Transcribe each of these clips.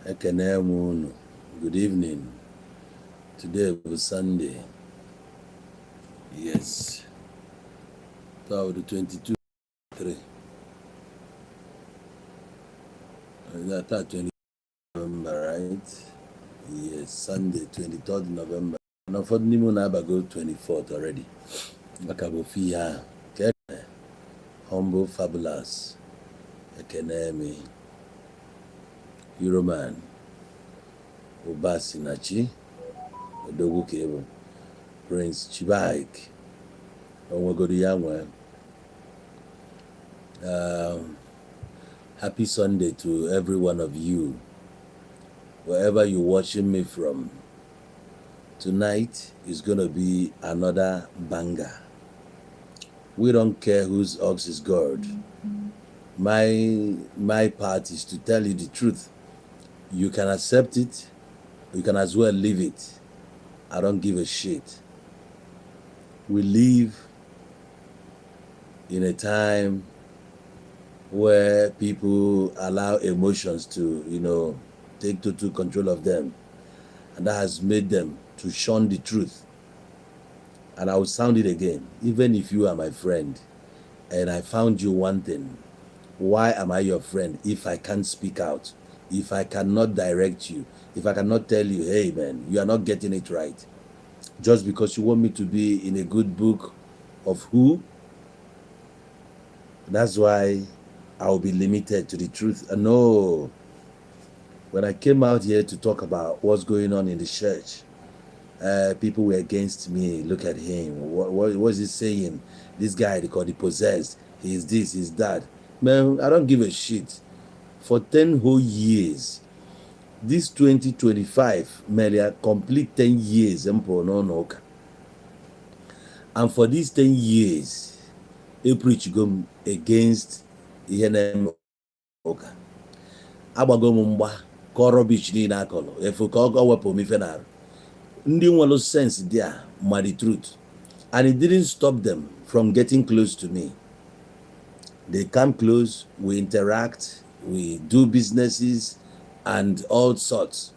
Ekenemu, good evening. Today was Sunday. Yes. 22, 3. That 20 November, right? Yes, Sunday, 23rd November. And for the moon, I go 24th already. Makabofia, humble, fabulous. Ekenemi, Euroman, Obasinachi, Odogu Cable, Prince Chibaik, Onwagodi happy Sunday to every one of you, wherever you're watching me from. Tonight is going to be another banger. We don't care whose ox is God. My part is to tell you the truth. You can accept it, you can as well leave it. I don't give a shit. We live in a time where people allow emotions to, take total control of them. And that has made them to shun the truth. And I will sound it again. Even if you are my friend and I found you wanting, why am I your friend if I can't speak out? If I cannot direct you? If I cannot tell you, hey man, you are not getting it right. Just because you want me to be in a good book of who? That's why I will be limited to the truth. No. When I came out here to talk about what's going on in the church, people were against me. Look at him. What is he saying? This guy, they call the possessed. He's this, he's that. Man, I don't give a shit. For 10 whole years, this 2025, Melia, complete 10 years. And for these 10 years, they preach against the Abagomumba, Koro Beach ni nakolo. If you call go wepo mi fenar. Ndi nwelo sense there, the truth. And it didn't stop them from getting close to me. They come close, we interact, we do businesses and all sorts.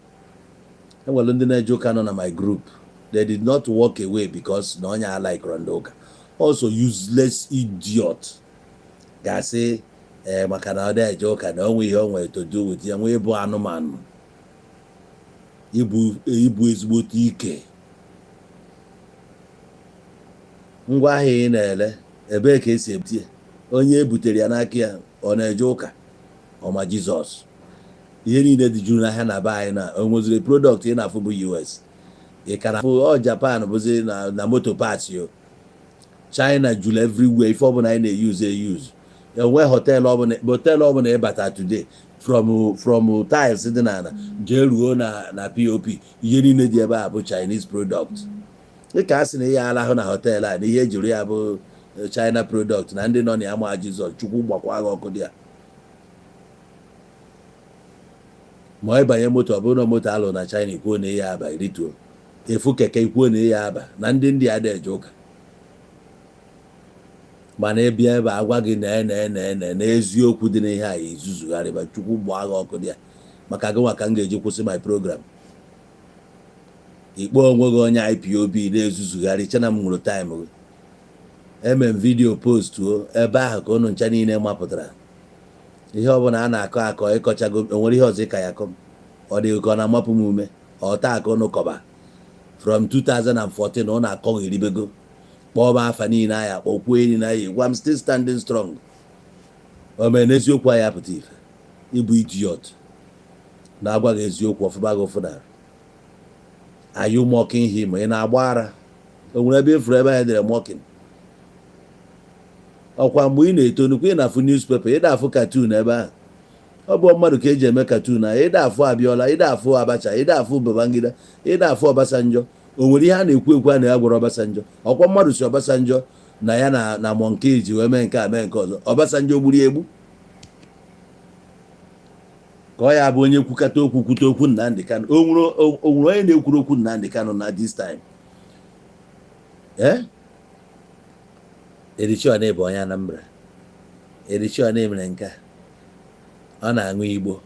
And well, London joke on my group. They did not walk away because no one like Rondoka. Also useless idiot. Guy say, makana ode joke and only to do with young way man. Ibu ezigbote ike. Ngwa ahịa ị na-ele ebe ka esi ebutie onye ebutere ya n'aka ya ọ na-eje ụka ọma Jizọs. Ihe niile dị juru n'ahịa na be anyị na o nweziri product ị na-afụ bụ US. Ị ka na-afụ Japan bụzi na moto parts yo. China juru everywhere ife ọbụla anyị na-use. Enwe hotel ọbụla ịbata today from tiles dị n'ala jee ruo na POP ihe niile dị ebe a bụ Chinese product. Dịka a sị na ihe alahụ na hotel a na ihe ejiri ya bụ China product na ndị nọ na ya ma Jizọs Chukwu gbakwa agha ọkụ dị ya. Ma ịbanye moto ọ bụrụ na moto alụ na China ikwuo na ihe aba irituo efu keke ikwuo na ihe aba na ndị ada eje ụka. Mana ebia ebe agwa gị na eziokwu dị n'ihe a izuzugharịba Chukwu gbaa agha ọkụ dị ya. Maka gị nwa ka m ga-eji kwụsị my program. Ikpe onwe gị onye IPOB na-ezuzugharị chena m nwụrụ time gị. Eme m video post ebe ahụ ka ụnụ ncha niile mapụtara. Ihe ọbụla a na-akọ ịkọchago enwere ihe ọzọ ịka ya kọm. Ọ dị ka ọ na-amapụ m ume. Ọ taa ka ụnụ kọba. From 2014 ụnụ akọghịribego. Kpọba afa niile anya kpọkwuo enyi na ya I'm still standing strong. O mere n'eziokwu anyị apụta ife. Ịbụ idiot. Na-agwa gị eziokwu ọfụba gị ụfụdara. Are you mocking him? Ị na-agba ara. O nwere ebe ifuru ebe anyị dere mocking. Ọkwa mgbe ị na-eto nnukwu ị na-afụ newspaper ị na-afụ cartoon ebe ahụ. Ọ bụ mmadụ ka eji eme cartoon a ị na-afụ Abiola ị na-afụ Abacha ị na-afụ Babangida ị na-afụ Obasanjo. O nwere ihe a na-ekwu a na ya gwara Obasanjo. Ọkwa mmadụ si Obasanjo na ya na Monkey ji wee mee nke a mee nke ọzọ. Obasanjo gburu egbu. Ka ọ ya bụ onye kwukata okwu Nnamdi Kanu. O nwere onye na-ekwuru okwu Nnamdi Kanu na this time. Erichọ na-ebe onye Anambra. Erichọ na-emere nke ọ na-aṅụ Igbo.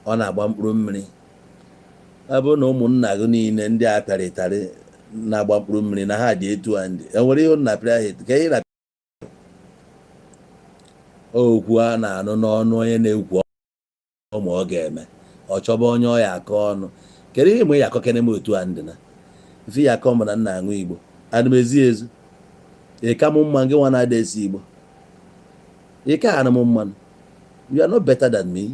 ọ na-agba mkpụrụ mmiri. Ọ bụrụ na ụmụnna gị niile ndị a pịara ịtarị na-agba mkpụrụ mmiri na ha dị etu a ndị enwere ihe nna pịara ha ka ihe na okwu a na-anụ n'ọnụ onye na-ekwu ọma ọ ga-eme ọ chọba onye ọ ya akọ ọnụ. Kedu ihe ma ya akọkene m otu a ndị na ife ya akọ m na nna aṅụ Igbo adịmezi ezu ịka m mma gị nwa na-ada esi Igbo ike anụ m mmanụ you are not better than me.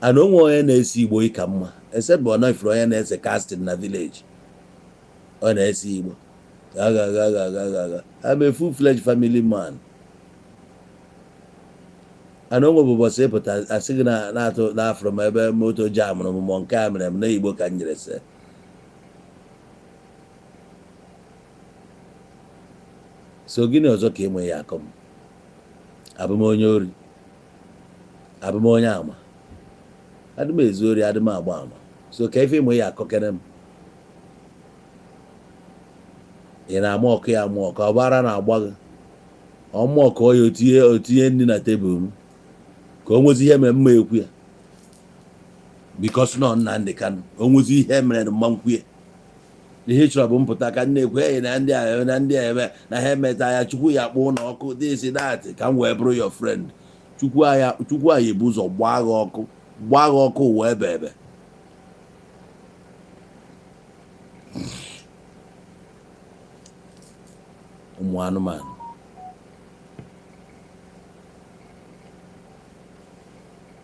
Ana onwe onye na-esi Igbo ịka mma except bụ ọ ifuru onye na-ese casting na village ọ na-esi Igbo I'm a full-fledged family man. Ana onwe bụ ụbọchị ịpụta asị gị na-atụ n'afọ m ebe moto jam n'ọmụmụ nke a mere m na Igbo ka m jere se. So gịnị ọzọ ka enwe ya akọ m? Abụ m onye ori? Abụ m onye ama? Adị m ezu ori, adị m agba ama. So ka ife enwe ya akọkere m? Ị na-ama ọkụ ya ama ọkụ ọ bara na-agba gị ọma ọkụ ya otinye nri na tebụl m ka o nwezi ihe mere mma ekwu ya because nọ Nnamdi Kanu o nwezi ihe mere na mma nkwu ya. Ihe chọrọ bụ mpụta ka nna ekwu na ndị a eme na ha emeta ya Chukwu ya kpọọ na ọkụ this that ka m wee bụrụ your friend. Chukwu anyị ebu ụzọ gbaa gị ọkụ ụwa ebe ụmụ anụmanụ.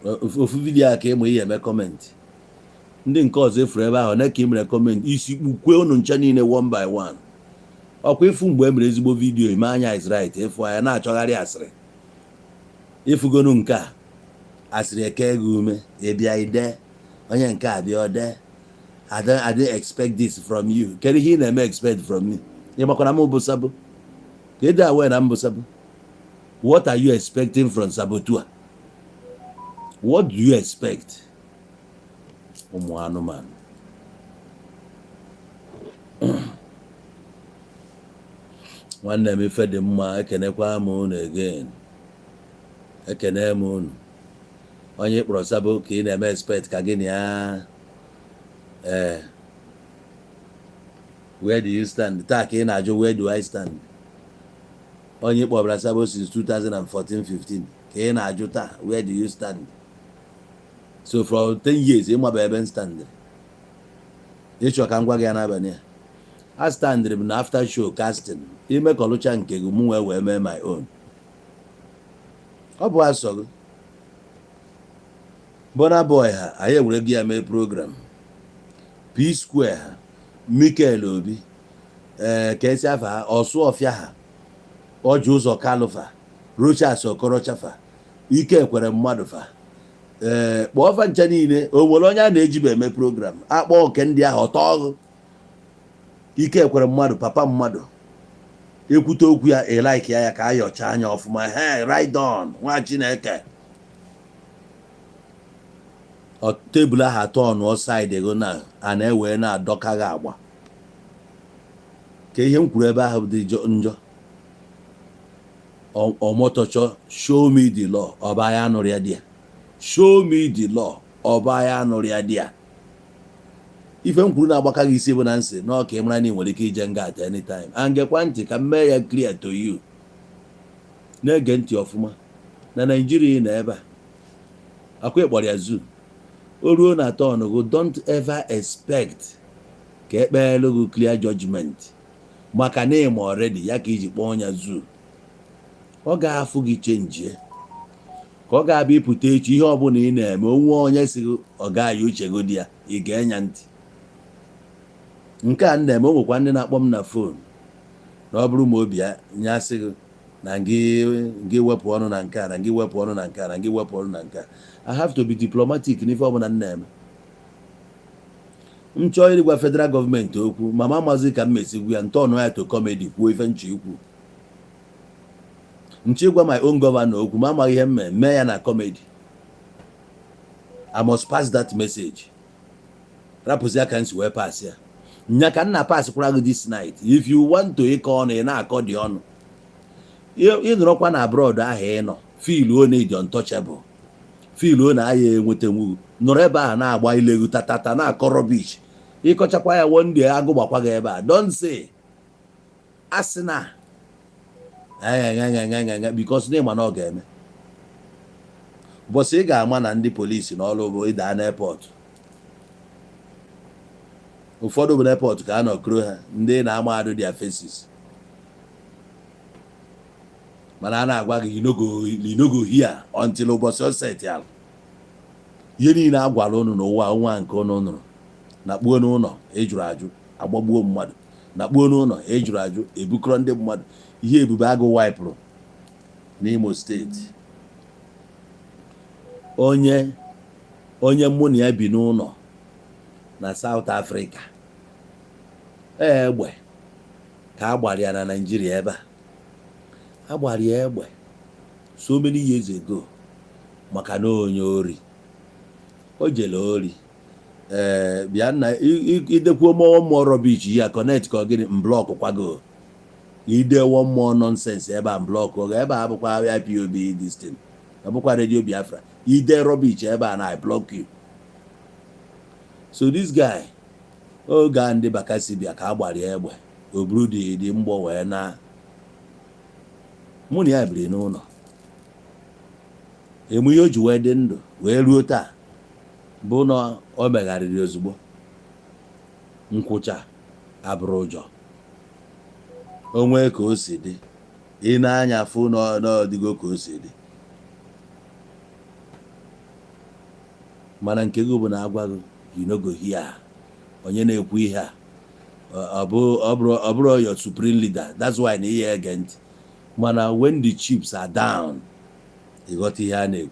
Ofu vidiyo a ka ịmụ ihe eme kọmentị ndị nke ọzọ efuru ebe ahụ na ka ị mere kọmentị isi kpukwe unu ncha niile one by one. Ọkwa ịfụ mgbe e mere ezigbo vidiyo ime anya is right ịfụ anya na-achọgharị asịrị ịfụgonu nke a asịrị eke gị ume ịbịa ide onye nke a bịa ode I didn't expect this from you. Kedu ihe ị na-eme expect from me? Ị makwana m bụ Sabo? Kedu awe na m bụ Sabo? What are you expecting from Sabotua? What do you expect? Ụmụ anụmanụ. Nwanne m ife dị mma ekenekwa m unu again. Ekene m unu. Onye kpọrọ Sabo ka ị na-eme expect ka gịnị ya where do you stand? Taa ka ị na-ajụ where do I stand? Onye kpọbara Sabo since 2014-15 ka ị na-ajụ taa where do you stand? So for 10 years ịmaba ebe m standịrị. Ịchọ ka m gwa gị ya n'abalị a a standịrị m na after show casting ime kọlụcha nke gị mụ wee mee my own. Ọ bụ asọ gị Burna Boy ha anyị ewere gị ya mee program P Square ha Mikel Obi ka esi afa ha Ọsụọfịa ha Ọjị Ụzọ Kalụfa Rochas Okorochafa Ike Ekwere Mmadụ fa kpọọ fa ncha niile o nwere onye a na-ejibe eme program akpọ nke ndị ahụ ọtọ ọgụ Ike Ekwere Mmadụ Papa Mmadụ ekwute okwu ya elike ya ka ayọcha anya ọfụma right on nwa Chineke tebụl ahụ atọ ọnụ saịdị ego na a na-ewe na-adọka gị agba ka ihe m kwuru ebe ahụ dị njọ ọmọtọchọ show me the law ọba ya nụrụ ya dị ya show me the law ọba ya nụrụ ya dị ya. Ife m kwuru na-agbaka gị isi bụ na nsị na ọka ịmara na ị nwere ike ije nga at any time and gekwa ntị ka m mee ya clear to you na-ege ntị ọfụma na Naijiria na ebe a akwa ịkpọrọ ya zoo o ruo na tọn gụ don't ever expect ka ekpeelu gị clear judgment maka na ịma already ya ka iji kpọọ ya zoo. Ọ ga-afụ gị chenjie ka ọ ga-abịa ịpụta echi ihe ọbụla ị na-eme onwe onye si ọ gaghị uche godi ya ị ga-enya ntị. Nke a na-eme o nwekwa ndị na-akpọ m na fon na ọ bụrụ ma obi ya nyasị gị na gị wepụ ọnụ na nke a na gị wepụ ọnụ na nke a na gị wepụ ọnụ na nke a. I have to be diplomatic n'ife ọbụla m na-eme. M chọọ ịgwa federal gọọmenti okwu mama maazị ka m mesigwu ya ntọọnụ ya to comedy kwuo ife nche ikwu nche ịgwa my own governor okwu ma amaghị ihe m mee ya na comedy. I must pass that message. Rapụzi aka nsi wee pass ya nya ka nna pass kwara gị this night. If you want to ịkọ ọnụ ị na-akọ dị ọnụ ị nọrọkwa na abroad ahụ ị nọ feel only the untouchable filu na aya enwetanwu nọrọ ebe a na-agba ileghu tatata na-akọ rọbish ịkọchakwa ya wonde agụ gbakwa gị ebe a don't say asị na because na ịma na ọ ga-eme ụbọchị ị ga-ama na ndị polisi n'ọrụ bụ ịda n'airport. ụfọdụ bụ n'airport ka a nọkoro ha ndị na-ama adụ their faces mana a na-agwa gị you no go here until ụbọchị o set ya. ihe niile a gwara ụnụ n'ụwa ọnwa nke ụnụ nụrụ na kpuo n'ụlọ ejuru ajụ agbagbuo mmadụ na kpuo n'ụlọ ejuru ajụ ebukọrọ ndị mmadụ ihe ebube agụ waịpụrụ n'Imo steeti. onye mụ na ya bi n'ụlọ na South Africa egbe ka a gbara ya na Naịjirịa ebe a gbara ya egbe so many years ago maka na onye ori o jele ori bịa na idekwuo mmụọ rọbish ya connect ka ọ gịnị mblọk kwago idewo mmụọ nonsense ebe a mblọk oge ebe a bụkwa IPOB this thing abụkwa Radio Biafra ide rọbish ebe a na block you. So this guy oge ndị bakasi bịa ka a gbara ya egbe o buru dị mgbọ wee na mụ na ya biri n'ụlọ emu ihe o ji wee dị ndụ wee ruo taa bụ na o megharịrị ozugbo nkwụcha abụrụ ụjọ onwe ka o si dị ị na-anya fụ n'ọdịgo ka o si dị mana nke gị bụ na agwaghị you no go here onye na-ekwu ihe a ọ bụrụ your supreme leader that's why na ihe ege ntị mana when the chips are down ịghọta ihe a na-ekwu.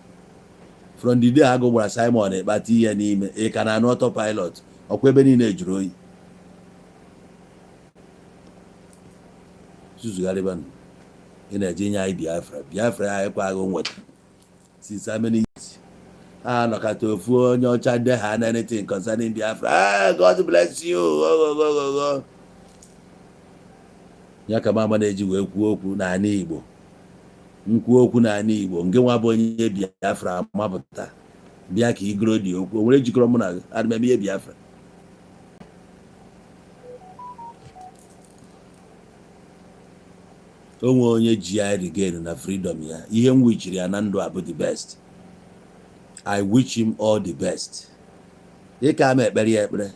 From the day agụ gbara Simon ịkpata ihe n'ime ị ka na-anụ autopilot ọkwa ebe niile jụrụ oyi zuzugharịba ị na-eje nye anyị Biafra anyị kwa agụ nweta since how many years a nọkata ofu onye ọcha de ha na anything concerning Biafra. God bless you ya ka mama na-eji wee kwuo okwu n'ala Igbo nkwuo okwu n'ala Igbo nke nwa bụ onye Biafra mapụta bịa ka igoro dị okwu o nwere jikọrọ mụ na gị adịmeme ihe Biafra. onwe onye ji ya regain na freedom ya ihe m wichiri ya na ndụ abụ the best. I wish him all the best. Ịka m ekpere ya ekpere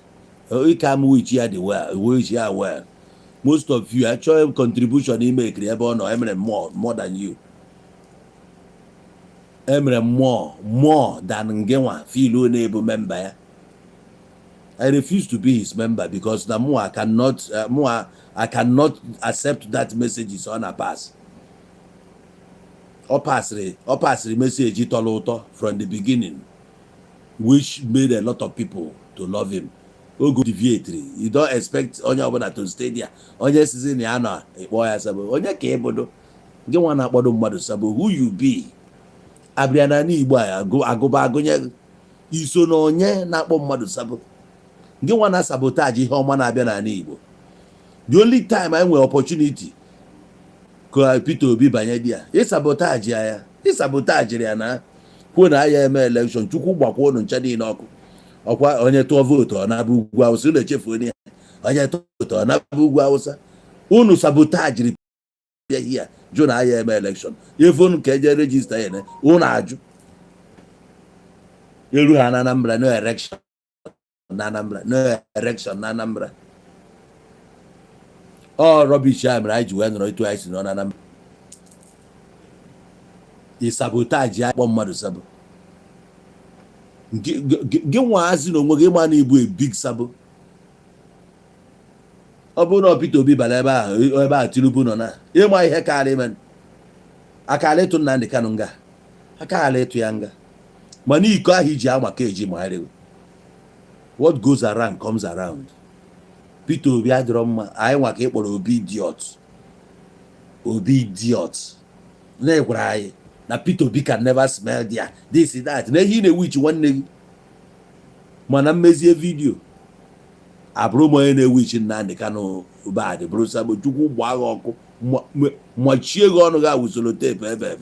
ịka m wichi ya the wish ya well. Most of you achọghị contribution ime ekiri ebe ọ nọ emere more than you. Emere more than ngenwa feel na-ebu member ya. I refuse to be his member because na I cannot accept that messages on a pass. Ọ pasịrị message tọrọ ụtọ from the beginning which made a lot of people to love him. Ogo deviatory you don't expect onye ọbụla to stay there. Onye sizi na ya na ịkpọ ya sabo onye ka ịbụdo gị nwa na-akpọdo mmadụ sabo who you be. Abịa na n'Igbo agụba agụnye iso na onye na-akpọ mmadụ sabo gị nwa na sabotage ihe ọma na-abịa na n'Igbo. The only time I nwere opportunity ka Peter Obi banye di ya ịsabotaji ya na kwuo na ya eme election chukwu gbakwa ụnụ ncha niile ọkụ ọkwa onye tụọ vootu ọ na-abụ ugwu Awụsa ụlọ echefuo ya onye tụọ vootu ọ na-abụ ugwu Awụsa unu sabotajiri bịa hia jụ na ya eme election evonu ka eje rejista ya na ụnụ ajụ eru ha na Anambra no election na Anambra ọ rọbish ya mere anyị ji wee nọrọ etu anyị si nọ na Anambra. Ị sabotaji akpọ mmadụ sabo gị nwaazị na onwe gị ma na ibu a big sabo. Ọ bụrụ na Peter Obi bara ebe a Tinubu nọ na ịma ihe karịa ime akara ịtụ Nnamdi Kanu nga akara ịtụ ya nga mana iko ahụ iji ama ka eji magharịwe. What goes around comes around. Peter Obi adịrọ mma anyị nwa ka ị kpọrọ Obi idiot na-egwara anyị na Peter Obi can never smell there this that na ihe na-ewichi nwanne gị mana mmezie vidio abụrụ m onye na-ewichi Nnamdi Kanu bad bụrụ sabo chukwu gbaa gị ọkụ machie gị ọnụ gị awụsoro teepu ebe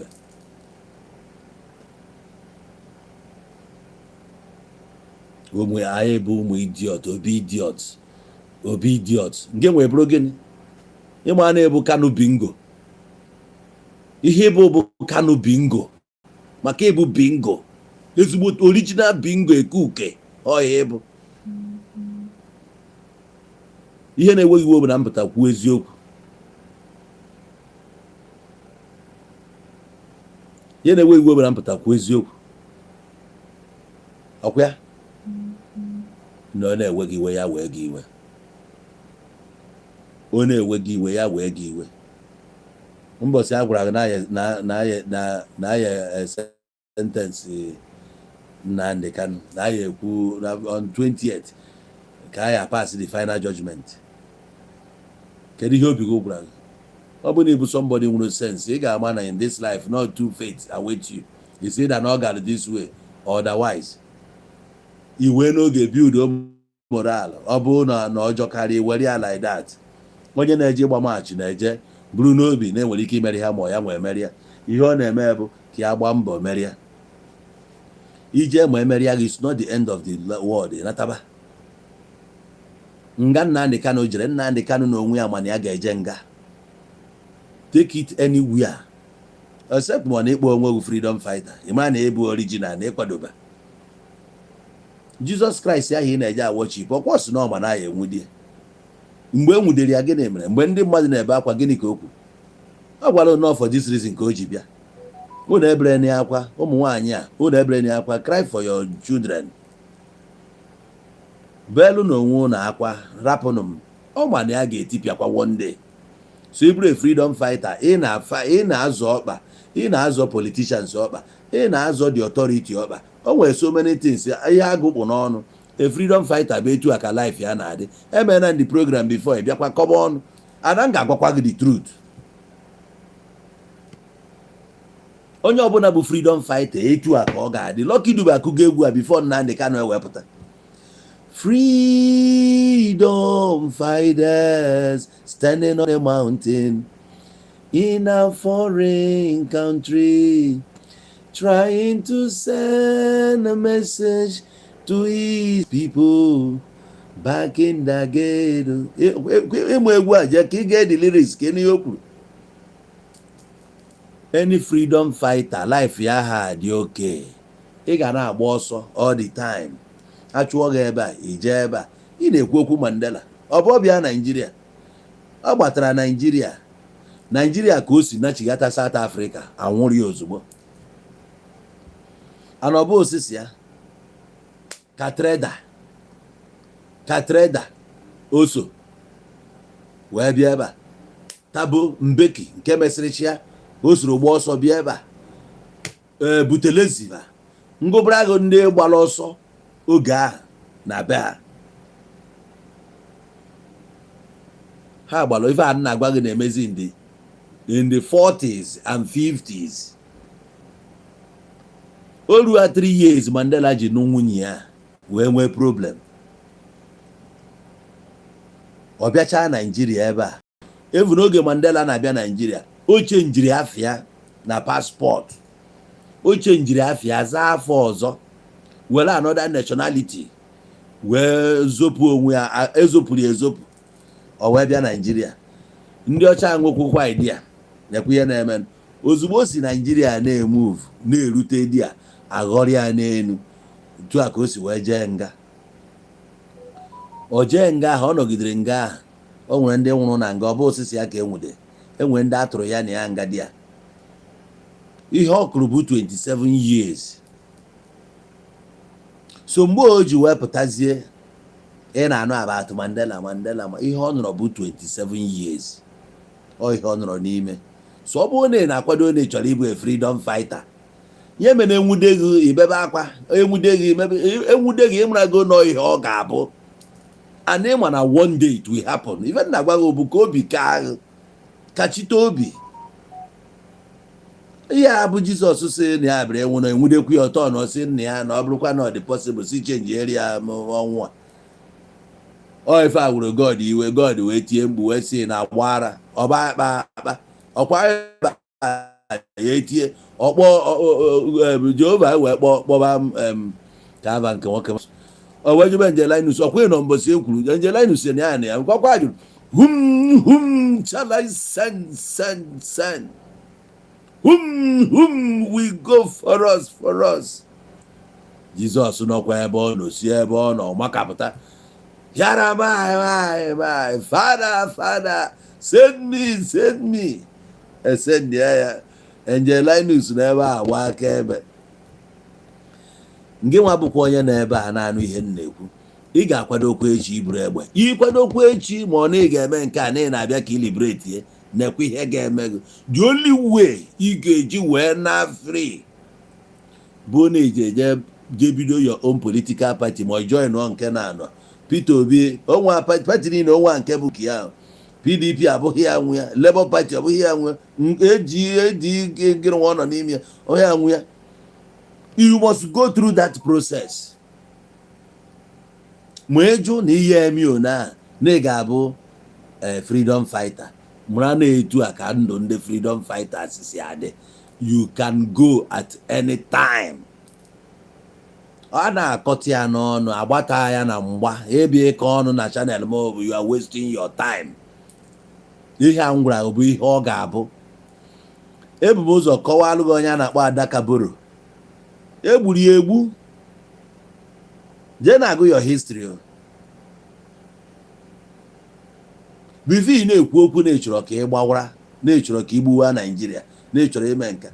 ụmụ anyị bụ ụmụ idiot, obi idiot nke nwere bụrụ gịnị ịma na-ebu Kanu bingo ihe bụ Kanu bingo maka ịbụ bingo ezigbo original bingo ekuke ọhịa ịbụ ihe na-enweghị iwe bụ na mpụta kwuo eziokwu ihe na-enweghị iwe bụ na mpụta kwuo eziokwu ọkwa ya na ọ na-ewe gị iwe ya wee gị iwe ọ na-ewe gị iwe ya wee gị iwe mbọsị a gwara gị na aya sentensị Nnamdi Kanu na aya ekwu on 20th ka aya pass the final judgment. Kedu ihe obi gị gwara gị? Ọ bụ na ịbụ somebody nwere sense ị ga-ama na in this life not two fates await you. You say that not got this way or otherwise. Iwe n'oge build moral ọ bụ na ọjọọ karịa were ya like that. Onye na-eje ịgba match na-eje bụrụ n'obi na-enwere ike imeri ha ma ya nwee emeri ya. Ihe ọ na-eme bụ ka ya gbaa mbọ meri ya. Ije ma emeri ya is not the end of the world. Nataba nga Nnamdi Kanu jere Nnamdi Kanu na onwe ya mana ya ga-eje nga. Take it anywhere except ma na ịkpọ onwe gị freedom fighter ịma na ebu original na ịkwadoba Jesus Christ ahụ ị na-eje awọchip ọkwa sị na ọma na ya enwudie mgbe e nwudere ya gịnị mere mgbe ndị mmadụ na-ebe akwa gịnị ka o kwu ọ gwara nnọọ for this reason ka o ji bịa unu ebere na akwa ụmụ nwaanyị a unu ebere na akwa cry for your children belu na onwe unu akwa rapụnụ m ọ ma na ya ga-etipịakwa one day. So ị bụrụ a freedom fighter ị na-azọ ọkpa ị na-azọ politicians ọkpa ị na-azọ the authority ọkpa o nwere so many things ihe agụkpụ n'ọnụ a freedom fighter bụ etu aka life ya na-adị emere na the program before ị bịakwa kọba ọnụ ada m ga-agwakwa gị the truth. Onye ọbụla bụ freedom fighter etu a ka ọ ga-adị. Lucky Dube akụgo egwu a before Nnamdi Kanu ewepụta freedom fighters standing on a mountain in a foreign country trying to send a message to his people back in the ghetto. Ịmụ egwu a je ka ị ga the lyrics ka ihe o kwuru. Any freedom fighter life ya ha dị okay. Ị ga na-agba ọsọ all the time. Achụọ gị ebe a ije ebe a ị na-ekwu okwu Mandela ọ bụ ọbịa Naijiria ọ gbatara Naijiria ka o si nachigata South Africa anwụrụ ya ozugbo ana ọ bụ osisi ya ka trader oso wee bịa ebe a Tabo Mbeki nke mesịrị chia o soro gba ọsọ bịa ebe a Buteleziba ngụbara agụ ndị gbara ọsọ oge ahụ na be ha gbara ife a na-agwa gị na-emezi in the 40s and 50s. O ruo 3 years Mandela ji nụ nwunye ya wee nwee problem. Ọ bịachaa Naijiria ebe a evu n'oge Mandela na-abịa Naijiria o chenjiri afịa na paspọtụ o chenjiri afịa zaa afọ ọzọ were another nationality wee zopụ onwe ya ezopụrụ ezopụ ọ wee bịa Naijiria. Ndị ọcha nwekwa idea nekwa ihe na-eme ozugbo si Naijiria na-emove na-erute di a aghọrọ ya n'elu otu a ka o si wee jee nga. O jee nga ahụ ọ nọgidere nga ahụ o nwere ndị nwụrụ na nga ọ bụ osisi ya ka enwere ndị atụrụ ya na ya nga di a ihe ọ kụrụ bụ 27 years. So mgbe o ji wepụtazie ị na-anụ about Mandela ihe ọ nọrọ bụ 27 years ọ ihe ọ nọrọ n'ime. So ọ bụ na ị na-akwado na ị chọrọ ịbụ a freedom fighter ihe mere enwude gị ibebe akwa enwude gị ịmarago nọ ihe ọ ga-abụ and ịma na one day it will happen. Ife na-agwa gị bụ ka obi kachite obi. Ihe a bụ Jizọs si na ya bịara enwere enwudekwu ya ọtọ na osi nna ya na ọ bụrụkwa na ọ dị possible si chenji area ọnwụ a ọ ife a wụrụ God iwe God wee tie mgbu wee si na agbara ọba akpa ọkwa ya etie ọkpọ Jehova wee kpọba ka ava nke nwoke owejube Angelinus ọkwa nọ mbosi ekwuru Angelinus na ya na ya gwakwa ajụrụ whom shall I send whom will go for us Jizọs nọkwa ebe ọ nọ si ebe ọ nọ makapụta yara my father send me send ya Angelinus na ebe a gba aka ebe ngị nwa bụkwa onye na ebe a na-anụ ihe m na-ekwu ị ga-akwadokwa echi iburu egbe ịkwadokwa echi ma ọ na ị ga-eme nke a na ị na-abịa ka ilibreti nekwa ihe ga-eme gị the only way ị ga-eji wee na free bụ na ije je bido your own political party ma ọ join nke na-anọ Peter Obi onwa pati niile onwa nke bụ ka ya PDP abụghị ya nwe ya Labour Party abụghị ya nwe eji gịrị nwa ọ nọ n'ime ya onye ya nwe ya you must go through that process ma eju na ihe eme na ị ga-abụ freedom fighter mara na-etu a ka ndụ ndị freedom fighters si adị you can go at any time ọ na-akọta ya n'ọnụ agbata ya na mgba ebe ịkọ ọnụ na channel m bụ you are wasting your time ihe a m gwara bụ ihe ọ ga-abụ ebubo ụzọ kọwalụ gị onye a na-akpọ Adakaboro egburu ya egbu jee na-agụ your history bifo ị na-ekwu okwu na-echọrọ ka ị gbawara na-echọrọ ka ị gbuwa Naijiria na-echọrọ ime nka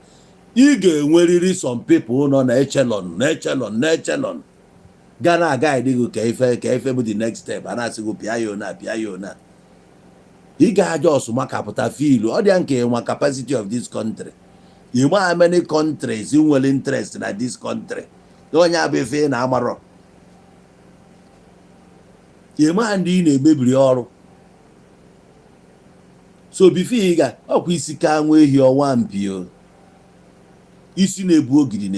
ị ga-enwerịrị some people nọ na echelon ga na-aga ịdịgụ ka ife bụ the next step a na-asịgụ pịa ya ona ị ga-aja ọsụma kapụta fiilu ọ dịa nke nwa capacity of this country you know how many countries nwere interest na this country onye abụ ife na-amarọ ịma ndị ị na-emebiri ọrụ so bifo ị ga ọkwa isi ka nwa ehi ọnwa mpio isi na-ebu ogidi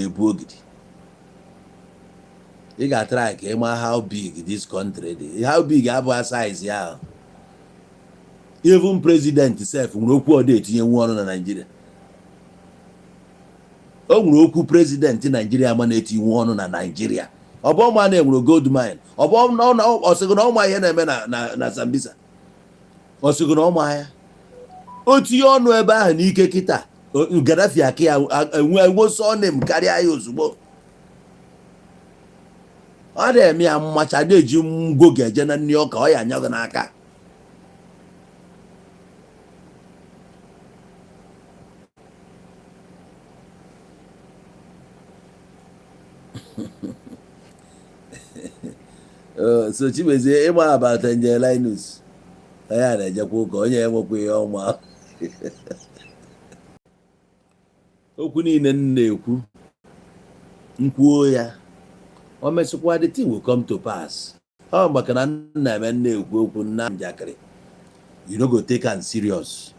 ị ga-atara ka ịma how big this country dị how big abụghị size ya even president sef nwere okwu ọ na-etinye nwa ọrụ na Nigeria o nwere okwu president Nigeria ma na-etinye nwa ọrụ na Nigeria ọ bụ ọma na-enwere gold mine ọ bụ ọsịgụ na ọma ihe na-eme na Sambisa ọsịgụ na ọma ya o tinye ọnụ ebe ahụ n'ike kịta Gaddafi aka ya enwe sọnem karịa ya ozugbo ọ na-eme ya mmacha na-eji ngwo ga-eje na nri ọka ọ ya anya gị n'aka so Chimezie ịma abata Angelinus ya na-ejekwa ụka onye enwekwa ihe ọma okwu niile m na-ekwu nkwuo ya o mesịkwa the thing will come to pass ọ maka na nna eme na-ekwu okwu nna njakịrị you no go take am serious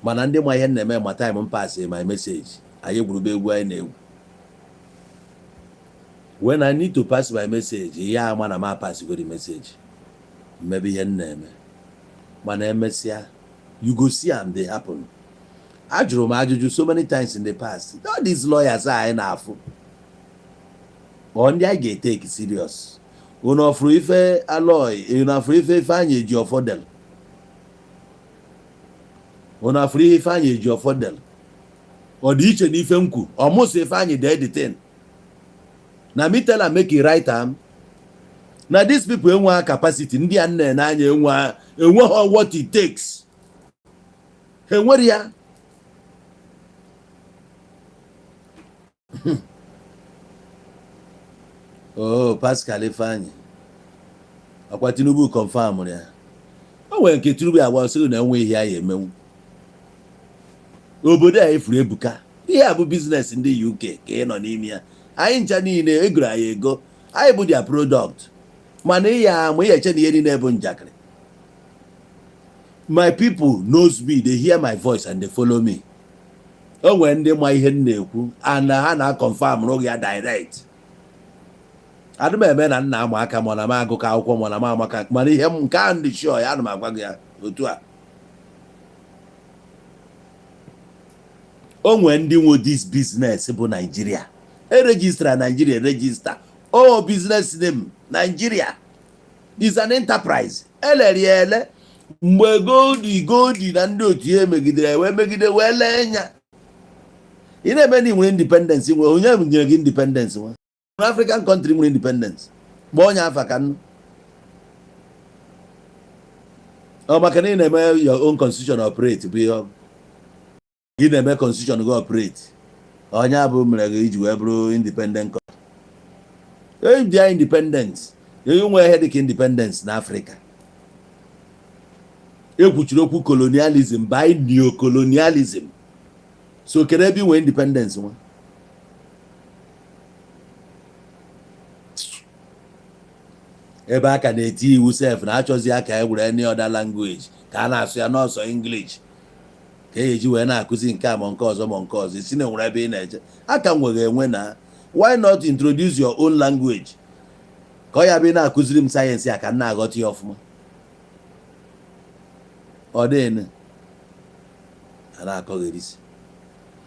mana ndị ma ihe na-eme ma time m pass my message anyị gwurube egwu anyị na-egwu when I need to pass my message ya ama na ma pass go the message maybe ihe na-eme mana emesịa you go see am dey happen ajụrụ m ajụjụ so many times in the past all these lawyers anyị na-afụ ọ ndị anyị ga-etake serious unu ọfụrụ ife Aloy unu afụrụ ife Ifeanyị Ejiofor unu afụrụ ihe Ifeanyị Ejiofor ọ dị iche na ife nkwu ọmụsụ Ifeanyị dee the thing na me tell am make e write am na these people enwe capacity ndị a nne n'anya enwe what it takes ha enwere ya oh Pascal Ifeanyị akwa Tinubu confirm ya o nwere nke Tinubu agwa sị na enwe ihe ya emenwu obodo a efuru ebuka ihe a bụ business ndị UK ka ị nọ n'ime ya anyị ncha niile egoro anyị ego anyị bụ their product mana ihe ama ihe eche na ihe niile bụ njakịrị my people knows me, they hear my voice and they follow me. O nwere ndị ma ihe m na-ekwu and ha na-confirm n'oge ya direct. Adị m eme na nna ama aka ma na m agụkọ akwụkwọ ma na m amaka mana ihe m nke a ndị sure ya ana m agwa gị ya otu a. O nwere ndị nwe this business bụ Nigeria. E register Nigeria register Oh, business name Nigeria is an enterprise. Ele mgbe goldi na ndị otu ya megidere wee megide wee lee nya. Ị na-eme na nwere independence nwe onye nyere gị independence nwa African country nwere independence gba onye afa ka nnu ọ maka na ị na-eme your own constitution operate bụ ihe ị na-eme constitution gị operate onye abụ mere gị iji wee bụrụ independent bịa independence nwe ihe dịka independence na Africa ekwuchiri okwu colonialism by neocolonialism so kere ebe inwe independence nwa ebe aka na-eti iwu sef na achọzi aka e were any other language ka a na-asụ ya n'ọsọ English ka eji wee na-akụzi nke a ma nke ọzọ ma nke ọzọ isi na nwere ebe ị na-eje aka nwere enwe na why not introduce your own language ka ọ ya bụ ị na-akụziri m sayensị a ka m na-aghọta ya ọfụma ọ dịnụ a na-akọgherisi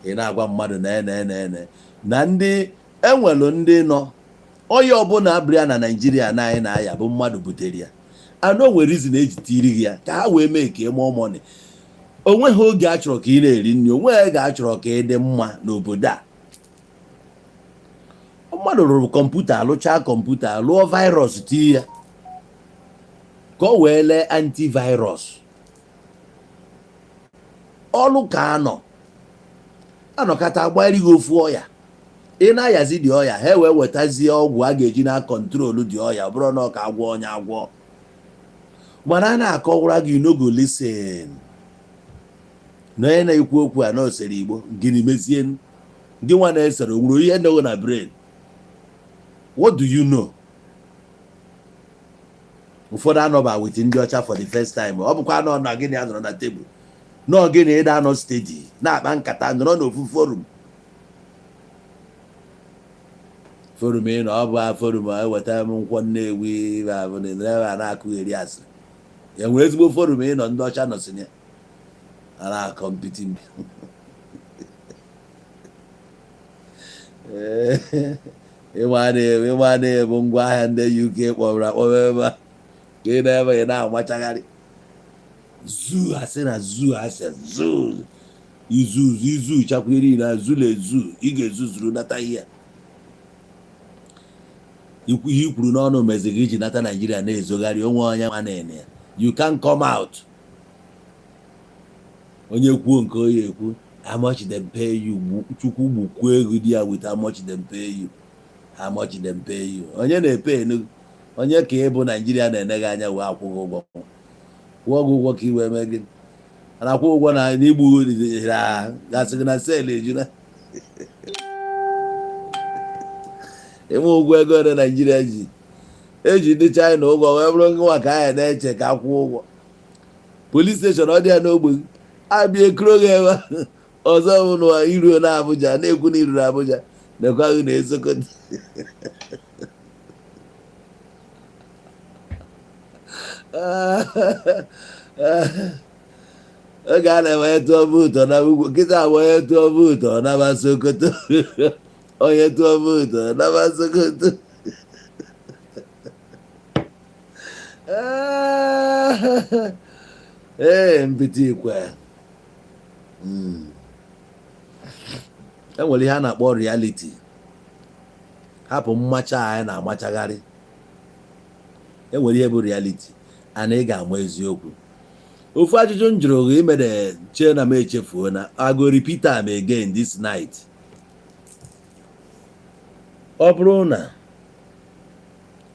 ị na-agwa mmadụ na ndị enwelu ndị nọ onye ọbụla abịa na Naịjirịa na anyị na-aya bụ mmadụ butere ya anọ nwere reason eji tiri ya ka ha wee mee ka ị mụọ money onweghị oge a chọrọ ka ị na-eri nri onweghị oge a chọrọ ka ị dị mma n'obodo a mmadụ rụrụ kọmputa alụchaa kọmputa lụọ virus tii ya ka o wee lee antivirus ọlụ ka anọkata agbari gị ofu ọya ị na-ayazi dị ọya ha wee wetazie ọgwụ a ga-eji na kọntrolu dị ọya bụrụ na ọ ka agwọ onye agwọ mana a na-akọwara gị n'ogo listen na onye na-ekwu okwu a n'osere Igbo gịnị mezie gị nwa na-esere onwere ihe nọgo na brain what do you know ụfọdụ anọba wit ndị ọcha for the first time ọ bụkwa anọ na gịnị anọrọ na tebụl nọọ gịnị ịda anọ steady na-akpa nkata nọrọ n'ofu forum ị na ọ bụ forum eweta m nkwọ Nnewi na-akụgheri asịrị ya nwere ezigbo forum ị nọ ndị ọcha nọsịn ya a na-akọmpiti ịma na-ebu ngwa ahịa ndị UK kpọrọ akpọrọ ebe a ka ị na-ebe ị na-amachagharị zoo asị na zoo asị zoo izu chakwiri na zule zoo ị ga-ezuzuru nata ihe ihe ikwuru n'ọnụ mezi gị iji nata Nigeria na-ezogharị onwe onye nwa na-ene ya you can come out onye kwuo nke onye ekwu how much them pay you chukwu gbukwu ego dị ya with how much them pay you onye na-epe enu onye ka ịbụ Nigeria na-ene gị anya wee akwụghị ụgwọ kwụọ gị ụgwọ ka i wee mee gị a na-akwụ ụgwọ na igbu gasị gị na sel ejuna ịnwe ụgwọ ego na Nigeria eji ndị China ụgwọ wee bụrụ nwa ka ahịa na-eche ka akwụ ụgwọ police station ọ dị ya n'ogbe abịa ekuro gị ebe ọzọ bụ na iruo na Abuja na-ekwu na iruru Abuja na-ekwaghị na Sokoto oge a na-enwe tụọ vootu na ugwu nkịta agba onye tụọ vootu naba Sokoto onye tụọ vootu naba Sokoto mpịtị ikwe enwere ihe a na-akpọ reality hapụ mmacha anyị na-amachagharị enwere ihe bụ reality ana ị ga-ama eziokwu ofu ajụjụ m jụrụ gị imere chee na m echefuo na I go repeat am again this night ọ bụrụ na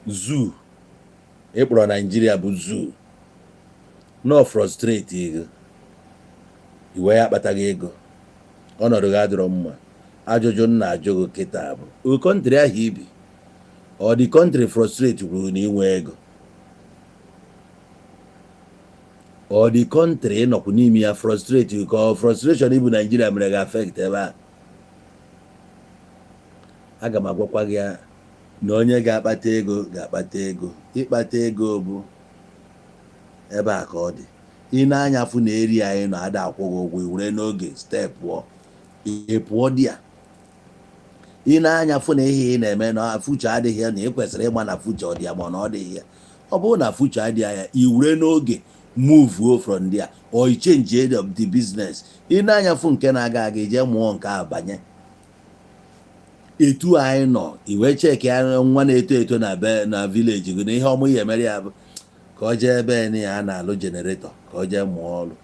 zoo ịkpọrọ Nigeria bụ zoo no frustrate ego iwe ya akpataghị ego ọnọdụ gị adịrọ mma ajụjụ m na-ajụ gị kịta bụ o kọntrị ahụ ibi ọ dị kọntrị frustrate kwuru na inwe ego ọ dị kọntrị ịnọkwu n'ime ya frustrate ka ọ frustration ibu Nigeria mere gị affect ebe a aga m agwakwa gị ya na onye ga-akpata ego ga-akpata ego ịkpata ego bụ ebe a ka ọ dị ị na-anya fụ na eri anyị na-ada akwụghị ụgwọ were n'oge step pụọ ị pụọ dị ya ị na-anya fụ na ihe ị na-eme na future adịghị ya na ị kwesịrị ịma na future ọ dị ya ma na ọ dịghị ya. Ọ bụrụ na future adịghị ya i were n'oge move from there or i change the business. ị na-anya fụ nke na-aga aga ije mụọ nke a banye. Etu anyị nọ iwe cheki ya nwa na-eto eto na village gị na ihe ọmụ ya emere ya bụ ka ọ jee ebe ya a na-alụ generator ka ọ jee mụọ ọrụ.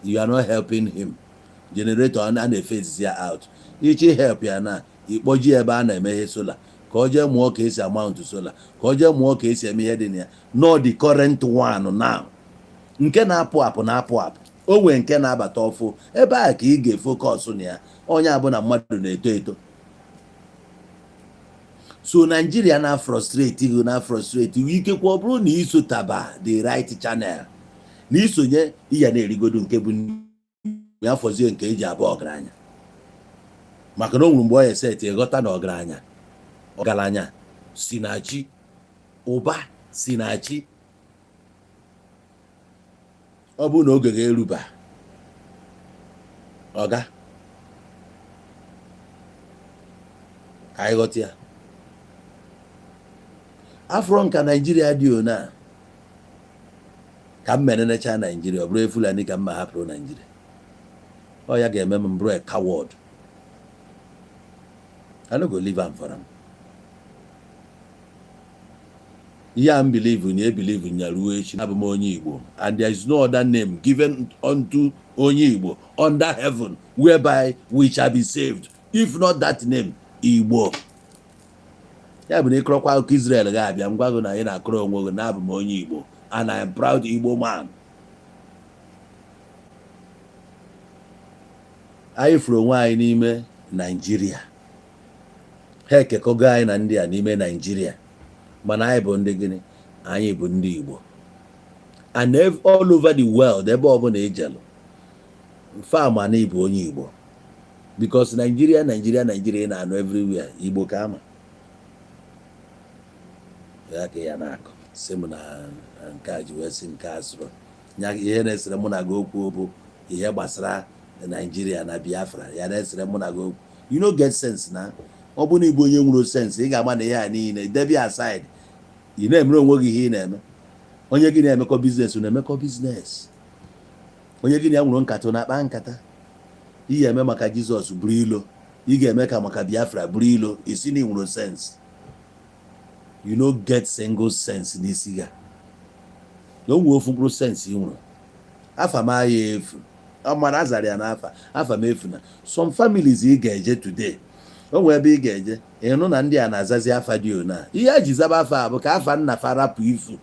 You are not helping him. Generator a na-efezi ya out. Ichi help ya na ikpoji ebe a na-emeghe sola ka ọ jee mụọ ka esi amount sola ka ọ jee mụọ ka esi eme ihe dị na ya. No the current one now. Nke na-apụ apụ na-apụ apụ. O nwee nke na-abata ọfụ ebe a ka ị ga-efokọs na ya. Onye abụ na mmadụ na-eto eto. So Nigeria na frustrate ikekwe ọ bụrụ na isotaba the right channel na isonye iya na-erigodo nke bụ ya fọzie nke eji abụ ọgaranya. Maka na o nwere mgbe ọ ya set ịghọta na ọgaranya si na chi, ụba si na chi. Ọ bụ na oge ga-eruba ọga ka anyị ghọta ya. Afro nka Nigeria dị ona ka m menenecha Nigeria ọ bụrụ Fulani ka mma hapụrụ Nigeria. Ọ ya ga-eme m bụrụ a coward. I no go leave am for am. Ihe m believe na believe nya ruo echi abụ m onye Igbo and there is no other name given unto onye Igbo under heaven whereby we shall be saved if not that name Igbo. Ya bụ na ịkọrọkwa akụkọ Israel ga-abịa ngwa gị na ị na-akọrọ onwe gị na abụ m onye Igbo and I am proud Igbo man. Anyị furu onwe anyị n'ime Nigeria. Ha ekekọgo anyị na ndị a n'ime Nigeria mana anyị bụ ndị gịnị? Anyị bụ ndị Igbo. And all over the world ebe ọbụla ejelu fama na ịbụ onye Igbo because Nigeria ị na-anụ everywhere Igbo ka ama. Ya ka ya na-akọ si m na nke a ji wee si nke a sụrụ nya ihe na-esere mụ na gị okwu bụ ihe gbasara Nigeria na Biafra ya na-esere mụ na gị okwu. You no get sense na ọ bụ na ịbụ onye nwere sense ị ga-ama na ihe a niile debi aside ị na-emere onwe gị ihe ị na-eme. Onye gị na-emekọ biznes na-emekọ biznes. Onye gị na ya nwere nkata na-akpa nkata. Ị ga-eme maka Jizọs buru ilo ị ga-eme ka maka Biafra buru ilo isi na ị nwere sense. You no get single sense n'isi ga. No nwe ofu mkpụrụ sense ị nwere. Afa m aya efu. Ọ mara azara ya n'afa. Afa m efu na some families ị ga-eje today. O nwee ebe ị ga-eje ịnụ na ndị a na-azazi afa dị ona. Ihe a ji zaba afa bụ ka afa nna fa rapụ ifu.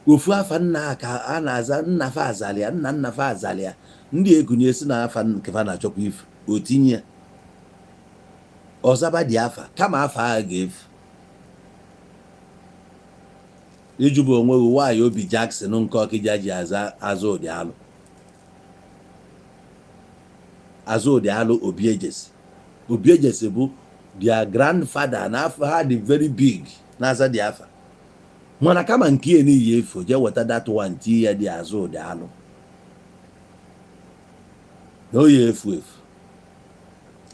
Ofu afa nna ka a na-aza nna fa azalia nna fa azalia. Ndị ekunye si na afa nke fa na-achọkwa ifu. O tinye ọzaba dị afa kama afa a ga-efu. Ijubu onwe gị nwaanyị Obi Jackson nke Ọkịja ji aza Azụdị Alụ. Azụdị Alụ Obi Ejesi bụ their grandfather na afọ ha dị very big na aza dị afa. Mana kama nke n'iyi efu je weta that one ti ya dị Azụdị Alụ. Na oyi efu.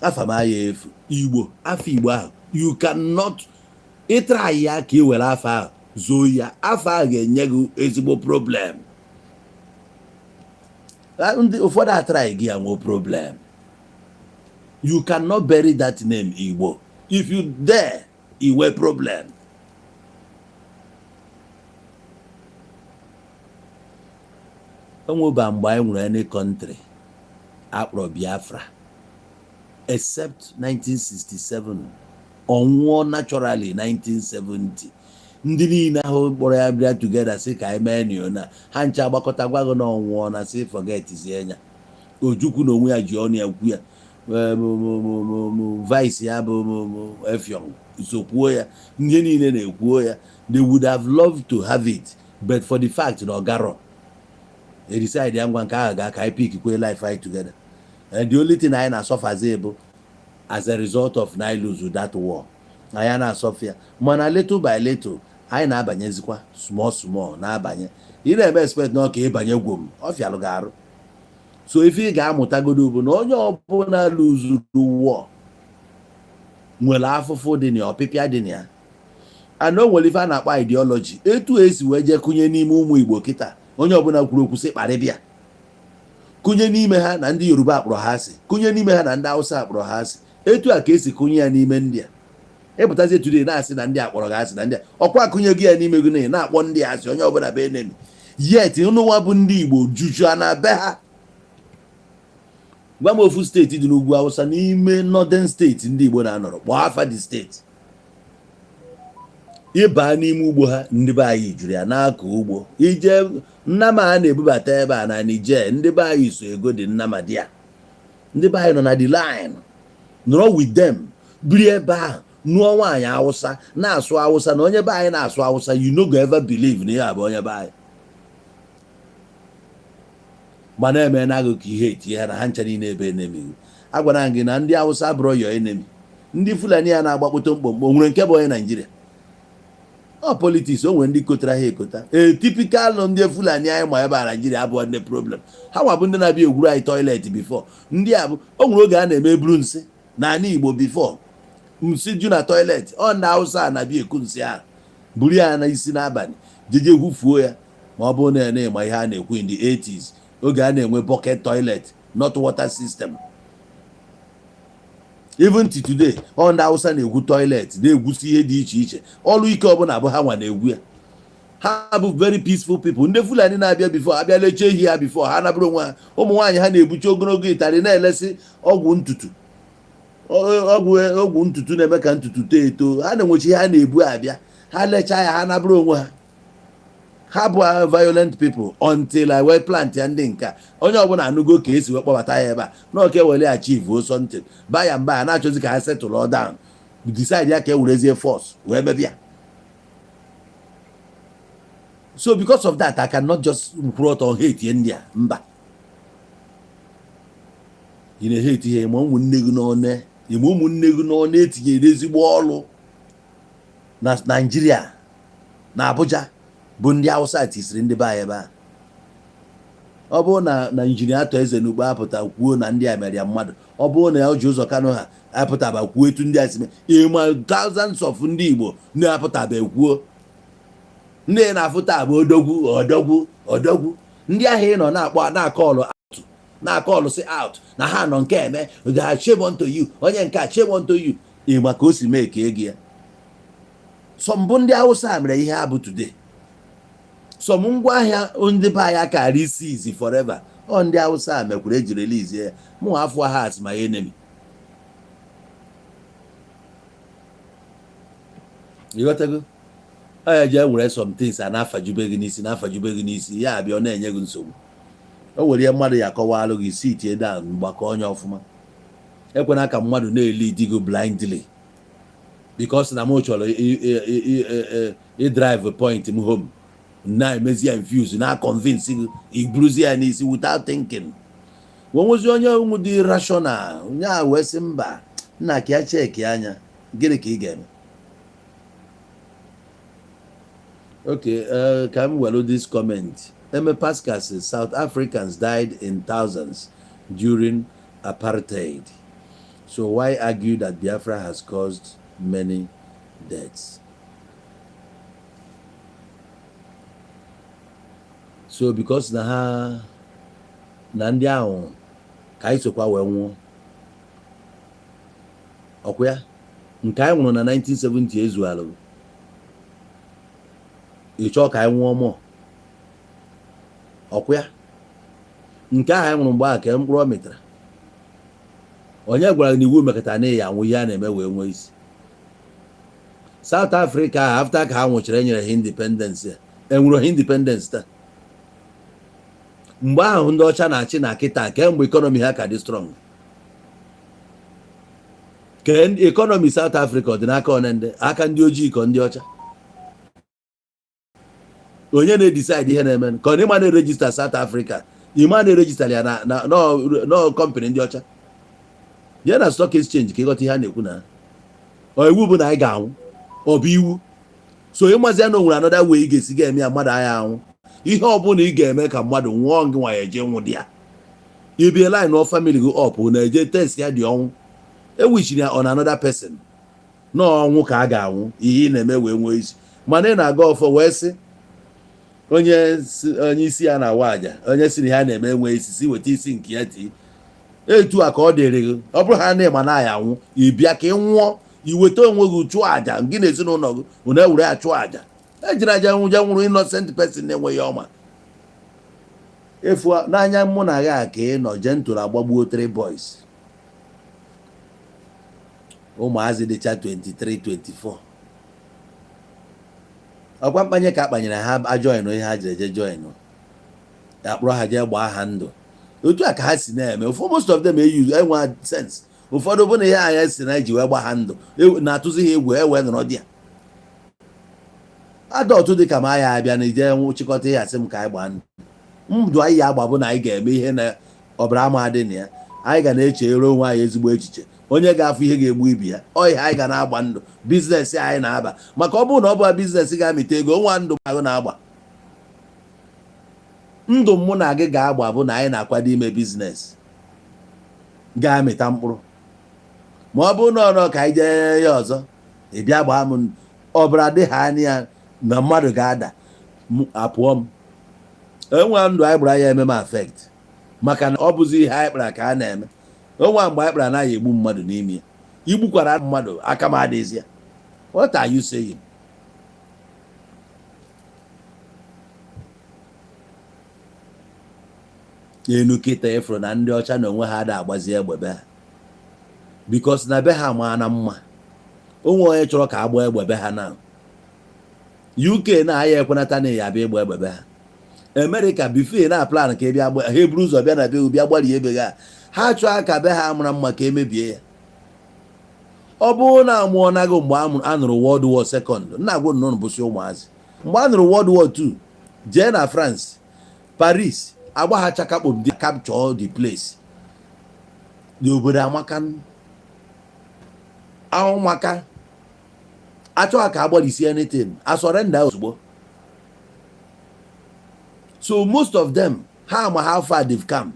Afa ma ya efu. Igbo afọ Igbo ahụ you cannot try ya ka ị were afa ahụ zoo ya. Afa ahụ ga-enye gị ezigbo problem. Ndị ụfọdụ atrai gị ya nwee problem. You cannot bury that name Igbo. If you dare iwe problem. Onweba mgbe anyị nwere any country akpọrọ Biafra except 1967 ọnwụọ naturally 1970. Ndị niile ahụ kpọrọ ya bịa together si ka anyị mee niona ha ncha agbakọta gwa gị na ọnwụọ na si forget zie nya. Ojukwu na onwe ya ji ọnụ ya kwu ya vice ya bụ Effiong isokwuo ya ndị niile na-ekwuo ya. They would have loved to have it but for the fact na ọgarọ they decide ya ngwa nke ahụ ga ka anyị pick kwe life anyị together. And the only thing anyị na-asọfazi bụ as a result of na lose that war anyị na-asọfia mana little by little anyị na-abanyezikwa small na-abanye. Ị na-eme expect na ọ ka ịbanye gwom ọ fịalụ gị arụ. so ife ị ga-amụtagodo bụ na onye ọbụla lụzuru war nwere afụfụ dị na ọpịpịa dị na ya, ana o nwere ife a na-akpọ ideology, etu esi wee jee kụnye n'ime ụmụ Igbo kịta, onye ọbụla kwuru okwu sị kparịbịa, kụnye n'ime ha na ndị Yoruba akpọrọ ha asị, kụnye n'ime ha na ndị Hausa akpọrọ ha asị, etu a ka esi kụnye ya n'ime ndị a. Ịpụtazie today na-asị na ndị akpọrọ gị asị na ndị ọkwa akụnye gị ya n'ime gị na na-akpọ ndị asị, onye ọbụla be enemi, yet ụnụnwa bụ ndị Igbo juju na be ha. Gwa m ofu steeti dị n'ugwu Hausa n'ime northern steeti ndị Igbo na-anọrọ, kpọọ afa dị steeti. Ịba n'ime ugbo ha, ndị be anyị juru ya n'akọ ugbo. Ije nnama a na-ebubata ebe a na Niger, ndị be anyị so ego dị nnama dị ya. Ndị be anyị nọ na the line, nọrọ with them, biri ebe ahụ, nụọ nwaanyị Hausa, na-asụ Hausa, na onye be anyị na-asụ Hausa, you no go ever believe na ya bụ onye be anyị. Ma na-eme na-agụ ka ihe eti ha na ha ncha niile ebe enemi. Agwara gị na ndị Hausa bụrụ yo enemi. Ndị Fulani ya na-agbakpọta mkpọmkpọ nwere nke bụ onye Naijiria. Ọ politiks, o nwere ndị kotara ha ekota. Typical ndị Fulani anyị ma ebe a Naijiria abụọ ndị problem. Ha nwa bụ ndị na-abịa egwuru anyị toilet before. Ndị a bụ, o nwere oge a na-eme eburu nsị n'ala Igbo before. Nsị ju na toilet, ọ ndị Hausa na-abịa eku nsị ahụ, buru ya na isi n'abalị, jeje gwufuo ya. Ma ọ bụrụ na na-eme ihe a na-ekwu in the 80s, oge a na-enwe bucket toilet, not water system. Even to today, ọ ndị Hausa na-egwu toilet, na-egwusi ihe dị iche iche. Ọlụ ike ọbụla bụ ha nwa na-egwu ya. Ha bụ very peaceful people. Ndị Fulani na-abịa before, abịa leche ehi ya before, ha nabụrụ onwe ha. Ụmụ nwaanyị ha na-ebuchi ogologo ịtarị na-elesi ọgwụ ntutu. Ọgwụ ntutu na-eme ka ntutu too eto. Ha na-enwechi ihe ha na-ebu abịa. Ha lechaa ya, ha nabụrụ onwe ha. Ha bụ violent people until I wee plant ya ndị nka. Onye ọbụla anụgo ka esi wee kpọbata ya ebe a, na oke wele achieve something. Baya mba a na-achọzi ka ha settle all down. Decide ya ka e werezie force wee mebia. So because of that, I cannot just report on hate India. Mba. Ị na-hate ihe ma ụmụnne gị n'one, ime ụmụnne gị n'one etinyere ezigbo ọrụ na Nigeria na Abuja bụ ndị Hausa tisiri ndị be anyị ebe a. Ọ bụrụ na injinia atọ eze n'ugbo apụta kwuo na ndị a mere ya mmadụ, ọ bụrụ na ya ji ụzọ Kano ha apụtaba kwuo etu ndị a si mee, ma thousands of ndị Igbo na-apụtaba kwuo. Ndị na-afụta bụ odogwu ndị ahụ ị nọ na-akpọ na-akọlụ si out na ha nọ nke eme ga shame unto you, onye nke a shame unto you. Ịma ka o si mee ka ego ya. Sọmbụ ndị Hausa mere ihe ha bụ today. Some ngwa ahịa ndị be anyị akara isi izi forever. Ọ ndị Hausa mekwuru eji release ya. Mụ afọ ha as my enemy. You got to go. Ọ ya nwere some things a na-afajube gị n'isi ya abịa ọ na-enye gị nsogbu. O were ya mmadụ ya akọwalụ gị si tie down mgbakọ onye ọfụma. Ekwena ka mmadụ na-eli digo blindly because na m chọrọ drive point m home na-emezi ya infuse na convince gị iburuzi ya n'isi without thinking. Wenwezi onye ụmụ dị rational onye a wee sị mba nna ka ya cheki anya gịnị ka ị ga-eme. Okay, can we do this comment? Eme Pascal says South Africans died in thousands during apartheid. So why argue that Biafra has caused many deaths? So because na ndị ahụ ka anyị sokwa wee nwụọ. Ọkwa ya nke anyị nwụrụ na 1970 ezualụ. Ịchọ ka anyị nwụọ mụọ. Ọkwa ya nke ahụ anyị nwụrụ mgbe a ka mkpụrụ ọ mịtara. Onye gwara na iwu mekọta na ya anwụ ihe a na-eme wee nwee isi. South Africa after ka ha nwụchara enyere ha independence, enwere ha independence taa. Mgbe ahụ ndị ọcha na-achị na kịta kemgbe economy ha ka dị strong. Ka economy South Africa ọ dị n'aka onende aka ndị ojii ka ndị ọcha. Onye na-decide ihe na-eme ka ọ na ịma na-register South Africa, ịma na-register ya na company ndị ọcha. Ya na stock exchange ka ịghọta ihe a na-ekwu na iwu bụ na anyị ga-anwụ ọ bụ iwu. So ịmazi ya na onwere another way ị ga-esi ga-eme ya mmadụ agha anwụ. Ihe ọ bụla ị ga-eme ka mmadụ nwụọ gị nwa ya eje nwụ dị ya. you be a line or family go up when they test ya the on wish on another person no ọnwụ ka a ga-anwụ ihe ị na-eme wee nwee isi mana ị na-aga ọfọ wee sị onye isi ya na-awa aja onye si na ha na-eme enwe isi weta isi nke ya tii etu a ka ọ dịrị gị ọ bụrụ ha na-ema na ya anwụ ịbịa ka ị nwụọ iweta onwe gị chụọ aja gị na ezinụlọ gị unu ewere ya chụọ aja ejiri aja nwụrụ innocent person na-enweghị ọma efu n'anya mụ na ya ka ị nọ je ntụrụ agbagbuo 3 boys ụmụazị dịcha 23 24 ọkwa mkpanye ka akpanyere ha ajoin ihe ha jere je join akpụrụ ha jee gbaa ha ndụ otu a ka ha si na-eme most of them enwe sense ụfọdụ bụ na ihe anya si na iji wee gbaa ha ndụ na-atụzi ha egwu ewe nọrọ dị ya adọtụ dị ka ma ya abịa na ije chịkọta ihe asị m ka anyị gbaa ndụ anyị ya agba bụ na anyị ga-eme ihe na ọbara ama dị na ya anyị ga na-echere onwe anyị ezigbo echiche onye ga-afụ ihe ga-egbu ibi ya ọ ihe anyị ga na-agba ndụ biznes anyị na-aba maka ọ bụrụ na ọ bụ biznes ga-amịta ego nwa ndụ ahụ na-agba ndụ mụ na gị ga-agba bụ na anyị na-akwado ime biznes ga-amịta mkpụrụ ma ọ bụrụ na ọnọ ka anyị jee ya ọzọ ị bịa gbaa m ọbara dị ha anya na mmadụ ga-ada apụọ m enwe ndụ anyị gbara ya eme m afekt maka na ọ bụzi ihe anyị kpara ka a na-eme onwe mgbe anyị kpara anaghị egbu mmadụ n'ime ya igbukwara mmadụ aka m adịghịzi ya what are you saying? enu kịta ịfụrụ na ndị ọcha na onwe ha ada agbazi egbe be ha bikos na be ha maa na mma onwe onye chọrọ ka agba egbe be ha na UK na-aya ekwenata na ya bịa egbe be ha America bifo na plan ka bịa ha eburu ụzọ bịa na be bịa gbarie ebe ha chọọ ka be ha mara mma ka emebie ya ọ bụrụ na amụọ nago mgbe a nụrụ World War II nna agwụ nnụnụ bụsị ụmụazị mgbe a nụrụ World War II jee na France Paris agba ha chakakpo dị capture the place n'obodo amaka ahụ maka achọghị ka agbalịsi anything a surrender ozugbo so most of them ha ma how far they've come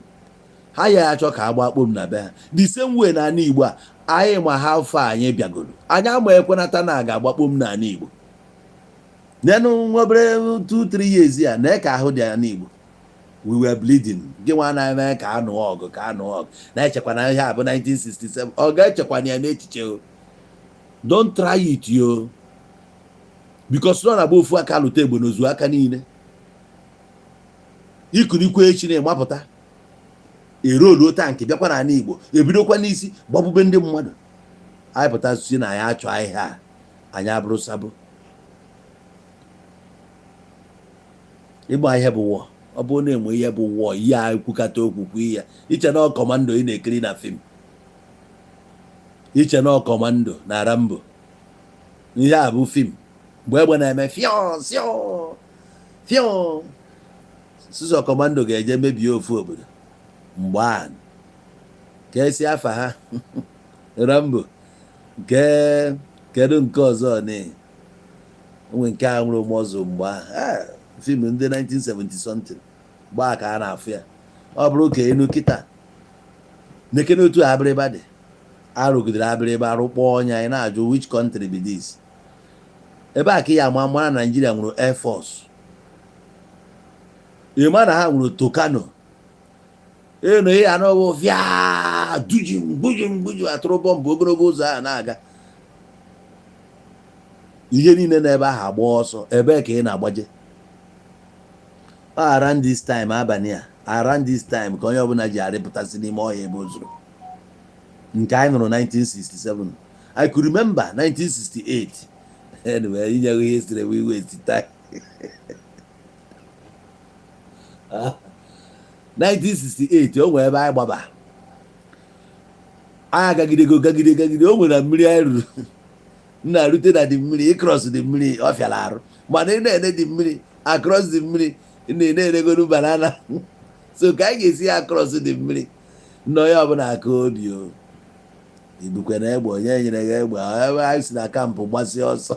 ha ya achọ ka agba akpom na be ha the same way na ana Igbo a anyị ma how far anyị bịagoro anyị ama ekwenata na aga agbakpom na ana Igbo nenu nwobere 2-3 years ya na ka ahụ dị ana Igbo we were bleeding gị nwa na-eme ka anụ ọgụ na-echekwa na ihe a bụ 1967 ọ ga-echekwa na ya n'echiche don't try it yo because nọ na-agba ofu aka lụta egbe n'ozu aka niile ikunikwe echi na-emapụta eroluo tankị bịakwa na ana Igbo ebidokwa n'isi gbabube ndị mmadụ anyị pụta si na ya achọ ihe a anyị abụrụ sabụ ịgba ihe bụ wọ ọ bụrụ na enwe ihe bụ wọ ihe a ekwukata okwukwu ihe iche na kọmando ị na-ekiri na fim iche na kọmando na Rambo ihe a bụ fim mgbe egbe na-eme fiọ sụsọ kọmando ga-eje mebie ofu obodo mgbe a ka esi afa ha Rambo kedu nke ọzọ onwe nke a nwụrụ mọzụ mgbe a fim ndị 1970 something gbaa ka a na-afụ ya ọ bụrụ ka enu kịta nekene otu abịrịba dị arụgidere abịrịba arụkpọ ọnya anyị na-ajụ which country be this ebe a ka ya ama mara Nigeria nwere Air Force ịma na ha nwere Tucano enu ihe anọbụ via duji atụrụ bọmbụ ogologo ụzọ a na-aga ihe niile n'ebe ahụ agba ọsọ ebe ka ị na-agbaje around this time abalị a around this time ka onye ọbụla ji arịpụtasị n'ime ọhịa ebe o zuru nke anyị nụrụ 1967 I could remember 1968 anyway inye ihe history we waste time 1968 o nwere ebe anyị gbaba anyị gagide o nwere mmiri anyị ruru na-arute na dị mmiri ịkros dị mmiri ọ fịara arụ mana ị na-ene dị mmiri across dị mmiri na-enegolu banana so ka anyị ga-esi across dị mmiri nọ ya ọbụla aka obi o ibukwe na egbe onye nyere ya egbe ebe anyị si na kampụ gbasi ọsọ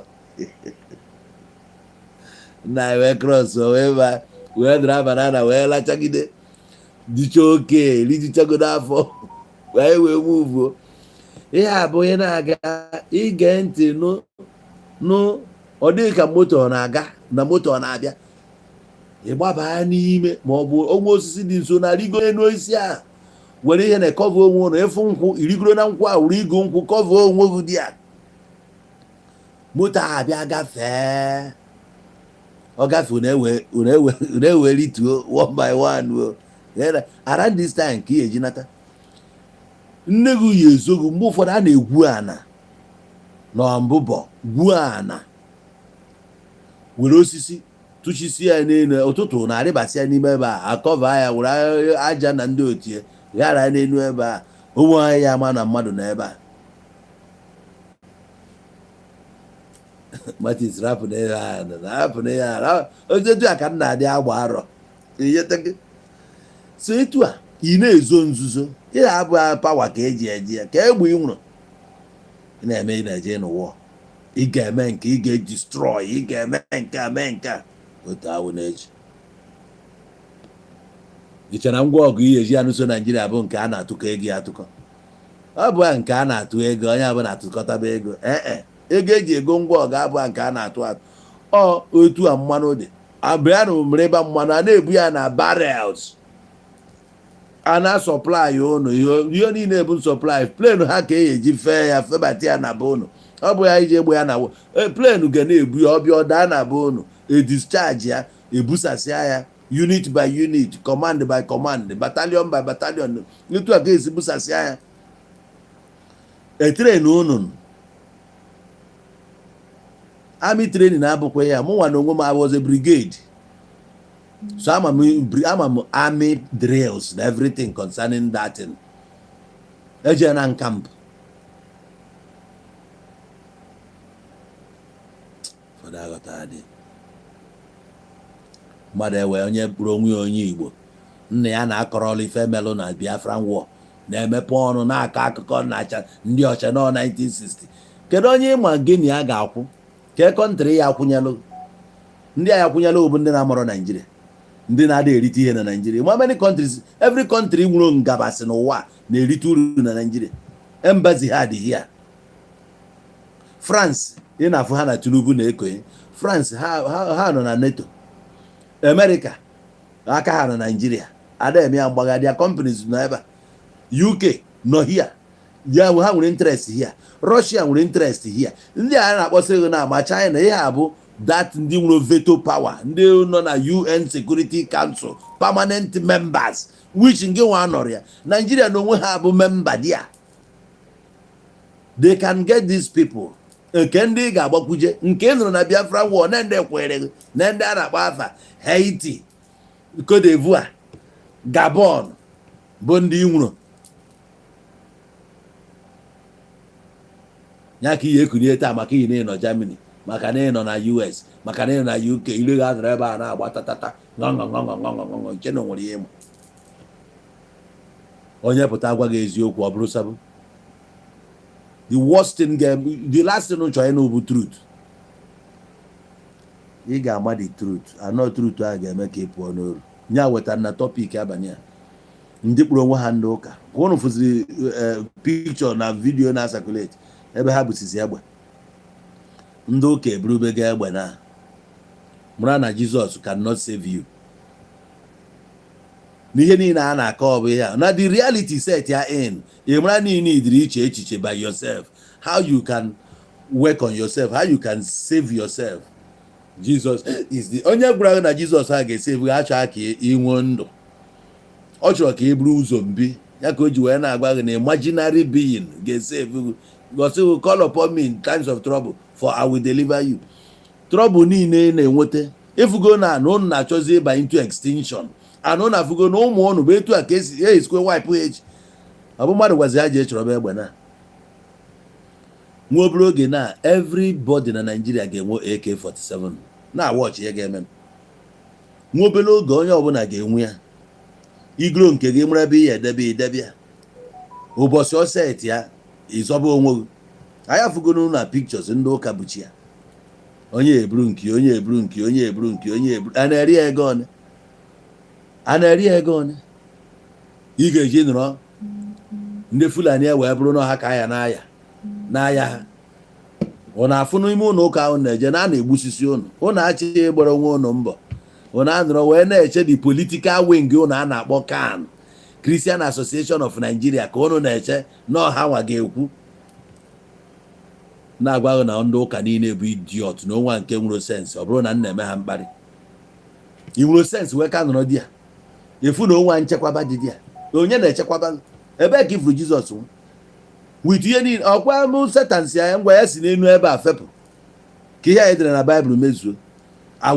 na wee cross wee dara banana wee lachagide dịcha oke rijichagodo afọ wee muvuo. Ihe a bụ ihe na-aga ige ntị nụ ọ dịghị ka moto ọ na-aga na moto ọ na-abịa, ịgbaba n'ime ma ọ bụ onwe osisi dị nso na rigo enu osisi a were ihe na-ekọva onwe ụlọ ịfụ nkwụ irigoro na nkwụ a wuru igo nkwụ kọva onwe gị dị ya, moto a abịa gafee ọ gafe na-ewe rituo one by one around this time ka ị eji nata. Nne gị yi ezogu mgbe ụfọdụ a na-egwu ana na mbụbọ gwuo ana were osisi tụchisi ya n'elu ụtụtụ na-arịbasị ya n'ime ebe a akọva ya were aja na ndị otie ghara n'elu ebe a ụmụ anyị ya ama na mmadụ na ebe a Martins rapụ na ihe a otu a ka m na-adị agba arọ so etu a ị na-ezo nzuzo ị na-abụ pawa ka eji eji ya ka egbe ị nwụrụ ị na-eme ị na-eje n'ụwa ị ga-eme nke ị ga-edestroy ị ga-eme nke a mee nke a otu ahụ na-eji ịchara ngwa ọgụ ihe eji anụso Naijiria bụ nke a na-atụkọ ego atụkọ, ọ bụ nke a na-atụ ego onye abụ na-atụkọtaba ego ego eji ego ngwa ọgụ abụ nke a na-atụ atụ otu a mmanụ dị abịanụ mere ebe mmanụ a na-ebu ya na barrels a na-asọplai ụnụ ihe niile bụ nsọplai plenu ha ka eji fee ya febata ya na be ụnụ, ọ bụ ya iji egbe ya na plenu ga na-ebu ya ọbịa ọ daa na be ụnụ edischarge ya ebusasịa ya unit by unit command by command battalion by battalion etu a ka esi busasịa ya etrenu ụnụ army training abụkwa ya mụnwa na onwe m was a brigade so ama m army drills and everything concerning that thing eje na camp mmadụ ewe onye kpụrụ onwe ya onye Igbo nna ya na-akọrọla ife melụ na Biafran war na-emepe ọnụ na-akọ akụkọ na-acha ndị ọcha nọ 1960 kedu onye ịma gịnị a ga-akwụ ke kọntrị ya akwụnyelụ ndị a ya akwụnyelụ bụ ndị na-amụrụ Naijiria ndị na-ada erite ihe na Naijiria ma many countries every country nwere ngabasị n'ụwa na-erite uru na Naijiria embassy ha dị here France ị na-afụ ha na Tinubu na-ekonye France ha nọ na NATO America aka ha na Naijiria ada eme ya mgbagha dia companies nọ ebe UK nọ here ya ha nwere interest here Russia nwere interest here ndị a na-akpọsị ego na ama China ihe a bụ that ndị nwere veto power ndị nọ na UN Security Council permanent members which nke nwa nọrọ ya Nigeria na onwe ha bụ member dia they can get these people nke ndị ga-agbakwuje nke nụrụ na Biafra war na ndị kwere na ndị a na-akpọ afa Haiti Cote d'Ivoire Gabon bụ ndị nwụrụ ya ka ihe ekunye taa maka ihe na ịnọ Germany maka na ịnọ na US maka na ịnọ na UK ire ga adịrị ebe a na-agba tatata ngọngọngọngọngọngọ nke na nwere ihe ịmụ onye pụta agwa gị eziokwu ọ bụrụ sabụ the worst thing the last thing chọrọ ịnụ bụ truth ị ga-ama the truth anọ truth a ga-eme ka ị pụọ n'oru nya wetara na topic abalị a ndị kpụrụ onwe ha ndị ụka ka ụnụ fụziri picture na video na circulate ebe ha bụsizi egbe ndị ụka eburubega egbe na mara na Jesus cannot save you n'ihe niile a na-akọ ọ bụ ihe na the reality set ya in ị mara niile idiri iche echiche by yourself how you can work on yourself how you can save yourself. Jesus is the onye gwara na Jesus a ga-esave gị achọ ka inwe ndụ ọ chọrọ ka ị bụrụ ụzọ mbi ya ka o ji wee na-agwa gị na imaginary being ga-esave gị gosi gị call upon me in times of trouble for I will deliver you. Trouble niile na-enweta ifugo na ụnụ na-achọzi ịba into extinction anụ na afugo na ụmụ ụnụ bụ etu a ka esikwe wipe echi ọ bụ mmadụ gwazi ha ji echọrọ egbe na nwa obere oge na everybody na Nigeria ga-enwe AK-47 na watch ya ga-eme nwa obere oge onye ọbụla ga-enwe ya igro nke gị mara ebe ihe edebe ya ụbọchị ọset ya ịzọba onwe gị anyị afụgo na pictures ndị ụka buchi ya onye eburu nke onye eburu nke onye eburu nke onye eburu a na-eri ego one ị ga-eji nọrọ ndị Fulani wee bụrụ na ha ka ya n'ahịa ha. Ụnụ afụ n'ime ụlọ ụka ahụ na-eje na a na-egbusisi ụnụ achịghị ịgbara onwe ụnụ mbọ. Ụnụ anọrọ wee na-eche the political wing ụnụ a na-akpọ CAN, Christian Association of Nigeria, ka ụnụ na-eche na ọha nwa ga-ekwu na-agwaghị na ndị ụka niile bụ idiot na onwa nke nwere sensị. Ọ bụrụ na nna eme ha mkparị, i nwere sensị wee ka nọrọ di ya efu na onwa nchekwaba dị di ya. Onye na-echekwaba ebe ka ifuru Jizọs wit ihe niile ọkwa mụ Satan si ya ngwa ya si n'elu ebe a fepụ ka ihe a edere na Baịbụl mezuo. I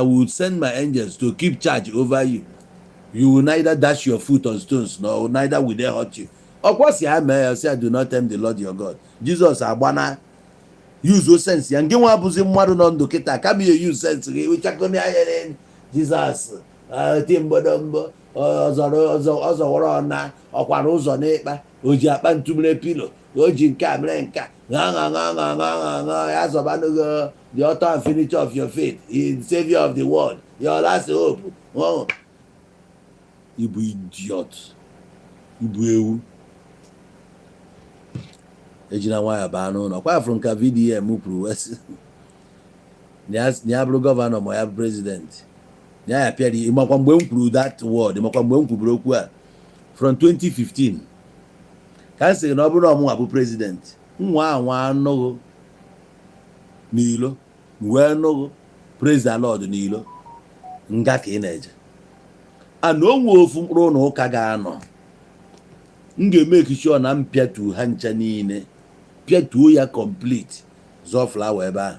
will send my angels to keep charge over you. You will neither dash your foot on stones nor neither will they hurt you. Ọkwa si ya mee ya si ya, do not tempt the Lord your God. Jizọs agbana use sense ya. Nke nwa abụzi mmadụ nọ ndụ kịta kama ya use sense gị wechakọmi ahịrị Jizọs ti mgbọdọmbọ ọzọwọrọ ọna ọkwara ụzọ n'ịkpa, o ji akpa ntumere pilo, o ji nke a mere nka ya zọbanụgo the author and finisher of your faith, the savior of the world, your last hope. Ibu idiot, ibu ewu. Ejina nwayọ baa n'ụlọ kwa afọ nka VDM kwuru wesị na ya bụrụ gọvanọ ma ya bụ prezident na ya pịara ịmakwa mgbe m kwuru that word, ịmakwa mgbe m kwuburu okwu a from 2015 ka m sịrị na ọ bụrụ na ọmụnwa bụ prezident, nwa anụghị n'ilo wee nụghị praise the Lord n'ilo nga ka ị na-eje ana onwe ofu mkpụrụ na ụka ga-anọ m ga-emeki sure na m pịatuo ha ncha niile, pịatuo ya complete zọ flawa ebe ahụ.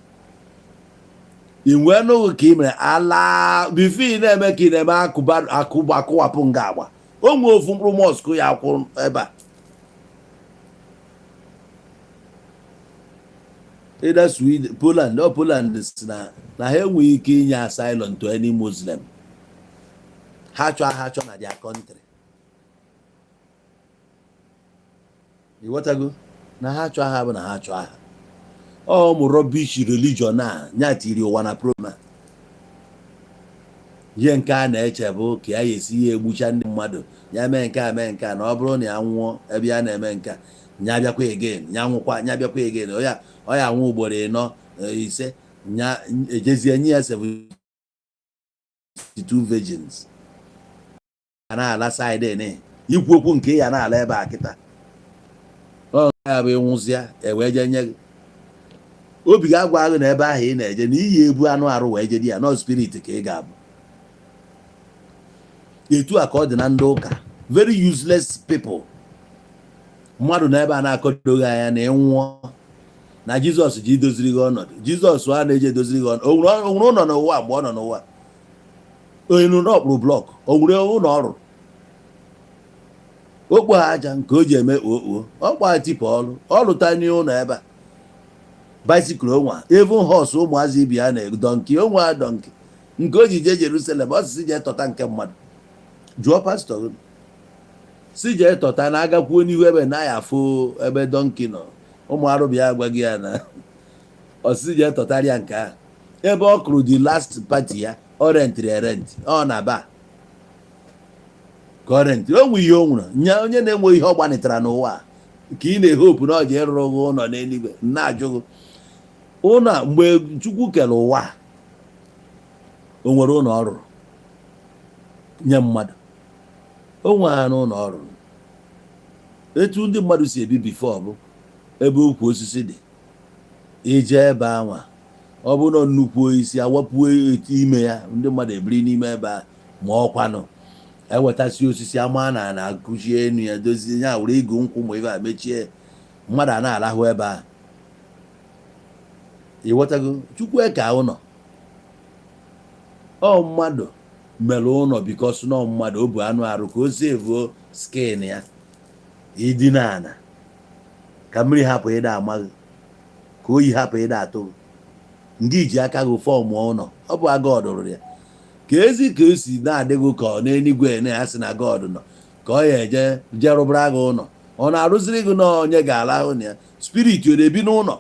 I wee nụghị ka ị mere ala bifo ị na-eme ka ị na-eme akụwapụ nga agba. Onwe ofu mkpụrụ mosque ya akwụ ebe a. Either Sweden, Poland si na ha enweghị ike inye asylum to any Muslim. Ha chọọ na their country. Ịghọtago na ha chọọ ha bụ na ha chọọ ha. Ọ mụ rubbish religion a nya tiri ụwa na program. Ihe nke a na-eche bụ ka ya esi ya egbucha ndị mmadụ, ya mee nke a mee nke a, na ọ bụrụ na ya nwụọ ebe ya na-eme nke nya bịakwa again, nya nwụkwa nya bịakwa again, ọ ya nwụ ugboro 4 5 nya ejezie nye ya 72 virgins. A na-ala side ne ikwu okwu nke ya na-ala ebe a kịta. Ọ ya bụ ịnwụzịa wee je nye gị obi ga-agwa agụ na ebe ahụ ị na-eje na iyi ebu anụ arụ wee je di ya, nọ spirit ka ị ga-abụ. Etu a ka ọ dị na ndị ụka, very useless people. Mmadụ na ebe a na-akọdoghị anya na ịnwụọ na Jizọs ji doziri gị ọnọdụ. Jizọs a na-eji edoziri gị ọnọdụ. O nwere ụlọ n'ụwa mgbe ọ nọ n'ụwa, onye nọ ọkpụrụ blọk, o nwere ụlọ ọrụ okpu aja nke o ji eme ọkpa tipa ọ lụta n'ụlọ ebe a. Bicycle onwa even horse ụmụazị ibi ya na donkey onwa donkey nke o ji jee Jerusalem. Ọ sị jee tọta nke mmadụ, jụọ pastọ si jee tọta na agakwuo n'ihu ebe na ya afụ ebe donkey nọ. Ụmụ arụbịa agwaghị ya na ọ sị jee tọtarịa nke a ebe ọ kụrụ the last party ya, ọ rentịrị erent ọ na ba ka ọ rentịrị. O nwe ihe o nwere nya onye na-enwe ihe ọ gbanịtara n'ụwa ka ị na-ehopu na ọ ji ịrụrụ gị ụlọ n'eluigwe. Na-ajụghị ụlọ mgbe Chukwu kere ụwa o nwere ụlọ ọrụ nye mmadụ, o nwere ha n'ụlọ ọrụ. Etu ndị mmadụ si ebi bifo bụ ebe ukwu osisi dị, ije ebe anwa ọ bụ na nnukwu osisi awapuo etu ime ya, ndị mmadụ ebiri n'ime ebe a. Ma ọkwanụ ewetasị osisi ama na akụchie enu ya dozie ya were igu nkwụ ma ebe a mechie, mmadụ a na-arahụ ebe a. Ịghọtago Chukwu ka ụnọ ọ mmadụ mere ụnọ bikos na mmadụ o bụ anụ arụ ka o si evuo skin ya idina ana ka mmiri hapụ ịda amaghị, ka oyi hapụ ịda atụ ndị iji aka gị fọm ụnọ. Ọ bụ God rụrụ ya ka ezi ka o si na-adịghị ka ọ n'eluigwe na-asị na God nọ ka ọ ya eje rụbara gị ụnọ. Ọ na-arụziri gị na onye ga-alahụ na ya spirit ọ na-ebi n'ụlọ.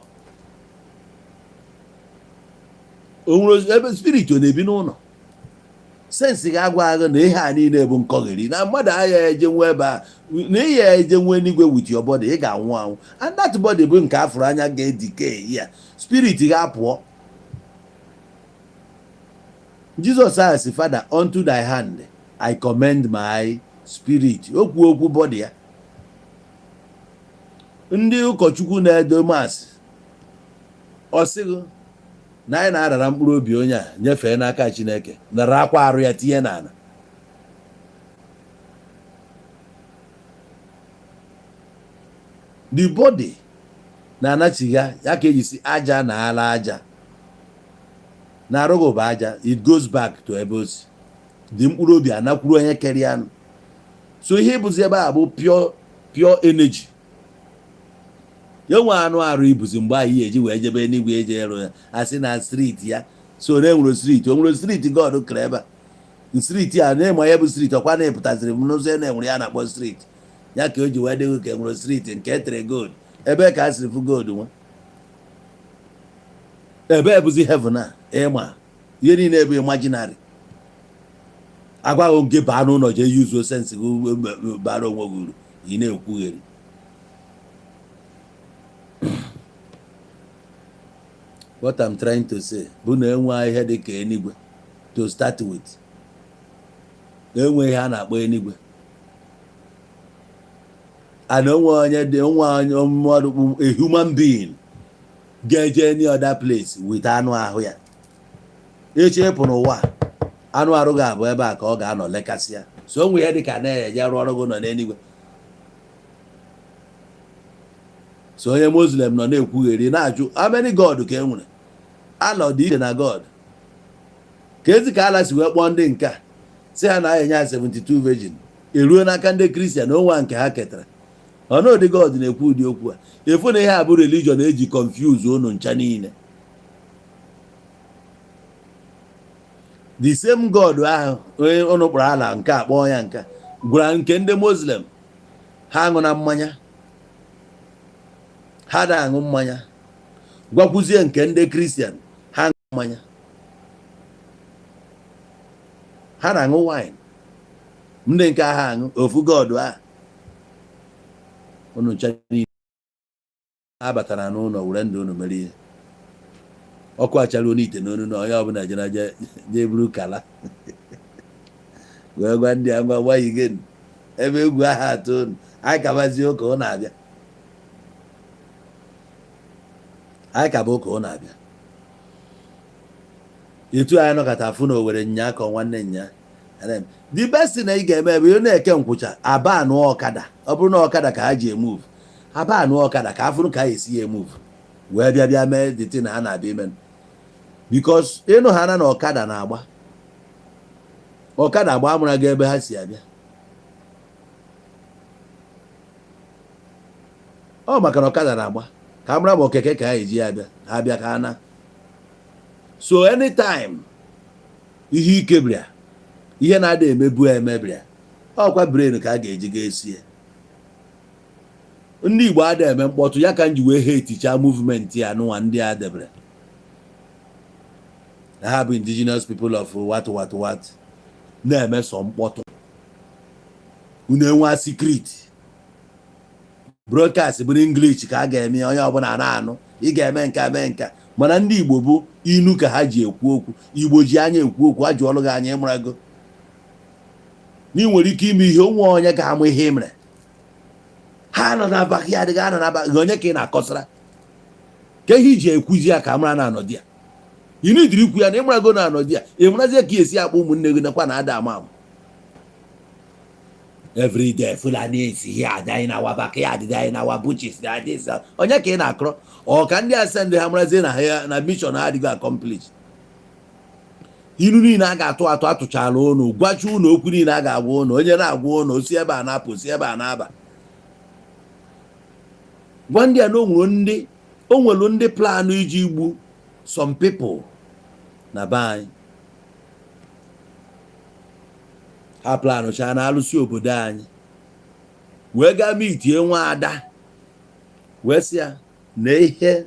O nwere ebe spirit ọ na-ebi n'ụlọ. sensi ga-agwa agha na ihe a niile bụ nkọgheri na mmadụ agha eje nwe ebe a na ihe ya eje nwe n'igwe with your body ị ga-anwụ anwụ, and that body bụ nke afụrụ anya ga-edike ya spirit ga-apụọ. Jizọs ahụ si Father, unto thy hand I commend my spirit. Okwu body ya. Ndị ụkọchukwu na-edo maasị ọ sịghị na anyị na-arara mkpụrụ obi onye a nyefee n'aka Chineke, nara akwa arụ ya tinye n'ala. The body na-anachiga ya ka eji si aja na ala aja na arụgụ bụ aja, it goes back to ebe o si. Dị mkpụrụ obi anakwuru onye kere ya nụ. So ihe bụzi ebe a bụ pure energy. Ya nwe anụ arụ ibuzi mgbe anyị eji wee jebe n'igwe eji ero ya asị na street ya so na enwere street, o nwere street God kere ebe a. Street a na-eme ya bụ street ọkwa na-epụtaziri m n'ụzọ na-enwere ya na-akpọ street ya ka o ji wee dịghị ka enwere street nke etere gold. Ebe ka a siri fụ gold nwa ebe bụzi heaven a ịma ihe niile bụ imaginary. Agwaghị nke baa n'ụlọ jee yuzuo sensi bara onwe gị uru ị na-ekwugheri. What I'm trying to say bụ na enwe ihe dị ka enigwe to start with. Enwe ihe a na-akpọ enigwe ana onwe onye dị onwe mmadụ a human being ga-eje any other place with anụ ahụ ya. Echi ịpụ n'ụwa anụ arụ ga-abụ ebe a ka ọ ga-anọ lekasị ya. So onwe ihe dị ka na-eje arụ ọrụ gị nọ n'enigwe. So onye Muslim nọ na-ekwugheri na-ajụ how many God ka e nwere? Allah dị iche na God. Ka ezi ka Allah si wee kpọọ ndị nke a si ha na-enye ha 72 virgin eruo n'aka ndị Kristian onwa nke ha ketara. Ọnọdụ God na-ekwu ụdị okwu a efu na ihe a bụ religion eji confuse unu ncha niile. The same God ahụ onye unu kpọrọ ala nke a kpọọ ya nka gwara nke ndị Muslim ha aṅụ na mmanya, ha na-aṅụ mmanya, gwakwuzie nke ndị Kristian ha aṅụ mmanya, ha na-aṅụ wine, ndị nke ha aṅụ ofu God ahụ. Unu ncha niile ha batara n'ụlọ were ndụ unu mere ihe. Ọkụ achara onye ite n'onu na onye ọbụla je buru kala wee gwa ndị agwa gwaghị gị ebe egwu aha atụ unu anyị kabazie ụka ọ na-abịa. Anyị kaba ụka ọ na-abịa. Etu anyị nọkọta afụ na Owere nya ka nwanne nya. The best thing na ị ga-eme bụ ị na-eke nkwụcha aba anụ ọkada. Ọ bụrụ na ọkada ka ha ji emove aba anụ ọkada ka afụrụ ka ha esi ya emove wee bịa mee the thing ha na-abịa ime. Because ịnụ ha na ọkada na-agba ọkada agba amụra gị ebe ha si abịa. Ọ maka na ọkada na-agba ka amụra bụ okeke ka ha eji abịa ha bịa ka ha na. So anytime ihe ike bịa ihe na-ada emebu emebịa ọkwa brain ka a ga-eji ga-esi ya. Ndị Igbo ada eme mkpọtụ ya ka m ji wee heticha movement ya n'ụwa ndị a debere. Ha bụ indigenous people of what na-eme sọ mkpọtụ. Unu enwe secret broadcast bụ English ka a ga-eme onye ọbụla na-anụ ị ga-eme nka mee nka mana ndị Igbo bụ inu ka ha ji ekwu okwu. Igbo ji anya ekwu okwu ha ji ọlụ gị anya ịmarago na ị nwere ike ime ihe onwe onye ga-amụ ihe ị mere. Ha nọ na backyard gị anọ na backyard onye ka ị na-akọsara ka ihe iji ekwuzi ya ka amara na anọdị ya. Ị na-ediri ikwu ya na ịmarago na anọdị ya ịmarazie ka esi akpọ ụmụnne gị nakwa na ada ama amụ. Every day Fulani esi here adị na our backyard dị na our bushes dị onye ka ị na-akọrọ ọ ka ndị asendị ha marazie na ha na mission ha adịghị accomplish. Inu niile a ga-atụ atụchala ụnụ gwachi ụnụ okwu niile a ga-agwa ụnụ onye na-agwa ụnụ osi ebe a na-apụ osi ebe a na-aba. Gwa ndị a na o nwere ndị planụ iji igbu some people na be anyị. Ha planụ cha na-alụsi obodo anyị wee gaa mitie nwa ada wee sị ya na ihe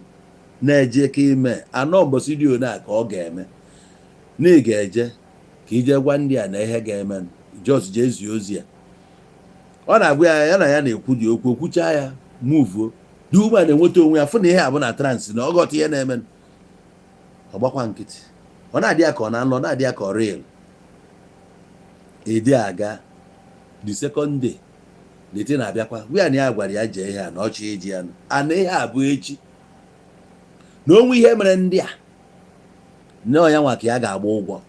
na-eje ka ime anọ mbọsị dị one a ka ọ ga-eme na ị ga-eje ka ije gwa ndị a na ihe ga-eme jos jee zie ozi ya. Ọ na-agwa ya na ya na-ekwu dị okwu okwuchaa ya muvuo dị ume na-enweta onwe ya fụ na ihe a bụ na trans na ọ ghọta ihe na-eme, ọ gbakwa nkịtị. Ọ na-adị ya ka ọ na nlọ, na-adị ya ka ọ real. Ede aga the second day lete na-abịakwa gwa ya na ya gwara ya jee ihe a na ọchị eji ya ana ihe a bụ echi na onwe ihe mere ndị a na ọnya nwa ka ya ga-agba ụgwọ.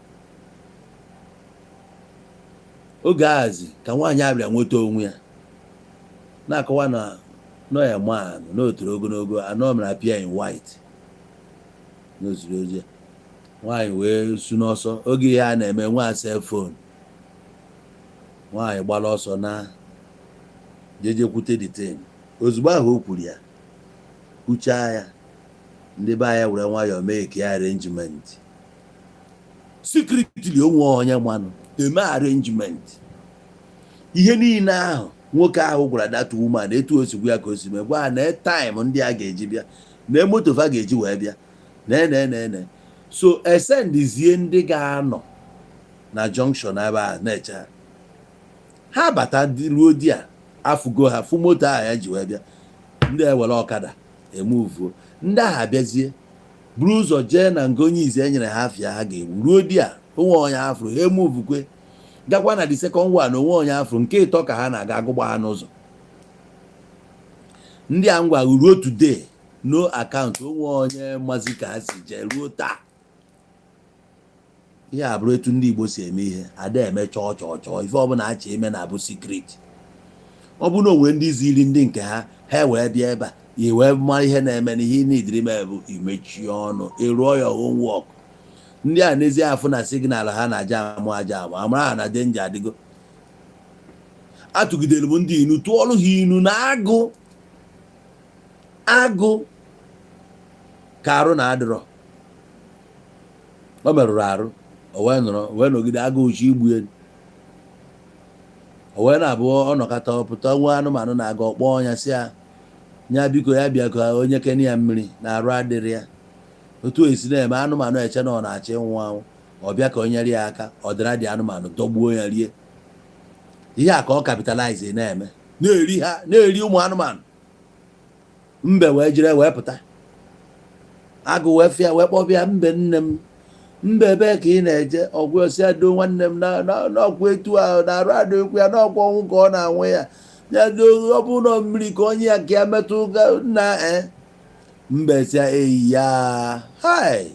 Oge ahazi ka nwaanyị abịa nweta onwe ya na-akọwa na nọ ya man n'otoro ogologo anọ mere apịa in white n'ozuru ozi. Nwaanyị wee su n'ọsọ. Oge ihe a na-eme nwa cell phone, nwaanyị gbara ọsọ na jeje kwute detain. Ozugbo ahụ o kwuru ya kwuchaa ya, ndị be ya were nwayọọ mee ka ya arrangement secretly onwe onye mmanụ eme arrangement. Ihe niile ahụ nwoke ahụ gwara that woman etu o si gwa ya ka o si mee, gwa na time ndị a ga-eji bịa na moto fa ga-eji wee bịa na so esendizie ndị ga-anọ na junction ebe a na-eche ha bata ruo di a afụgo ha fụ moto ahụ ya ji wee bịa. Ndị ewere ọkada emuvuo, ndị ahụ abịazie buru ụzọ jee na nke onye izi enyere ha afịa ha ga-ewu ruo di a onwe onye afụrụ ha emuvukwe gakwa na the second one onwe onye afụrụ nke ịtọ ka ha na-aga agụgba ha n'ụzọ. Ndị a ngwa ruo today no akaụntụ onwe onye mmazi ka ha si jee ruo taa. Ihe abụrụ etu ndị Igbo si eme ihe, ada eme chọọ chọọ chọọ ife ọbụla acha eme na-abụ secret. Ọ bụ na onwe ndị ziri ndị nke ha wee bịa ebe a i wee mara ihe na-eme na ihe n'idiri ime bụ imechie ọnụ ịrụọ ya homework. Ndị a n'ezie afụ na signal ha na-aja amụ aja amụ amara ha na denja adịgo. Atụgidere m ndị inu tụọrụ ha inu na agụ ka arụ na adịrọ. O merụrụ arụ o wee nọrọ wee nọgide agụ uchi igbu elu. O wee na-abụ ọnọkata ọpụta nwa anụmanụ na-aga ọkpọ ọnya si ya biko ya bịa ka onye kene ya mmiri na arụ adịrị ya. Otu esi na-eme anụmanụ eche na ọ na-achọ ịnwụ anwụ, ọ bịa ka o nyere ya aka ọ dịra dị anụmanụ dọgbuo ya rie. Ihe a ka ọ kapitalize na-eme na-eri ụmụ anụmanụ. Mbe wee jire wee pụta, agụ wee fịa wee kpọbịa mbe nne m, mbe ebe ka ị na-eje? Ọgwụ osi ado nwanne m n'ọkwa etu ahụ na-arụ adịkwu ya n'ọkwa ọnwụ ka ọ na-anwụ ya ọ bụ na mmiri ka onye ya ka ya metụ na mbe sia eyi ya hai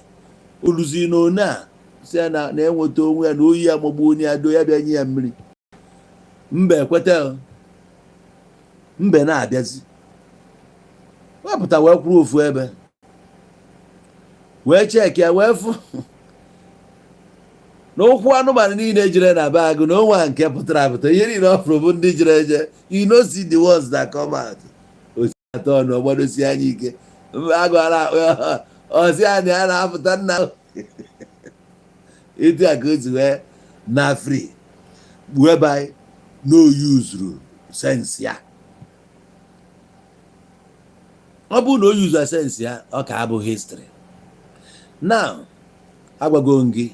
oluzi n'one a si na-enweta onwe ya na oyi ya magbu onye ya do ya bịa nye ya mmiri. Mbe ekweta, mbe na-abịazi wepụta wee kwuru ofu ebe wee cheki ya wee fụ na ụkwụ anụmanụ niile jire na be agụ na onwe nke pụtara apụta. Ihe niile ọ fụrụ bụ ndị jire eje. You know see the ones that come out. Osi atọ na ọgbadosi anya ike agụ ara ozi anyị a na-apụta nna etu a ka o si wee na free whereby no use sense ya. Ọ bụ na o use sense ya ọ ka abụ history. Now agwago gị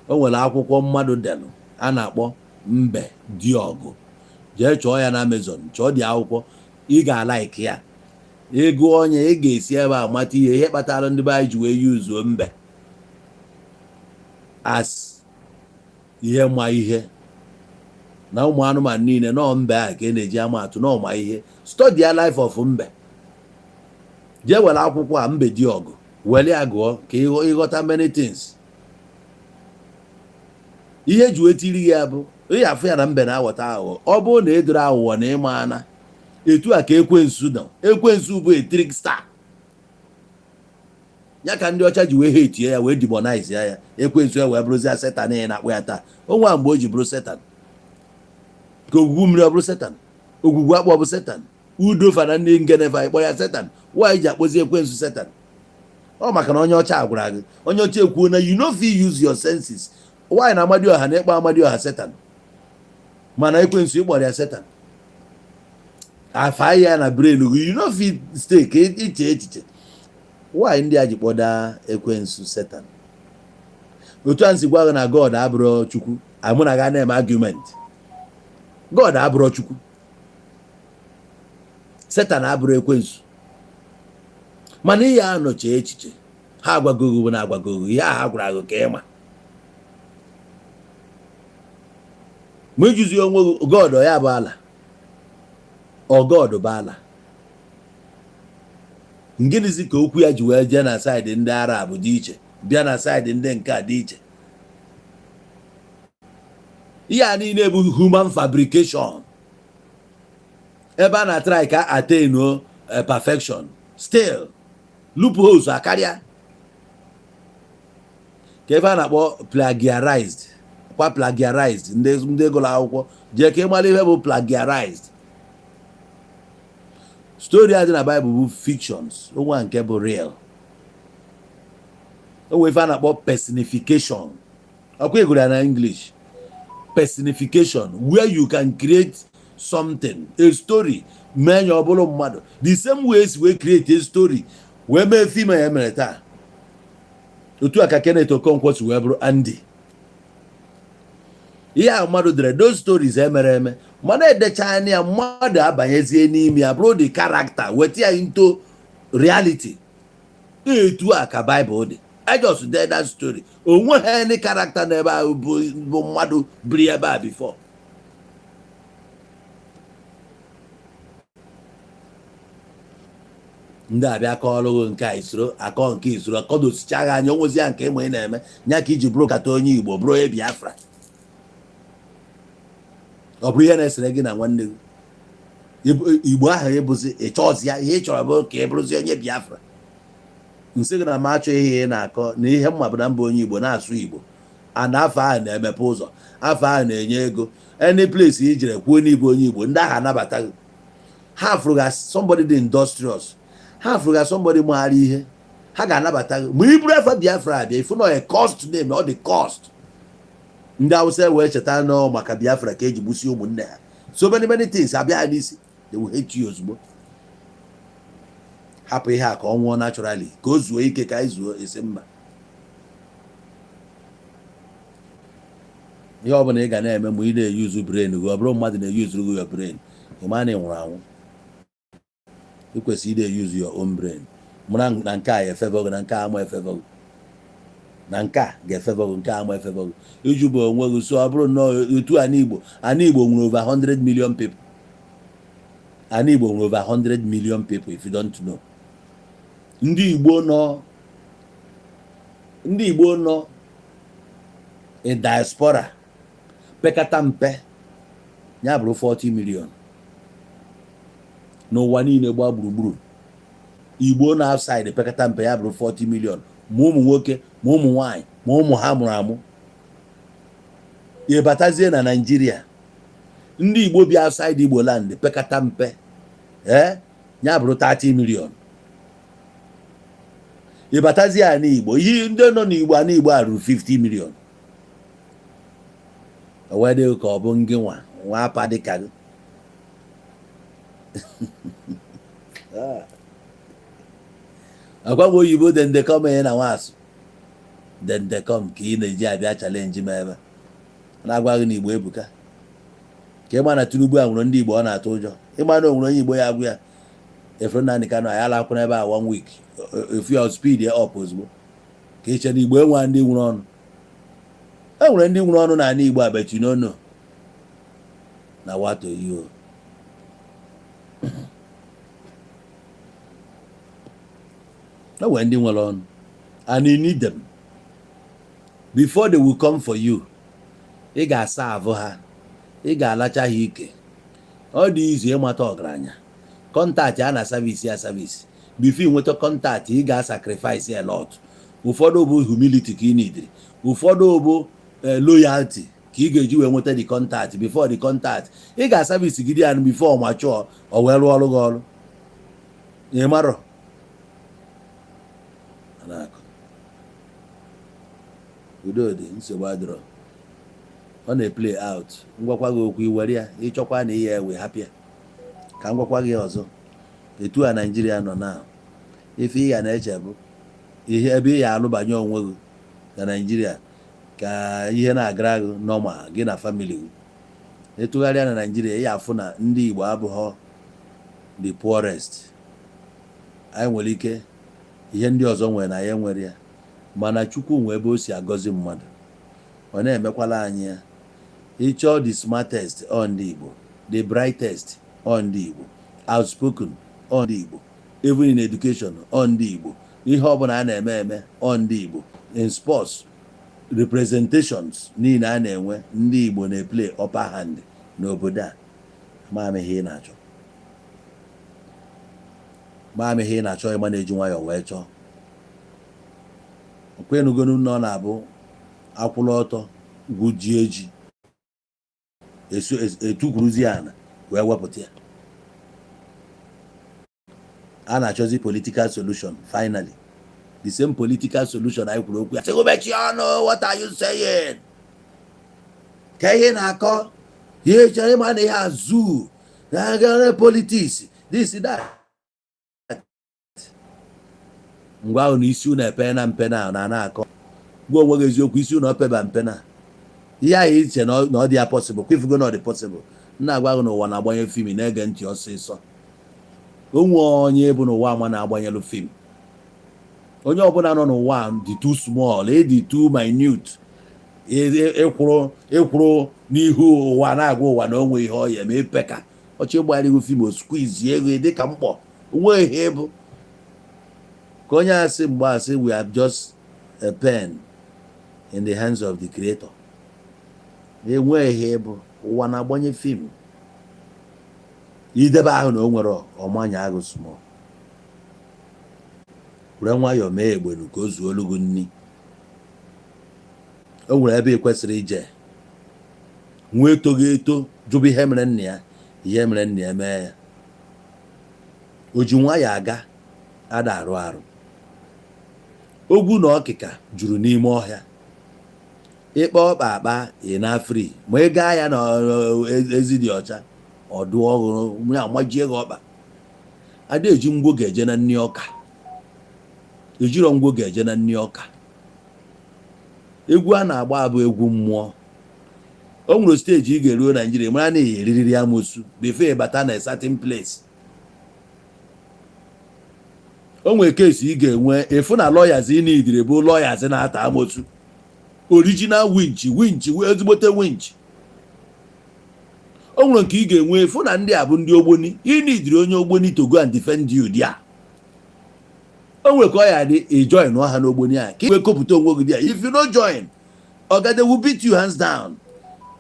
o nwere akwụkwọ mmadụ denụ a na-akpọ mbe dị ọgụ. Jee chọọ ya na Amazon, chọọ dị akwụkwọ ị ga-alaiki ya. Ego onye ị ga-esi ebe a mata ihe kpatara ndị be anyị ji wee yuzuo mbe as ihe ma ihe na ụmụ anụmanụ niile nọ mbe a ka na-eji ama atụ na ọma ihe. Study a life of mbe. Jee were akwụkwọ a mbe dị ọgụ were ya gụọ ka ịghọta many things. Ihe ji wetiri ya bụ ị afụ ya na mbe na-aghọta aghụghọ. Ọ bụrụ na edoro aghụghọ na ịma ana etu a ka ekwensu nọ. Ekwensu bụ a trickster. Ya ka ndị ọcha ji wee hetie ya wee demonize ya. Ekwensu ya wee bụrụzie Satan na-akpọ ya taa. Onwe mgbe o ji bụrụ Satan. Ka ogwugwu mmiri ọ bụrụ Satan, ogwugwu akpọ bụ Satan, udo fana ndị ngenefa ịkpọ ya Satan. Nwaanyị ji akpọzi ekwensu Satan. Ọ maka na onye ọcha agwara gị, onye ọcha ekwuo na you no fit use your senses. Nwaanyị na Amadioha na ịkpọ Amadioha Satan, mana ekwensu ịkpọrọ ya Satan. Afa ya na brain you no fit stay ka iche echiche. Nwaanyị ndị a ji kpọda ekwensu Satan. otu a nsi gwa gị na God abụrụ Chukwu amụ na ga na-eme argument. God abụrụ Chukwu, Satan abụrụ ekwensu, mana ihe a nọchie echiche ha agwagoghị bụ na agwagoghị ihe a ha gwara gị ka ịma ma ijuzi onwe God ya bụ ala ọ God bụ ala. Ngịnịzi ka okwu ya ji wee jee na saịdị ndị Arab dị iche bịa na saịdị ndị nke a dị iche? Ihe a niile bụ human fabrication, ebe a na-atrai ka attain perfection, still loopholes akarịa. Ka ebe a na-akpọ plagiarized, kwa plagiarized ndị gụrụ akwụkwọ jee ka ịmara ihe bụ plagiarized. Story a dị na Bible bụ fictions, onwe nke bụ real. Onwe ife a na-akpọ personification, ọkwa ịgụrụ ya na English. Personification, where you can create something, a story, mee ya ọ bụrụ mmadụ. The same way esi wee create a story wee mee film ya mere taa. Otu a ka Kenneth Okonkwo si wee bụrụ Andy. Ihe a mmadụ dere those stories emere eme, mana edecha anya ya mmadụ abanyezie n'ime ya bụrụ the character, weta ya into reality. Etu a ka Bible dị. I just did that story. Onwe ha any character n'ebe ahụ bụ mmadụ biri ebe a before. Ndị abịa kọọlụ nke a isoro akọ nke isoro akọdosicha gha anya onwezi ya nke ịmụ ị na-eme nya ka iji bụrụ kata onye Igbo bụrụ onye Biafra. Ọ bụrụ ihe na-esere gị na nwanne gị Igbo ahụ ịbụzi ịchọzi ya, ihe ị chọrọ bụ ka ị bụrụzi onye Biafra. Nsị gị na m achọ ihe ị na-akọ na ihe mma bụ na mba onye Igbo na-asụ Igbo ana afọ ahụ na-emepe ụzọ, afọ ahụ na-enye ego, any place i jere kwuo n'Igbo onye Igbo ndị ahụ anabata gị. Ha fụrụ somebody dị industrious, ha fụrụ somebody maara ihe, ha ga-anabata gị. Ma i buru efe Biafra abịa ifu na cost name ọ dị cost. Ndị Hausa wee cheta nọ maka Biafra ka eji gbusi ụmụnne ha. So many things abịa n'isi, they will hate you ozugbo. Hapụ ihe a ka ọ nwụọ naturally ka o zuo ike ka anyị zuo esi mba. Ihe ọ bụla ị ga na-eme ma ị na-eyuzu brain gị, ọ bụrụ mmadụ na-eyuzuru gị your brain, ị ma na ị nwụrụ anwụ. Ị kwesịrị ị na-eyuzu your own brain. Mụra na nke a ga-efevọ gị, na nke a ama efevọ gị, na nke a ga-efevọ gị, nke a ama efevọ gị. Iju bụ onwe gị. So ọ bụrụ na otu ana Igbo nwere over 100 million people. Ana Igbo nwere over 100 million people if you don't know. Ndị Igbo nọ in diaspora pekata mpe ya bụrụ 40 million n'ụwa niile gba gburugburu. Igbo na outside pekata mpe ya bụrụ 40 million, ma ụmụ nwoke ma ụmụ nwanyị ma ụmụ ha mụrụ amụ. Ịbatazie na Nigeria, ndị Igbo bi outside Igbo land pekata mpe ya bụrụ 30 million. Ịbatazie ana Igbo, ihe ndị nọ n'Igbo ana Igbo a ruru 50 million. Owede ka ọ bụ ngị nwa apa dịka gị. Agwa m oyibo dendekom ihe na nwaasụ dendekom ka ị na-eji abịa chalenji m ebe na-agwa gị na Igbo ebuka. Ka ịma na Tinubu a nwere ndị Igbo ọ na-atụ ụjọ. Ịma na o nwere onye Igbo ya agwụ ya efere na nịka na ya alakwụna ebe a 1 week if your speed ya up ozugbo. Ka iche na Igbo enwe ndị nwụrụ ọnụ. E nwere ndị nwụrụ ọnụ na ana Igbo abechi n'onu na wato iyo. E nwere ndị nwere ọnụ and you need them before they will come for you. Ị ga-asa avụ ha, ị ga-alacha ha ike. Ọ dị izu ịmata ọgaranya. Kọntaktị a na savisi ya savisi. Before ị nweta kọntaktị ị ga-sacrifice a lot. Ụfọdụ bụ humility ka ị nidiri, ụfọdụ bụ loyalty ka ị ga-eji wee nweta the contact. Before the contact ị ga-asavisi gị ya before ma chọọ o wee rụọ ọrụ gị ọrụ. Ị marọ udo dị, nsogbu adịrọ. Ọ na-play out. Ngwakwa gị okwu iwere ya ịchọkwa na ihe ewe hapịa. Ka ngwakwa gị ọzọ, etu a Nigeria nọ na ife ị ga na-eche bụ ihe ebe ị ya alụbanye onwe gị na Nigeria ka ihe na-agara gị normal gị na family gị. Etụgharịa na Naijiria ya afụ na ndị Igbo abụghọ the poorest. Anyị nwere ike ihe ndị ọzọ nwere na ya nwere ya, mana Chukwu nwe ebe o si agọzi mmadụ, ọ na-emekwala anyị ya. Ịchọ the smartest on ndị Igbo, the brightest on ndị Igbo, outspoken on ndị Igbo, even in education on ndị Igbo, ihe ọbụla a na-eme on ndị Igbo, in sports representations niile a na-enwe ndị Igbo na-play upper hand n'obodo a. Maamị ihe ị na-achọ, maamị ihe ị na-achọ ịma na-eji nwayọọ wee chọọ. Okwenugonu nọ na-abụ akwụla ọtọ gwujie ji etukwuruzi ana wee wepụta ya. A na-achọzi political solution. Finally, the same political solution anyị kwuru okwu ya. Segubechi ọnụ, what are you saying? Ka ihe na-akọ ihe chere ịma na ihe azụ na politics this that. Ngwa ahụ na isi unu epe na mpe na na-akọ gwa onwe gị eziokwu, isi unu opeba mpe na ihe ahụ iche na ọ dị ya possible, kwefugo na ọ dị possible. Nna agwa gị n'ụwa na-agbanye fim, na-ege ntị ọsịsọ. Onwe onye bụ n'ụwa ama na-agbanyelụ fim. Onye ọbụla nọ n'ụwa dị too small, dị too minute, ịkwụrụ n'ihu ụwa na-agwa ụwa na onwe ihe ọ ya ma epeka ọchị gbanyelụ fim o squeeze ego dịka mkpọ onwe ihe bụ ka onye asị mgbe asị we are just a pen in the hands of the creator. Enwe ihe bụ ụwa na-agbanye fim. Idebe ahụ na o nwere ọmanya agụ small, were nwayọọ mee egbenu ka o zuo olu gị nni. O nwere ebe ị kwesịrị ije, nwee etoghị eto, jụbụ ihe mere nna ya, ihe mere nna ya mee ya. O ji nwayọọ aga ada arụ arụ. Ogwu na ọkịka juru n'ime ọhịa. Ịkpa ọkpa akpa ị na free, ma ị gaa ya na ezi dị ọcha ọdụ ọhụrụ ya amajie gị ọkpa. Ada eji ngwo ga-eje na nni ọka, ejiro ngwo ga-eje na nni ọka. Egwu a na-agba abụ egwu mmụọ. O nwere steji ị ga-eruo Naijiria mara na eriri amosu before bata na a certain place. O nwere kesi ị ga-enwe efu na lawyers ị na-idire bụ lawyers na-ata amosu, original winch ezigbote winch. O nwere nke ị ga-enwe efu na ndị a bụ ndị ogboni, ị na-idire onye ogboni to go and defend you dia. O nwere ka ọ ya dị ị join ọha n'ogboni a ka ị wee kopụta onwe gị dia. If you no join, Ogade will beat you hands down.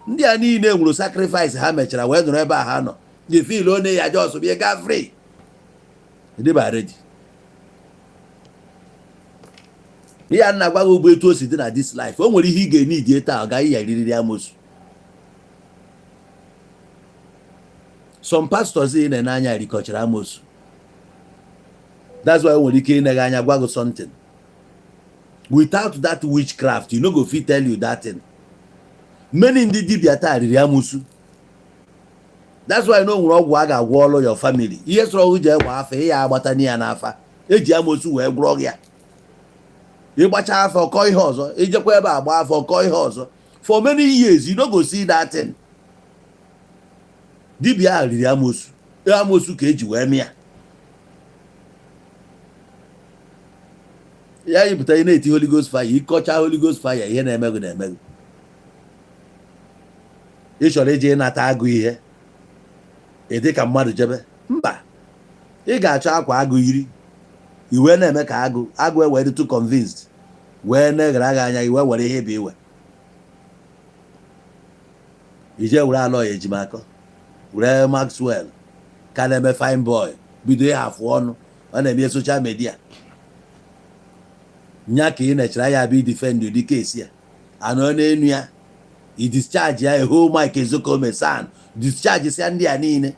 Ndị a niile nwere sacrifice ha mechara wee nọrọ ebe a ha nọ. You feel only ya just be ga free. Ndị ba ready. Ya nna gwa gị ugbo etu o si dị na this life. O nwere ihe ị ga-enidi taa, ọ gaghị ya riri amosu. Some pastors ị na n'anya rikọchara amosu. That's why o nwere ike ịnega anya gwa gị something. Without that witchcraft, you no go fit tell you that thing. Many ndị dibịa taa riri amosu. That's why no nwere ọgwụ a ga-agwọ ọlụ your family. Ihe sọrọ ọgwụ ji egwa afa, ya agbata n'iya n'afa. Eji amosu wee gwọrọ ya. Ịgbacha afa ọkọ ihe ọzọ, ijekwa ebe agba afa ọkọ ihe ọzọ. For many years, you no go see that thing. Dibịa riri amosu. Amosu ka eji wee mịa. Ya yipụta ị na-eti Holy Ghost fire, ịkọcha Holy Ghost fire, ihe na-emegụ na-emegụ. Ị chọrọ ije ịnata agụ ihe, ịdị ka mmadụ jebe. Mba, ị ga-achọ akwa agụ yiri, iwe na-eme ka agụ ewee dị too convinced, wee na-egara gị anya, iwe were ihe bụ iwe. Ije were alọ ya ejimakọ, were Maxwell ka na-eme fine boy, bido ịhafụ ọnụ, ọ na-eme social media. Nya ka ị na-echere ya bụ defend ụdị kesi ya, anọ n'enu ya, i discharge ya eho Mike Ezekome san, discharge si ndị a niile.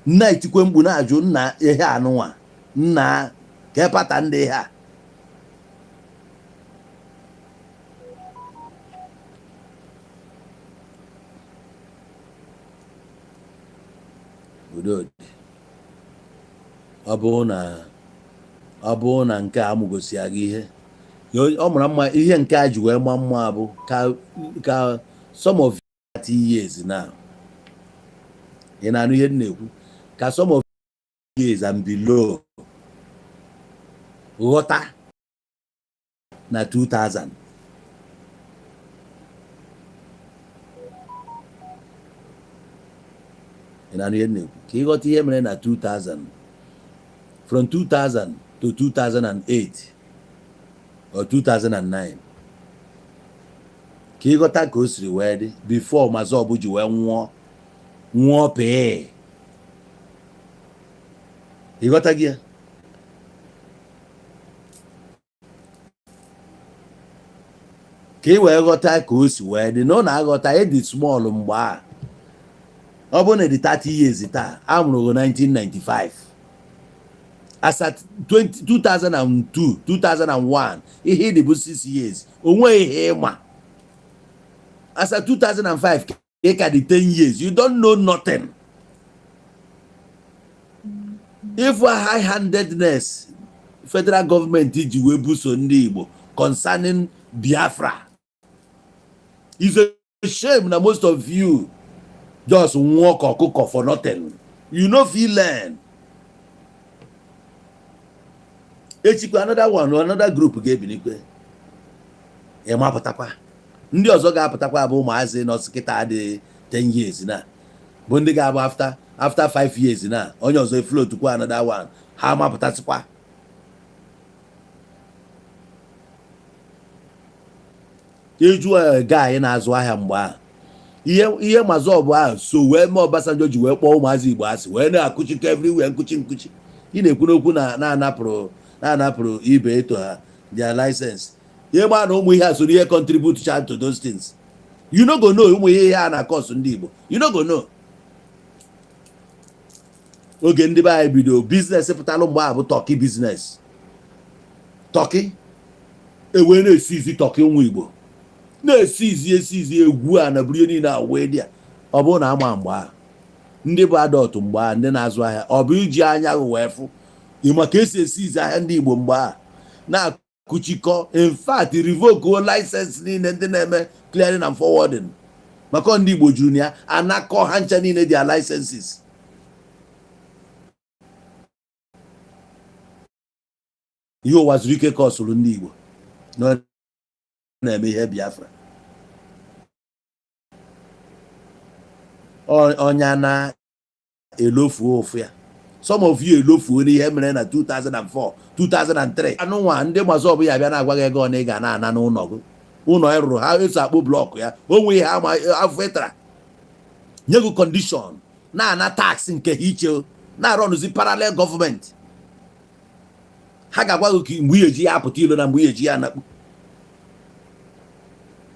Nna itikwe mgbu na-ajụ nna ihe anụnwa, nna ka pata ndị ha. Udo ọ bụ na nke a amụgosi gị ihe, ọ mara mma ihe nke a ji wee maa mma bụ ka some of 30 years now ị na-anụ ihe m na-ekwu ka some of years and below ghọta na 2000 ị na-anụ ihe m na-ekwu ka ịghọta ihe mere na 2000 from 2000 to 2008 or 2009 ka ịghọta ka o siri wee dị before Mazobu ji wee nwụọ pee ịghọta gị ya ka ị wee ghọta ka o si wee dị na ọ na-aghọta ịdị small mgbe a ọ bụrụ na dị 30 years taa amụrụ 1995 as at 2002 2001 ihe dị bụ 6 years onwe ihe ịma as at 2005 ka ị ka dị 10 years you don't know nothing. If high-handedness federal government ji wee buso ndị Igbo concerning Biafra is a shame na most of you just nwụọ ka ọkụkọ for nothing. You no fit learn. Echikwa another one another group ga-ebinikwe ịmapụtakwa ndị ọzọ ga-apụtakwa bụ ụmụazị nọọsụ kịta dị 10 years na bụ ndị ga-abụ after 5 years na onye ọzọ float kwa another one ha amapụtasịkwa. Eju guy na-azụ ahịa mgbe ahụ ihe Mazobu ahụ so wee mee Obasanjo ji wee kpọọ ụmụazị Igbo asị wee na-akụchikọ everywhere nkuchi ị na-ekwu n'okwu na-anapụrụ ibe eto ha their license ihe ma na ụmụ ihe a soro ihe contribute to those things. You no go know ụmụ ihe a na-akọsụ ndị Igbo you no go know. Oge ndị be anyị bido biznes pụtalụ mgbe a bụ Turkey biznes Turkey ewee na-esizi Turkey ụmụ Igbo na-esizi egwu a na buru niile a wee dị a ọ bụrụ na ama mgbe a ndị bụ adọtụ mgbe a ndị na-azụ ahịa ọ bụ iji anya wee fụ ịma ka esi esizi ahịa ndị Igbo mgbe a na-akụchikọ in fact revoke license niile ndị na-eme clearing and forwarding maka ndị Igbo juru ya anakọ ha ncha niile their licenses. Ihe ụwa zuru ike ka ọ sụrụ ndị Igbo na-eme ihe Biafra ọnya na-elofuo ofu ya. Some of you elofuo n'ihe mere na 2004 2003 anụnwa ndị Mazobu ya bịa na-agwa gị ego ọ na ị ga na-ana n'ụlọ gị ụlọ ịrụrụ ha eso akpụ blọkụ ya onwe ihe ama afetara nye gị kọndishọn na-ana tax nke ha iche na-arọnụzi parallel gọọmenti. Ha ga-agwa gị mgbe ihe ji ya apụta ilo na mgbe ihe ji ya anakpu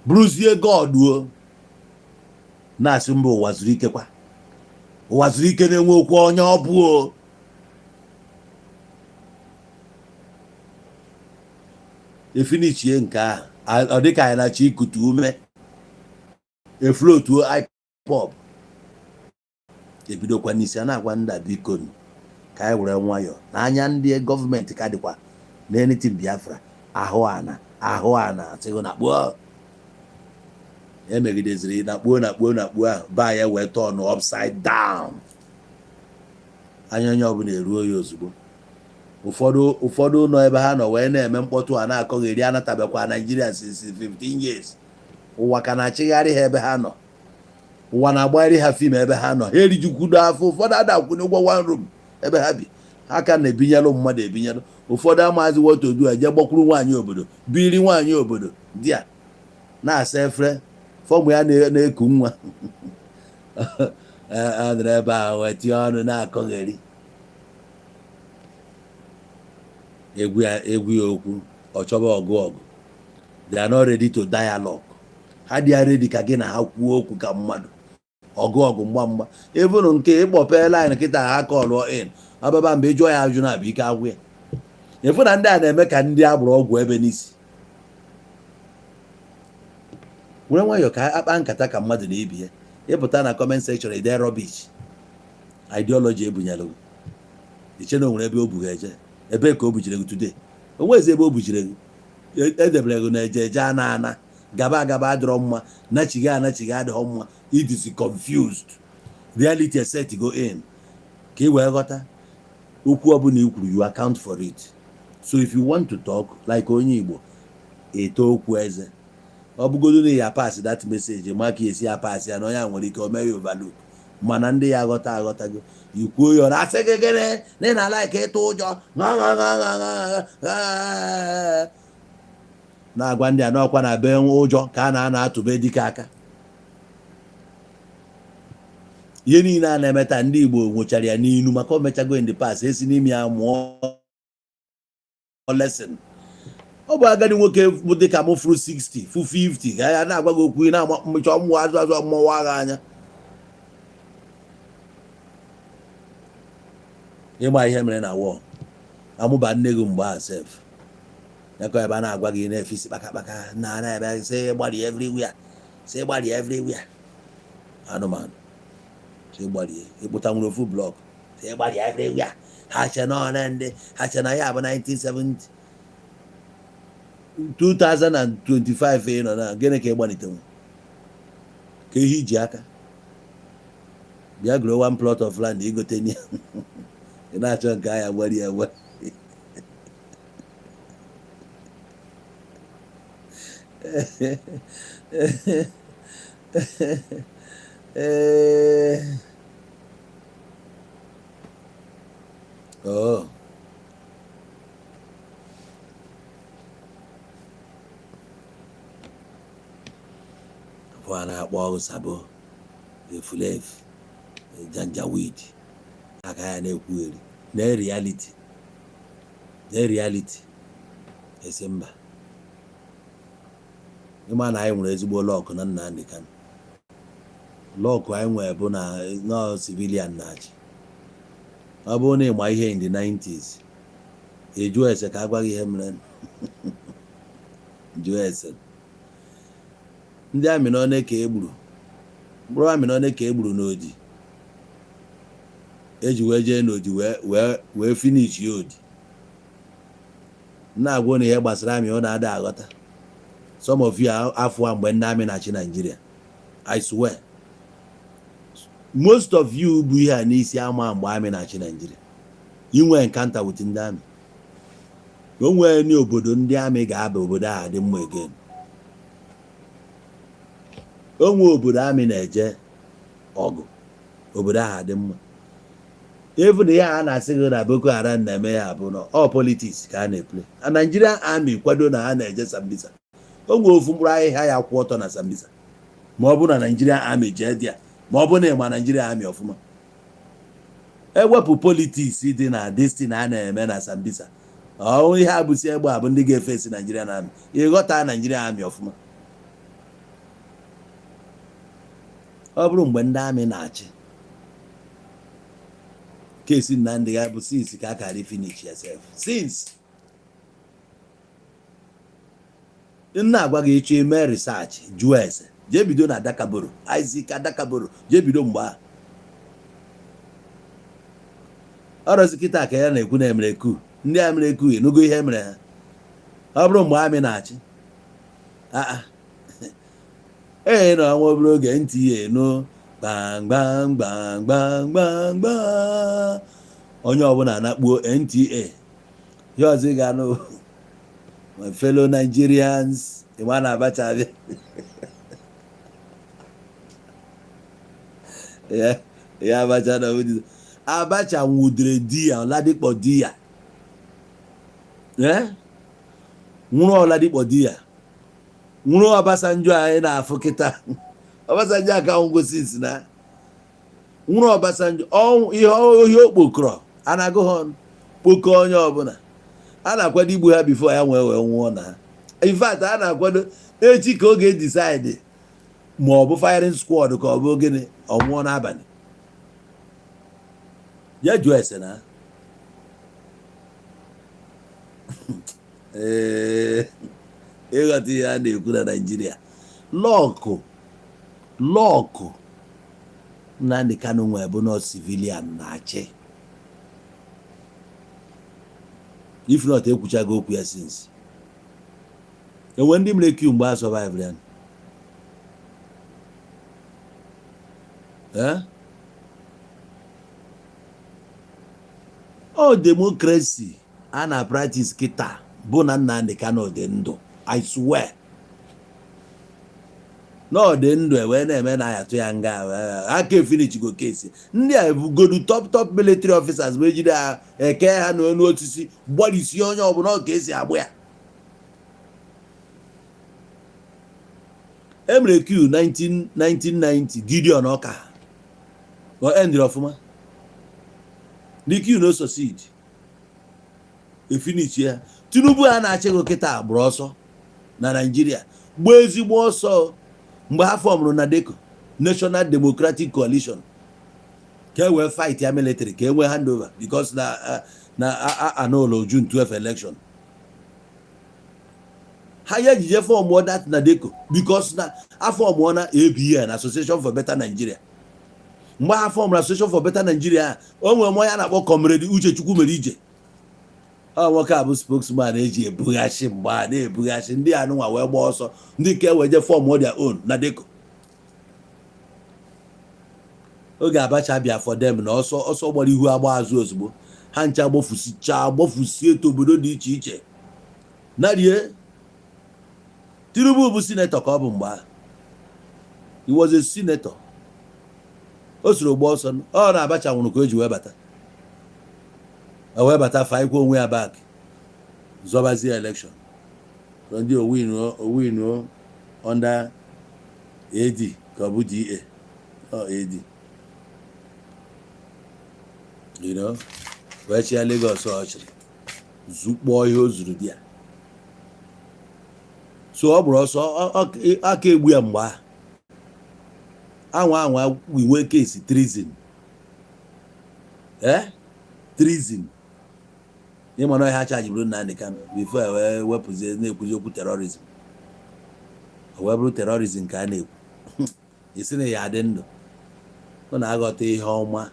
bụrụzie goduo na-asị mba ụwa zuru ike kwa ụwa zuru ike na-enwe okwu onye ọ bụ efinichie nke ahụ ọ dịka anyị na-achọ ikutu ume eflotuo ipop ebidokwa n'isi a na-agwa ndị biko ka anyị were nwayọọ na anya ndị gọọmenti ka dịkwa na anything Biafra ahụ ana asịgo na kpuo emegideziri na kpuo ahụ ba ya wee turn upside down. Anya onye ọbụla eruo ya ozugbo. Ụfọdụ nọ ebe ha nọ wee na-eme mkpọtụ a na-akọgheri anatabekwa Nigeria since 15 years. Ụwa ka na-achịgharị ha ebe ha nọ. Ụwa na-agbagharị ha fim ebe ha nọ. Ha erijukwudo afọ ụfọdụ adakwụnye ụgwọ one room ebe ha bi. Ha ka na-ebinyelụ mmadụ ebinyelụ. Ụfọdụ amaazị wotodu eje gbakwuru nwaanyị obodo biri nwaanyị obodo di ya na-asa efere fọmụ ya na-eku nwa adịrị ebe ahụ wee tie ọnụ na-akọgheri egwu ya okwu ọ chọba ọgụ they are not ready to dialogue. Ha dị ready ka gị na ha kwuo okwu ka mmadụ ọgụ mgba ebụrụ nke ịkpọpe line kịta ha kọlụọ in ababa mgbe ịjụọ ya ajụ na-abụ ike agwụ ya efu na ndị a na-eme ka ndị agbụrụ ọgwụ ebe n'isi were nwayọọ ka akpa nkata ka mmadụ na-ebi ya ịpụta na comment section ide rubbish ideology ebunyere iche na onwere ebe o bugha eje ebe ka o bujire gị today onwezi ebe o bujire gị edebere na ejeje ana gaba adịrọ mma, nachiga adịghọ mma, it is confused. Reality set go in ka ị wee ghọta okwu ọbụla i kwuru, you account for it. So if you want to talk like onye Igbo, eto okwu eze, ọ bụgodo na ya pass that message, ma ka esi ya pass ya na onye nwere ike o mee ya overlook, mana ndị ya aghọtago ikwuo ya na asị gị gịnị na ị na-alaike ịtụ ụjọ na-agwa ndị a n'ọkwa na be ụjọ ka a na-atụbe dike aka. Ihe niile a na-eme taa ndị Igbo nwụchara ya n'inu maka o mechago in the past, esi n'ime ya mụọ lesson. Ọ bụ agadi nwoke bụ dịka m furu 60 fu 50 ka ya na-agwa gị okwu na-amụcha ọmụwa azụ mmọnwụ agha anya. Ịma ihe mere na wọ amụba nne gị mgbe a sef yakọ ebe a na-agwa gị na-efisi kpakakpaka na ebe say gbari everywhere anụmanụ gbari ịkpụta nwere ofu blọk gbari everywhere ha che na ndị ha che na ya bụ 1970 2025 nọ na gịnị ka ịgbalite ka ihe iji aka bịa grow one plot of land igote nye ị na-achọ nke ahịa gbari egbe. A na-akpọ ọgụ sabo efulefu janjaweed aka ya na-ekwugheri na reality esi mba. Ịma na anyị nwere ezigbo lọkụ na Nnamdi Kanu. Lọkụ anyị nwere bụ na civilian na-achị. Ọ bụrụ na ịma ihe in the 90s eju ese ka agwaghị ihe mere jụọ ese ndị amị na one ka egburu mkpụrụ amị na one ka egburu n'Odi eji wee jee n'Odi wee finish ya Odi. Na-agwa na ihe gbasara amị ọ na-ada aghọta. Some of you afọ mgbe ndị amị na-achị Nigeria, I swear most of you bụ ihe a n'isi ama mgbe amị na-achị Nigeria inwe encounter with ndị amị. O nwere ndị obodo ndị amị ga-aba obodo ahụ dị mma again. O nwere obodo amị na-eje ọgụ obodo ahụ dị mma. Even ya a na-asị gị na Boko Haram na-eme ya bụ na all politics ka a na-eple. A Nigerian army kwado na ha na-eje Sambisa. O nwere ofu mkpụrụ ahịhịa ya kwụ ọtọ na Sambisa ma ọ bụ na Nigerian army jee dị ya, ma ọ bụ na ịma Nigerian army ọfụma. Ewepụ politics dị na destin a na-eme na Sambisa, ọ ihe abụsi egbe abụ ndị ga-efesi Nigerian army. Ịghọta Nigerian army ọfụma. Ọ bụrụ mgbe ndị amị na-achị kesi Nnamdi ya bụ since ka akara finish yourself since. Nna agwa gị ịchọ ime research jụọ ese jee bido na Dakaboro, Isaac Adakaboro jee bido mgbe a ọrọzi kịta ka ya na-ekwu na emere ku ndị a mere ku enugo ihe mere ha. Ọ bụrụ mgbe amị na-achị ee na ọnwa obere oge ntị ya enu gbam onye ọbụla na-akpuo NTA ya ọzọ ga-anụ my fellow Nigerians ịma na Abacha abịa ya Abacha na Abacha nwudere di ya Ọladikpọ di ya nwụrụ Ọladikpọ di ya nwụrụ Obasanjo anyị na-afụ kịta. Obasanjo aka ngosi isi na nwụrụ Obasanjo ihe okpokọrọ a na-agụ ha kpokọ onye ọbụla a na-akwado igbu ha bifo ya wee nwụọ na. In fact a na-akwado echi ka oge decide ma ọ bụ firing squad ka ọ bụ gịnị ọ nwụọ n'abalị. Ya jụọ ese na ịghọta ihe a na-ekwu na Nigeria. Lọkụ Nnamdi Kanu nwee bụ nọ civilian na-achị. If not ekwuchago okwu ya since. enwe ndị mere Q mgbe a survive ya ọ demokrasi a na practice kịta bụ na Nnamdi Kanu dị ndụ. I swear na ọ dị ndụ wee na-eme na ayatụ ya nga aka efinichigo kesi ndị a ebugodu top military officers wee jide ha eke ha n'onu osisi gbarisie onye ọbụla ọ ka esi agbụ ya. Emere Q 1990 Gideon Ọka o endiri ọfụma. The Q no succeed. Efinichi ya Tinubu a na-achịgo kịta agbụrụ ọsọ na Nigeria gba ezigbo ọsọ mgbe ha fọmụrụ na DECO National Democratic Coalition ka e wee fight ya military ka e nwee handover because na anụlọ June 12 election. Ha ya ejije fọmụọ that na DECO because na afọmụọ na ABN Association for Better Nigeria. Mgbe ha fọmụrụ Association for Better Nigeria o nwere mmanya a na-akpọ Comrade Uchechukwu mere ije. Ọ nwoke a bụ spokesman eji ebughachi mgbe a na-ebughachi ndị anụnwa wee gba ọsọ ndị nke weje fọm their own na DECO. Oge Abacha bịa for them na ọsọ gbara ihu agba azụ ozugbo ha ncha gbofusie eto obodo dị iche iche na rie. Tinubu bụ senator ka ọ bụ mgbe he was a senator. O soro gba ọsọ ọ na Abacha nwụrụ ka o ji wee bata fa ikwu onwe ya back zọbazie election so ndị owinu under AD ka ọ bụ DA AD wee chịa Lagos ọchịrị zukpọọ ihe o zuru di ya. So ọ bụrụ ọsọ aka egbu ya mgbe anwa wiwe kesi treason treason ịma na ha chaji bụrụ Nnamdi Kanu before wee wepụzie na-ekwuzi okwu terrorism wee bụrụ terrorism ka a na-ekwu isi na ya adị ndụ ọ na-aghọta ihe ọma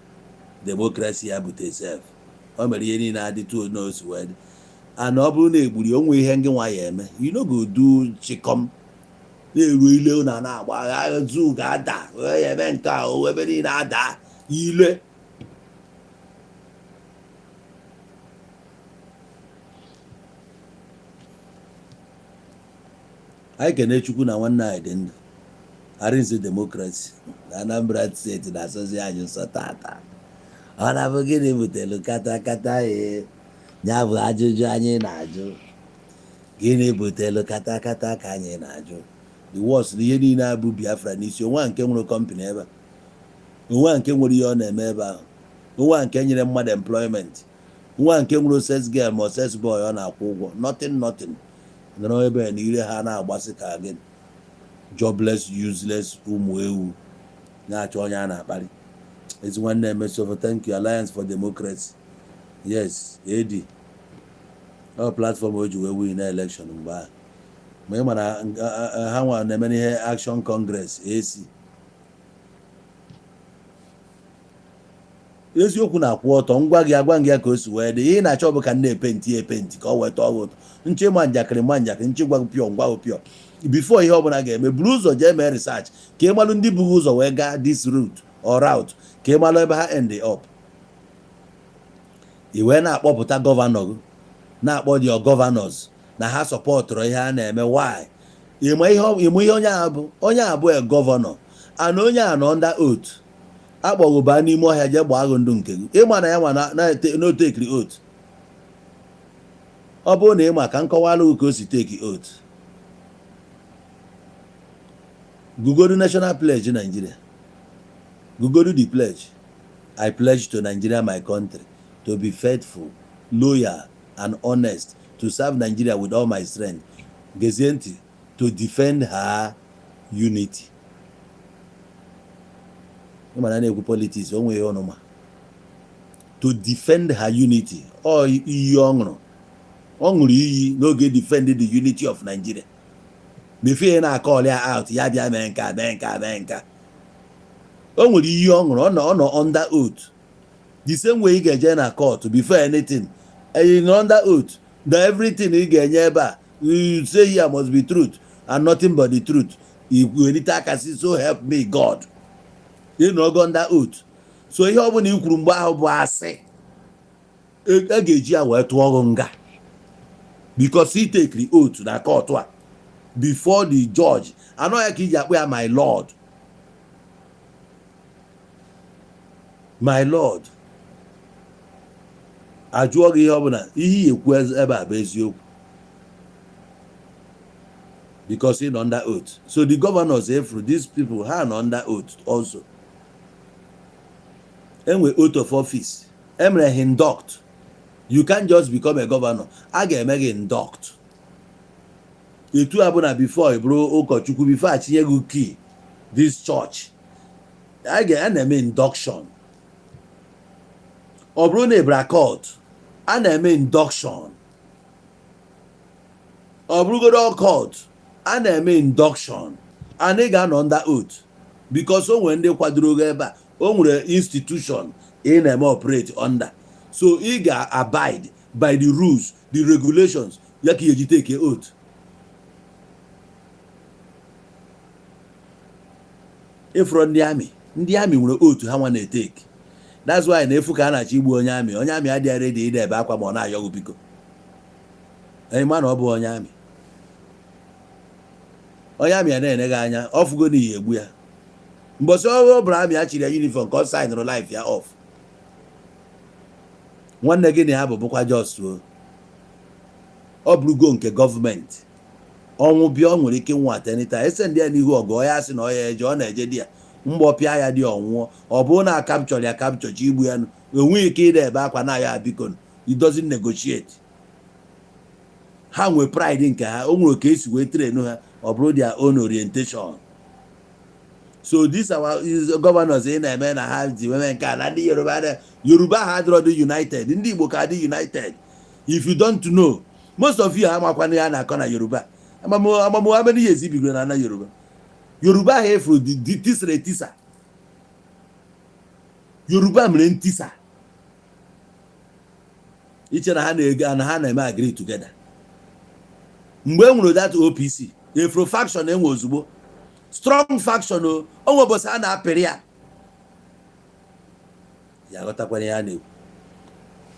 demokrasi ya bute sef o mere ihe niile adịtụ n'osu wee dị ana ọ bụrụ na egburi onwe ihe ngị nwa ya eme you no go do chikom na-eru ile na-agba agha zu ga-ada wee ya eme nke a o ebe niile ada ile. Anyị kene Chukwu na nwanne anyị dị ndụ Arinze demokrasi na Anambra steeti na-asọzi anyị nsọ tata. Ọ na-abụ gịnị butere katakata ya bụ ajụjụ anyị na-ajụ. Gịnị butere katakata ka anyị na-ajụ? The worst ihe niile abụ Biafra n'isi onwe nke nwere company ebe a, onwe nke nwere ihe ọ na-eme ebe ahụ, onwe nke nyere mmadụ employment, onwe nke nwere sex girl ma sex boy ọ na-akwụ ụgwọ nothing nọrọ ebe na ire ha na-agbasị ka gị jobless useless ụmụ ewu na-achọ onye a na-akparị. Ezi nwanne emesofu thank you Alliance for Democracy yes AD ọ platform o ji wee win na election mgbe ahụ ma ị mara ha nwa na-eme ihe Action Congress AC eziokwu na-akwụ ọtọ ngwa gị ya ka o si wee dị ihe na-achọ bụ ka na-epenti ka ọ weta ọgụ ụtọ nche ma njakịrị nche gwa pịọ ngwa pịọ bifo ihe ọbụla ga-eme buru ụzọ jee mee research ka ị malụ ndị bughị ụzọ wee gaa this route or route ka ị malụ ebe ha end up. I wee na-akpọpụta gọvanọ gị na-akpọ your governors na ha sọpọtụrụ ihe a na-eme why ịma ihe onye abụ gọvanọ ana onye a nọ under oath akpọgụba n'ime ọhịa jee gbaa agụ ndụ nke gị ịma na ya nwa na-otekiri oath. Ọ bụrụ na ịma ka nkọwalụ gị ka o si take oath gugodu national pledge Nigeria gugodu the pledge I pledge to Nigeria my country to be faithful loyal and honest to serve Nigeria with all my strength gezie ntị to defend her unity. ịmana na-ekwu politics o nweghị ọnụma to defend her unity ọ iyi ọ ṅụrụ iyi n'oge defend the unity of Nigeria before na-akọl ya out ya bịa mee nka o nwere iyi ọ ṅụrụ ọ nọ under oath the same way ị ga-eje na court before anything nọ under oath na everything ị ga-enye ebe a You say here must be truth and nothing but the truth. So help me God. You know, go under oath. So ihe ọbụla i kwuru mgbe ahụ bụ asị, a ga-eji ya wee tụọ ọrụ nga, because he take the oath na court a before the judge. Anọ ya ka iji akpọ ya my lord. My lord. Ajụọ gị ihe ọbụla, ihe ekwu ebe a bụ eziokwu, because he nọ under oath. So the governors through these people ha nọ under oath also. Enwe oath of office, emere ha induct. You can't just become a governor. A ga-eme gị induct. Etu abụna before bụrụ ụkọchukwu, before achinye gị key this church, a na-eme induction. Ọ bụrụ na ebra court, a na-eme induction. Ọ bụrụgodo court, a na-eme induction. And ị ga-anọ under oath, because o nwere ndị kwadoro gị ebe a, o nwere institution ị na-eme operate under. So ị ga-abide by the rules, the regulations, ya ka ị take oath. Ifro ndị amị nwere oath ha nwa na-etake. That's why na-efu ka a na-achọ igbu onye amị adịghị ready ide ebe akwa ma ọ na-ayọgụ biko. Ma na ọ bụ onye amị. Onye amị na-ene gị anya, ọfụgo na iyi egbu ya. Mbọsị ọ bụrụ amị a chiri ya uniform ka ọ signụrụ life ya off. Nwanne gị na ha bụkwa just ọ bụrụgo nke gọọmenti. Ọnwụ bịa ọ nwere ike nwa atenita ese ndị ya n'ihu ọgụ ya sị na ọ ya eje, ọ na-eje di ya mgbọpịa ya dị ọnwụọ. Ọ bụrụ na akapchọrọ ya kapchọchi igbu ya, enweghị ike ịda ebe akwa na ya biko, it doesn't negotiate. Ha nwee pride nke ha, o nwere ka esi wee train ha, ọ bụrụ their own orientation. So these our governors na-eme na ha ji weme nke a na ndị Yoruba ha adịrọ united, ndị Igbo ka dị united. If you don't know, most of you amakwana ya na-akọ na Yoruba. Amamu how many years bigoro na Yoruba? Yoruba ha efuru tisere tisa. Yoruba mere ntisa. Iche na ha na-ego na ha na-eme agree together. Mgbe e nwere that OPC, efuru faction enwe ozugbo. Strong faction o nwe bosa a na-apịrị ya. Ya ghọtakwara ya na-ekwu.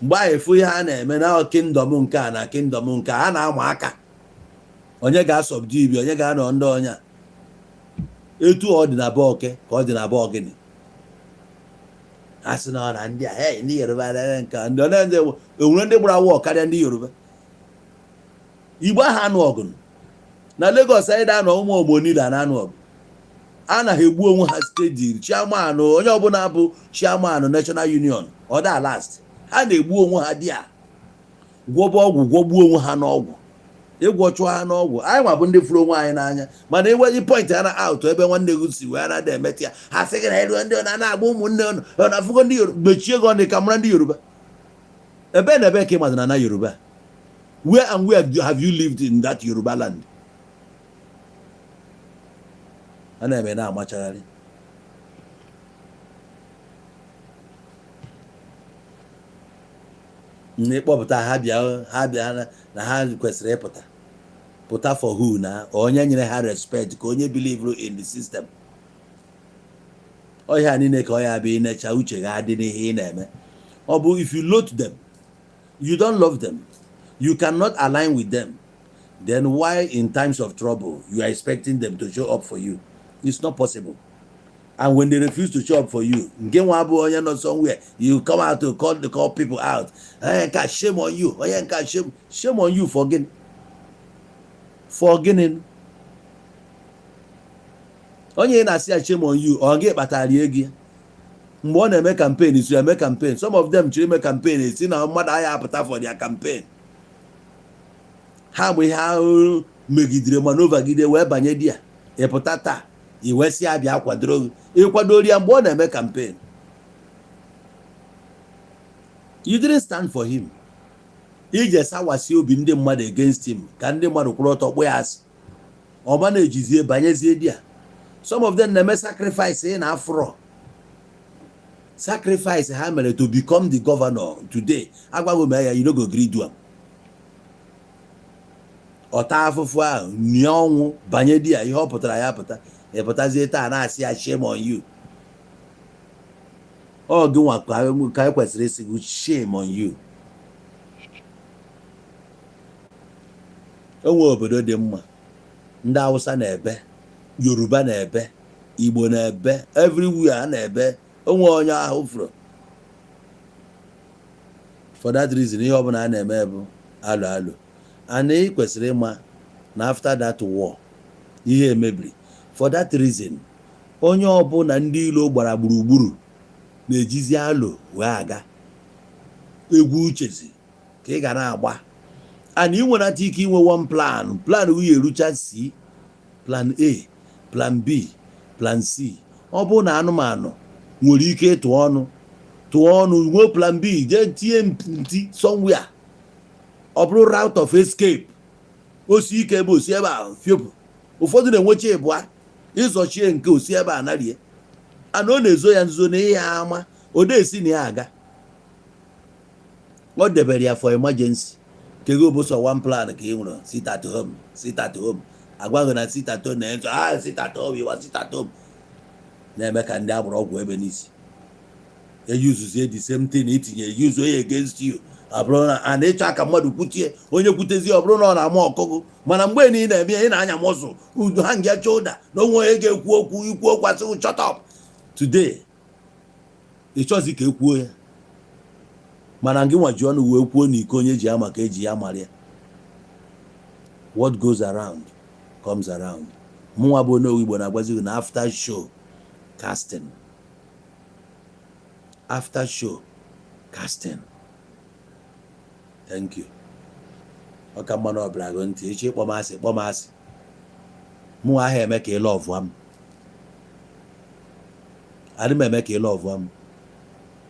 Mgbe a efu ihe ha na-eme na kingdom nke a na kingdom nke a na-ama aka. Onye ga-asọbdi ibi, onye ga-anọ ndị ọnya. Etu ọ dị na be oke ka ọ dị na be ogini. Asị na ọ na ndị a ndị Yoruba nke ndị enwere ndị gbara awọ karịa ndị Yoruba. Igbo ha anụ ọgụ na Lagos anyị da anọ ụmụ ogbonila na anụ ọgụ. A na ha egbu onwe ha steady chairman, onye ọbụla bụ chairman National Union ọ da last. Ha na-egbu onwe ha dị a gwọba ọgwụ gwọgbuo onwe ha n'ọgwụ, ịgwọchụọ ha n'ọgwụ. Anyị nwa bụ ndị furu onwe anyị n'anya, mana enweghị point ha na out ebe nwanne gị si wee na-ada emeti ya. Ha sị gị na elu ndị ọ na-agba ụmụnne ọ na-afụgo ndị Yoruba. Mechie gị ọnụ ka mara ndị Yoruba. Ebe na ebe ka ị madụ na Yoruba. Where and where have you lived in that Yoruba land? A na-eme na-amachagharị. N'ịkpọpụta ha bịa na ha kwesịrị pụta for who na onye nyere ha respect ka onye believe in the system. Ọhịa niile ka ọ ya bụ ịnecha uche ga adị n'ihe ị na-eme. Ọ bụ if you loathe them, you don't love them, you cannot align with them, then why in times of trouble you are expecting them to show up for you? It's not possible. And when they refuse to show up for you, somewhere, you come out to call people out. Shame on you. Shame on you for getting. Onye na-asị shame on you, ọ ga-ekpatara ego. Mgbe ọ na-eme campaign, isi eme campaign. Some of them chiri eme campaign, esi na mmadụ agha apụta for their campaign. Ha mgbe ha megidere manova gide wee banye di ya. Ịpụta taa, iwesi abịa kwadoro ịkwadoro ya mgbe ọ na-eme campaign. You didn't stand for him. Ije sawasi obi ndị mmadụ against him ka ndị mmadụ kwụrụ ọtọ kpụ ya asị. Ọma na-ejizie banyezie di ya. Some of them na-eme sacrifice na afro. Sacrifice ha mere to become the governor today. Agwago me ya, you no go gree do am. ọta afụfụ ahụ nye ọnwụ banye di ya ihe ọ pụtara ya pụta ịpụtazie taa na-asị ya shame on you. Ọ gị nwa ka anyị kwesịrị isi gị shame on you. Enwe obodo dị mma, ndị Hausa na-ebe, Yoruba na-ebe, Igbo na-ebe, everywhere a na-ebe, onwe onye ahụ fụrụ. For that reason ihe ọbụla a na-eme bụ alụ alụ. And ị kwesịrị ịma na after that war ihe emebiri. For that reason onye ọbụla ndị ilo gbara gburugburu na-ejizi alụ wee aga. Egwu uchezi ka ị ga na-agba. And ị nwere ata ike inwe one plan uye erucha C, plan A, plan B, plan C. Ọ bụ na anụmanụ nwere ike tụọ ọnụ nwee plan B jee tie ntị somewhere. Ọ bụrụ route of escape. Osi ike ebe osi ebe ahụ fiopụ. Ụfọdụ na-enwecha ịbụa ịzọchie nke osi ebe a narie. Ana ọ na-ezo ya nzuzo na ihe ama o na-esi na ya aga. Ọ debere ya for emergency. Kego bụ sọ one plan ka ị nwere, sit at home, sit at home. Agwaghị na sit at home na-enzo sit at home, you sit at home. Na-eme ka ndị agbụrụ ọgwụ ebe n'isi. Eyuzuzie the same thing itinye use onye against you. Abụrụ na a na-ịchọ aka mmadụ kwutie onye kwutezi ọ bụrụ na ọ na-ama ọkụgụ mana mgbe niile na-eme ị na-anya mọsụ udu ha nge choda na onwe onye ga-ekwu okwu ikwu okwu asị shut up. Today ị chọzi ka ekwuo ya mana gị nwa ji ọnụ wee kwuo na iko onye ji ama ka eji ya mara ya. What goes around comes around. Mụnwa bụ onye Igbo na-agbazi na after show casting. After show casting. Thank you. Ọka mmanụ ọbụla gị ntị echi kpọmasị mụ ahụ eme ka ị lọvụa m. Adị m eme ka ị lọvụa m.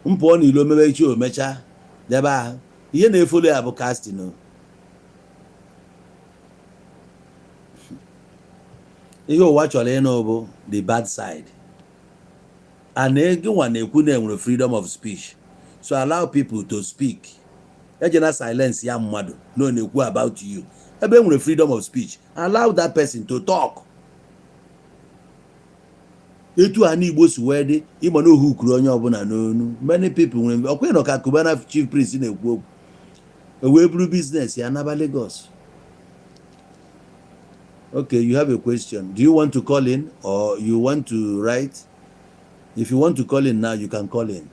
M pụọ n'ilo mebe echi omecha debe ahụ ihe na-efolo ya bụ casting. Ihe ụwa chọrọ ịnụ bụ the bad side. And gị nwa na-ekwu na enwere freedom of speech, so allow people to speak. Ejena silence ya mmadụ no na-ekwu about you. Ebe enwere freedom of speech, allow that person to talk. Etu ha n'Igbo si wee dị ịma na ohu kwuru onye ọbụla n'onu. Many people nwere ọkwa ịnọ ka Cubana chief priest na-ekwu okwu. Wee buru business ya naba Lagos. Okay, you have a question. Do you want to call in or you want to write? If you want to call in now, you can call in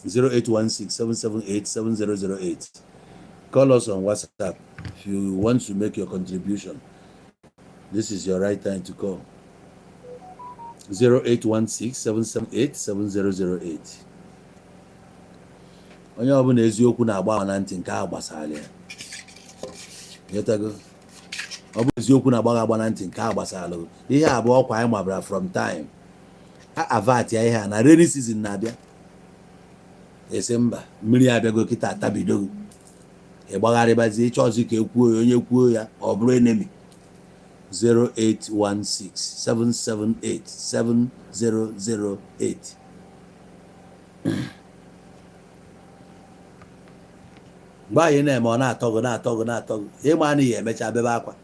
0816-778-7008. Call us on WhatsApp if you want to make your contribution. This is your right time to call. 0816-778-7008. Onye ọbụla eziokwu na-agba na ntị nke a gbasara ya. Yetago. Ọ bụ eziokwu na-agba na ntị nke a gbasara. Ihe abụọ ọkwa anyị mabara from time. Avat ya ihe a na rainy season na-abịa. Ese mba mmiri abịago kịta atabido. Ịgbagharịbazie ịchọzi ka ekwuo onye kwuo ya ọ bụrụ enemy. 0816-778-7008. Mgbe anyị na-eme ọ na-atọgụ ịma na ihe emecha bebe akwa.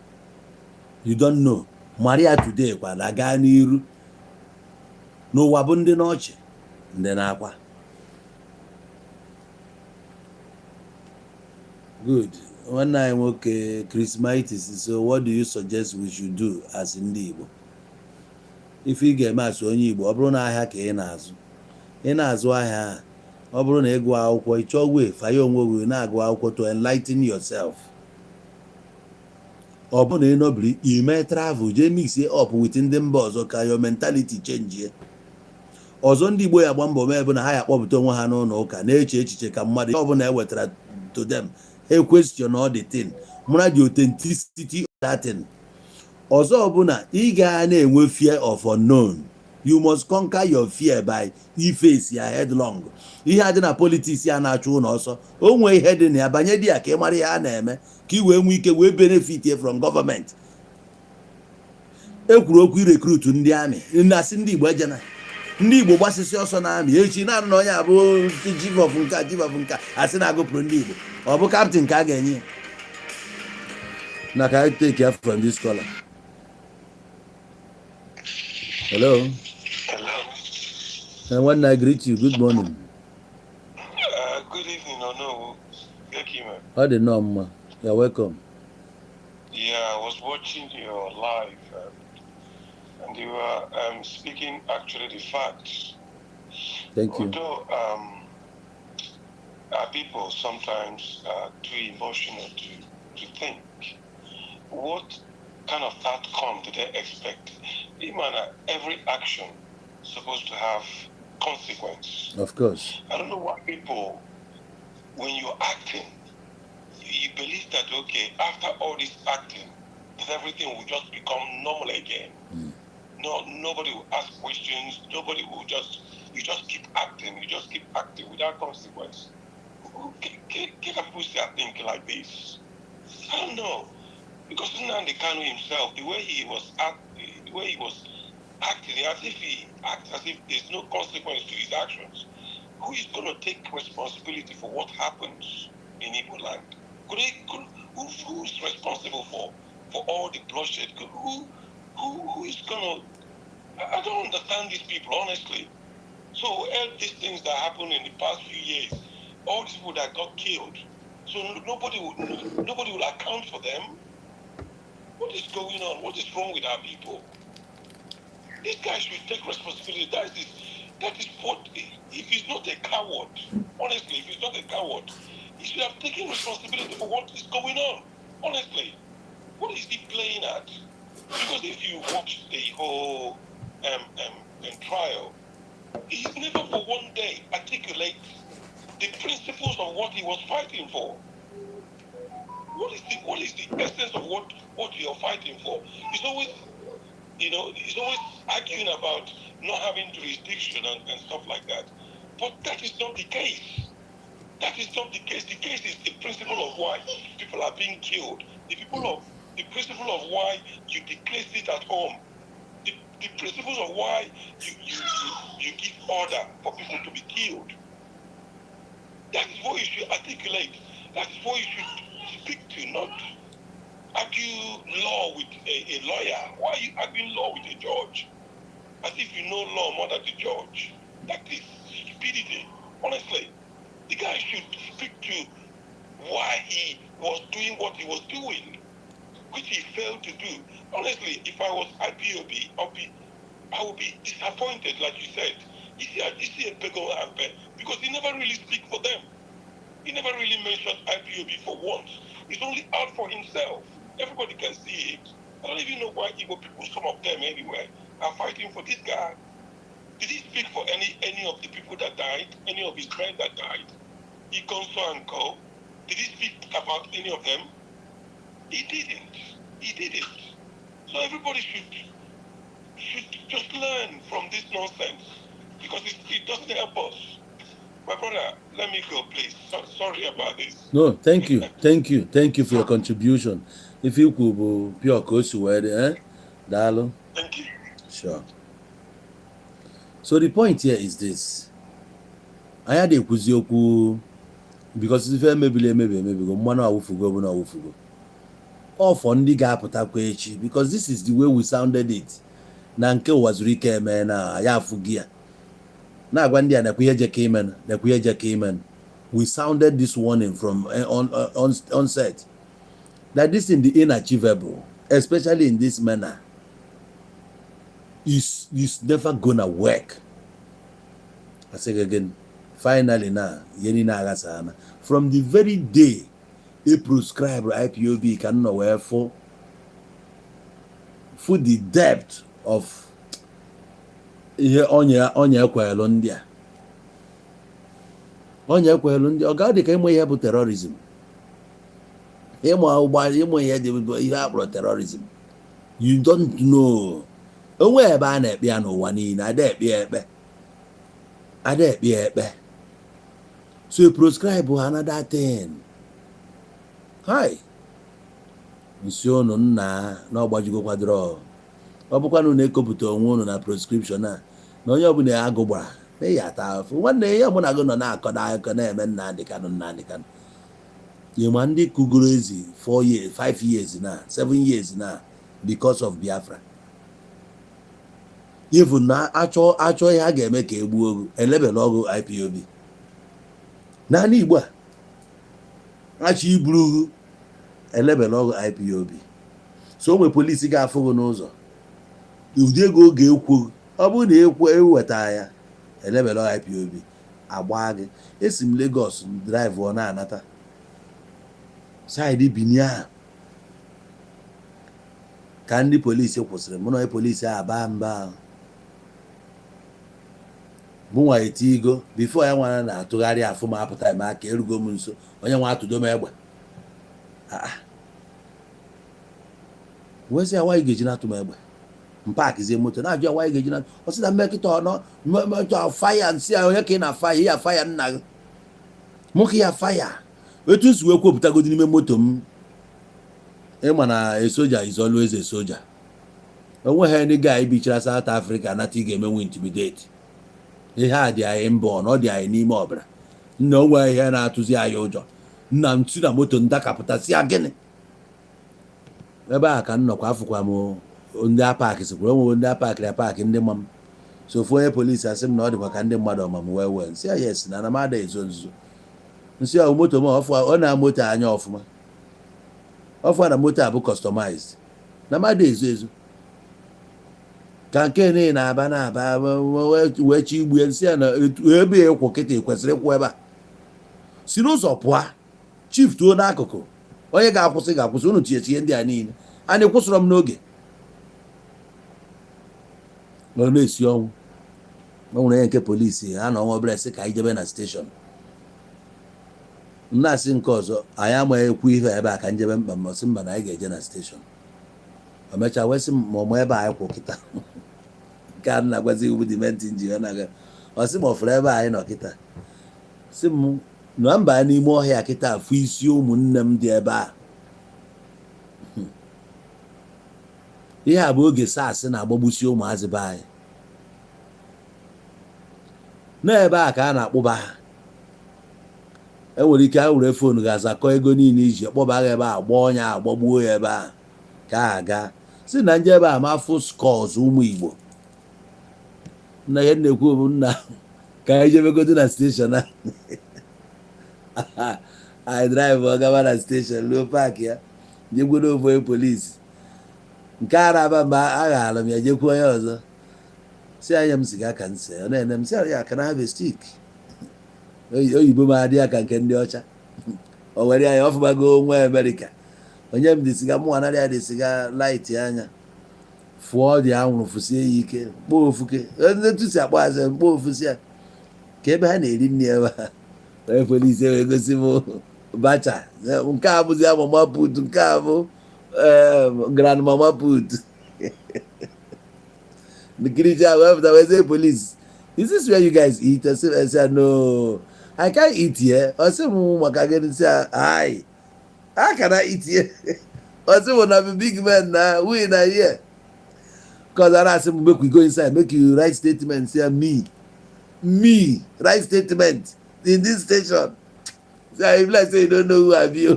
You don't know. Maria today kwa na gaa n'iru n'ụwa bụ ndị n'ọchị ndị na-akwa. Good. Nwanne anyị nwoke Christmas. So what do you suggest we should do as ndị Igbo? If ị ga-eme asụ onye Igbo ọ bụrụ na ahịa ka ị na-azụ ahịa ọ bụrụ na ịgụ akwụkwọ ịchọ wee fanye onwe gị na-agụ akwụkwọ to enlighten yourself. Ọ bụrụ na ị nọbiri ime travel jee mix up with ndị mba ọzọ ka your mentality change. Ọzọ ndị Igbo ya gba mbọ mee bụ na ha ya kpọpụta onwe ha n'ụlọ ụka na-eche echiche ka mmadụ ọ bụla ewetara to them a question all the thing mụra the authenticity of that thing. Ọzọ bụ na ị ga na-enwe fear of unknown. You must conquer your fear by face ya headlong. Ihe adị na politics ya na-achụ ụlọ ọsọ o nwee ihe dị na ya banye dị ya ka ị mara ya na-eme ka ị wee nwee ike wee benefit from government. Ekwuru okwu recruit ndị amị na-asị ndị Igbo ejena ndị Igbo gbasịsị ọsọ na amị echi na-anụ na onye abụ chief of nka asị na-agụpụrụ ndị Igbo ọ bụ captain ka a ga-enye. Now can I take care from this caller? Hello. Hello. And when I greet you, good morning. Good evening, or no? Thank you, man. How the norm? You're welcome. Yeah, I was watching your live, and you were speaking actually the facts. Thank you. Although our people sometimes are too emotional to think, what kind of outcome do they expect? Even every action is supposed to have consequence. Of course. I don't know why people, when you're acting, you believe that, okay, after all this acting, that everything will just become normal again. No, nobody will ask questions. Nobody will you just keep acting. You just keep acting without consequence. Can people start thinking like this? I don't know. Because Nnamdi Kanu himself, the way he was acting, as if he acts as if there's no consequence to his actions. Who is going to take responsibility for what happens in Igbo land? Who is responsible for all the bloodshed? Who is going to? I don't understand these people, honestly. So all these things that happened in the past few years, all these people that got killed, so nobody will account for them. What is going on? What is wrong with our people? This guy should take responsibility. That is what. If he's not a coward, honestly, if he's not a coward, he should have taken responsibility for what is going on. Honestly, what is he playing at? Because if you watch the whole trial, he never for one day articulate the principles of what he was fighting for. What is the essence of what you're fighting for? It's always, he's always arguing about not having jurisdiction and stuff like that. But that is not the case. That is not the case. The case is the principle of why people are being killed. The principle of why you declare it at home. The principles of why you give order for people to be killed. That is what you should articulate. That is what you should speak to, not argue law with a lawyer. Why are you arguing law with a judge? As if you know law more than the judge. That is stupidity. Honestly, the guy should speak to why he was doing what he was doing, which he failed to do. Honestly, if I was IPOB, I would be disappointed, like you said. You see a Pego Ampe, because he never really speak for them. He never really mentioned IPOB for once. He's only out for himself. Everybody can see it. I don't even know why Igbo people, some of them anyway, are fighting for this guy. Did he speak for any of the people that died, any of his friends that died? Ikonso and Co. Did he speak about any of them? He didn't. He didn't. So everybody should just learn from this nonsense, because it doesn't help us. My brother, let me go, please. Sorry about this. No, thank you. Thank you for your contribution. If you could pure coach word, Dalo. Thank you. Sure. So the point here is this. I had a kuzioku because if maybe go mmanụ awufugo bụ na awufugo. All for ndị ga-apụtakwa echi, because this is the way we sounded it. Na nke wazuru ike eme na ya afụgi ya. Na-agwa ndị a nakwa ihe jeka imen. We sounded this warning from on set that this is the inachievable, especially in this manner, is never gonna work. I say again, finally now, from the very day they prescribe IPOB can know where for the depth of onye ekwelu ndị a. Onye ekwelu ndị ọ ga-adị ka ịmụ ihe bụ terrorism. Ịmụ ihe dị ihe akpọrọ terrorism. You don't know. Onwe ebe a na-ekpe ya n'ụwa niile, ada ekpe ekpe. So you prescribe another thing. Hi. Nsi unu nna na ọgbajigo kwadoro. Ọ bụkwanụ na-ekopụta onwe unu na prescription a na onye ọbụla ya agụgbara na ya ata afụ. Nwanne ya mụ na gị nọ na-akọda akụkọ na-eme Nnamdi Kanu. ịma ndị kugoro ezi 4 years 5 years na 7 years na because of Biafra. Even na achọ ihe a ga-eme ka egbuo ogu elebela ọgụ IPOB naanị Igbo a achọ iburu ugwu elebela ọgụ IPOB. So onwe polisi ga-afụ gị n'ụzọ ụdị ego oge ekwu ọ bụrụ na eweta ya elebela ọgụ IPOB agba gị. Esi m Lagos drive ọ na-anata saịdị Binia ka ndị polisi kwụsịrị mụ na polisi aba mba mụnwa etigo bifo ya nwana na-atụgharị afụ ma apụta m aka erugo m nso onye nwa atụdo m egbe wezi ya nwaanyị ga-eji na-atụ m egbe mpakizie moto na-ajụ ya nwaanyị ga-eji na ọ sị na mmekịta ọnọ mmekịta faya nsị ya onye ka ị na-afaya ya faya nna gị nwoke ya faya etu nsi wee kwopụtagodi n'ime moto m. ịma na soja is always a soja. onweghị ndị guy bichara South Africa nata ị ga-emenwe intimidate. ihe a dị anyị mbọ ọ dị anyị n'ime ọbara. nna onwe ihe na-atụzi anyị ụjọ. nna m si na moto ndakapụtasị ya gịnị ebe a ka m nọkwa afụkwa m ndị apaki sikwara onwe ndị apakịrị apaki ndị mma m. so ofu onye polisi asị m na ọ dịkwa ka ndị mmadụ ọma m wee nsị ya yes na m ada ezo nzuzo. nsị ya moto m ọ na moto anya ọfụma ọfụma na moto a bụ customized na mmadụ ezo ezo ka nke niile na-aba wee chi igbu nsị ya na ebe ịkwụ kịta kwesịrị ịkwụ ebe a si n'ụzọ pụọ chief tuo n'akụkụ onye ga-akwụsị unu tinye ndị a niile anyị kwụsịrọ m n'oge ọ na-esi ọnwụ. o nwere onye nke polisi ha na ọnwa obere sị ka anyị jebe na steshọn. m na-asị nke ọzọ anyị amaghị ekwu ihe ebe a ka njebe mkpa ma sị mba na anyị ga-eje na steshọn. o mechaa wee sị m ọmụ ebe anyị kwụ kịta nke a na-agwazi ugbu dimenti nji ya na-aga ọ sị ma ọ fụrụ ebe anyị nọ kịta sị m na mba n'ime ọhịa kịta afụ isi ụmụnne m dị ebe a. ihe a bụ oge SARS na-agbagbusi ụmụazị be anyị n'ebe a ka a na-akpụba ha. enwere ike ha were fonu ga-azakọ ego niile iji kpọba ha ebe a gbaa ọnya agbagbuo ya ebe a ka ha gaa si na nje ebe a ma afụ skọs ụmụ Igbo. nna ihe na-ekwu bụ nna ka anyị jebegodo na steshọn a anyị drive ọ gaba na steshọn ruo paakị ya jegwodo ofu onye polisi nke a na-aba mba aghala m ya jekwu onye ọzọ si anya m siga ka nse ọ na-ene m si ya ka na have stick oyibo m adị ya ka nke ndị ọcha o were anya ọfụmago nwa Amerịka onye m dị siga mụ anaghị adị siga laịtị anya fụọ dị anwụrụ fụsie ya ike mkpọ ofuke ndị si akpọ azị mkpọ ofusi ya ka ebe ha na-eri nri ebe a onye polisi wee gosi m bacha nke a bụzi mama put nke a bụ grand mama put nkiricha wepụta wee say police is this where you guys eat? I said no I can't eat here. I said maka gịnị sị hi how can I eat here? I said when I'm a big man now we na here because I said make we go inside make you write statement say me write statement in this station. So if like say you don't know who I be